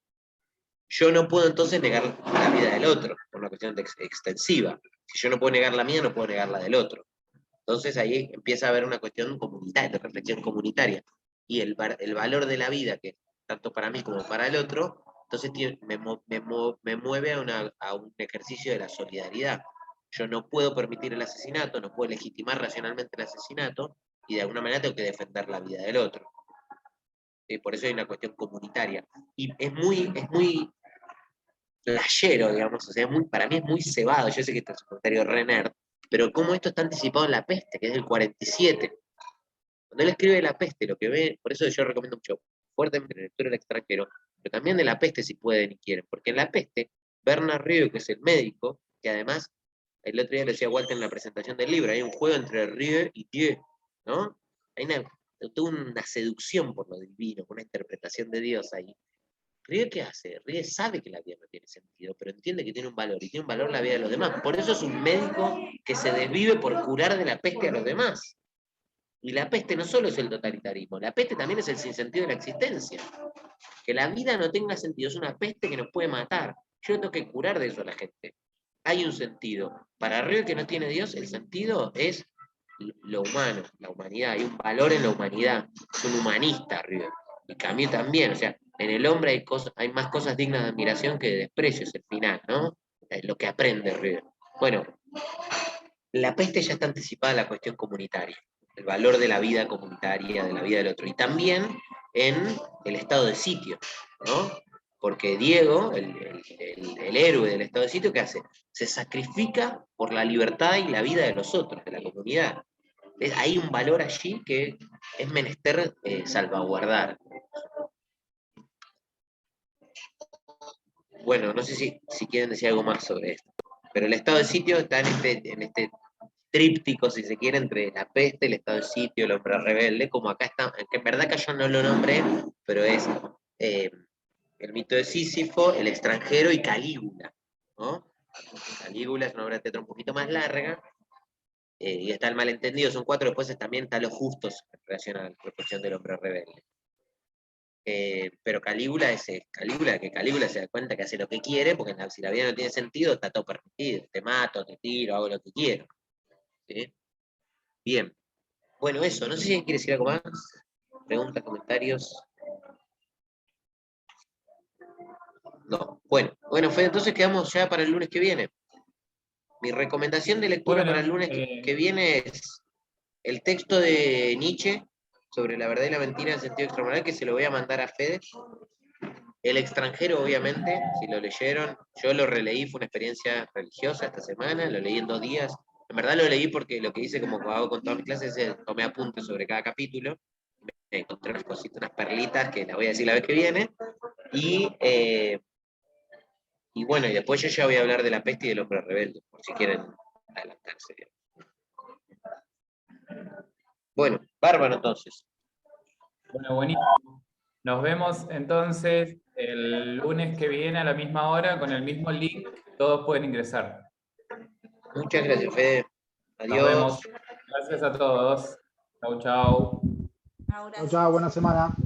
yo no puedo entonces negar la vida del otro, por una cuestión extensiva. Si yo no puedo negar la mía, no puedo negar la del otro. Entonces ahí empieza a haber una cuestión comunitaria, de reflexión comunitaria. Y el valor de la vida, que tanto para mí como para el otro, entonces me mueve a un ejercicio de la solidaridad. Yo no puedo permitir el asesinato, no puedo legitimar racionalmente el asesinato, y de alguna manera tengo que defender la vida del otro. Por eso hay una cuestión comunitaria. Y es muy flashero, digamos, o sea, para mí es muy cebado. Yo sé que este es un comentario re nerd, pero cómo esto está anticipado en La Peste, que es del 47. Cuando él escribe La Peste, lo que ve, por eso yo recomiendo mucho fuertemente la lectura del extranjero, pero también de La Peste si pueden y quieren, porque en La Peste, Bernard Rieu, que es el médico, que además, el otro día le decía Walter en la presentación del libro, hay un juego entre Rieu y Dieu, ¿no? Hay toda una seducción por lo divino, una interpretación de Dios ahí. Rieu, ¿qué hace? Rieu sabe que la vida no tiene sentido, pero entiende que tiene un valor, y tiene un valor la vida de los demás. Por eso es un médico que se desvive por curar de la peste a los demás. Y la peste no solo es el totalitarismo, la peste también es el sinsentido de la existencia. Que la vida no tenga sentido es una peste que nos puede matar. Yo tengo que curar de eso a la gente. Hay un sentido. Para Rieu, que no tiene Dios, el sentido es lo humano, la humanidad, hay un valor en la humanidad, es un humanista River, y Camus también, o sea, en el hombre hay más cosas dignas de admiración que de desprecio, es el final, ¿no? Es lo que aprende River. Bueno, la peste ya está anticipada a la cuestión comunitaria, el valor de la vida comunitaria, de la vida del otro, y también en el estado de sitio, ¿no? Porque Diego, el héroe del estado de sitio, ¿qué hace? Se sacrifica por la libertad y la vida de los otros, de la comunidad. Hay un valor allí que es menester salvaguardar. Bueno, no sé si quieren decir algo más sobre esto, pero el estado de sitio está en este tríptico, si se quiere, entre la peste, el estado de sitio, el hombre rebelde, como acá está, que en verdad que yo no lo nombré, pero es el mito de Sísifo, el extranjero y Calígula, ¿no? Calígula es una obra de teatro un poquito más larga, y está el malentendido, son 4, después también está los justos en relación a la proporción del hombre rebelde. Pero Calígula es Calígula, que Calígula se da cuenta que hace lo que quiere, porque si la vida no tiene sentido, está todo permitido, te mato, te tiro, hago lo que quiero. ¿Sí? Bien. Bueno, eso, no sé si alguien quiere decir algo más. Preguntas, comentarios. No. Bueno, Fede, entonces quedamos ya para el lunes que viene. Mi recomendación de lectura para el lunes que viene es el texto de Nietzsche sobre la verdad y la mentira en sentido extramoral, que se lo voy a mandar a Fede. El extranjero, obviamente, si lo leyeron, yo lo releí, fue una experiencia religiosa esta semana, lo leí en 2 días. En verdad lo leí porque lo que hice, como hago con todas mis clases, es tomé apuntes sobre cada capítulo. Me encontré unas cositas, unas perlitas que las voy a decir la vez que viene. Y bueno, y después yo ya voy a hablar de la peste y del hombre rebelde, por si quieren adelantarse. Bueno, bárbaro entonces. Bueno, buenísimo. Nos vemos entonces el lunes que viene a la misma hora con el mismo link. Todos pueden ingresar. Muchas gracias, Fede. Adiós. Nos vemos. Gracias a todos. Chau, chau. Chao, chao, buena semana.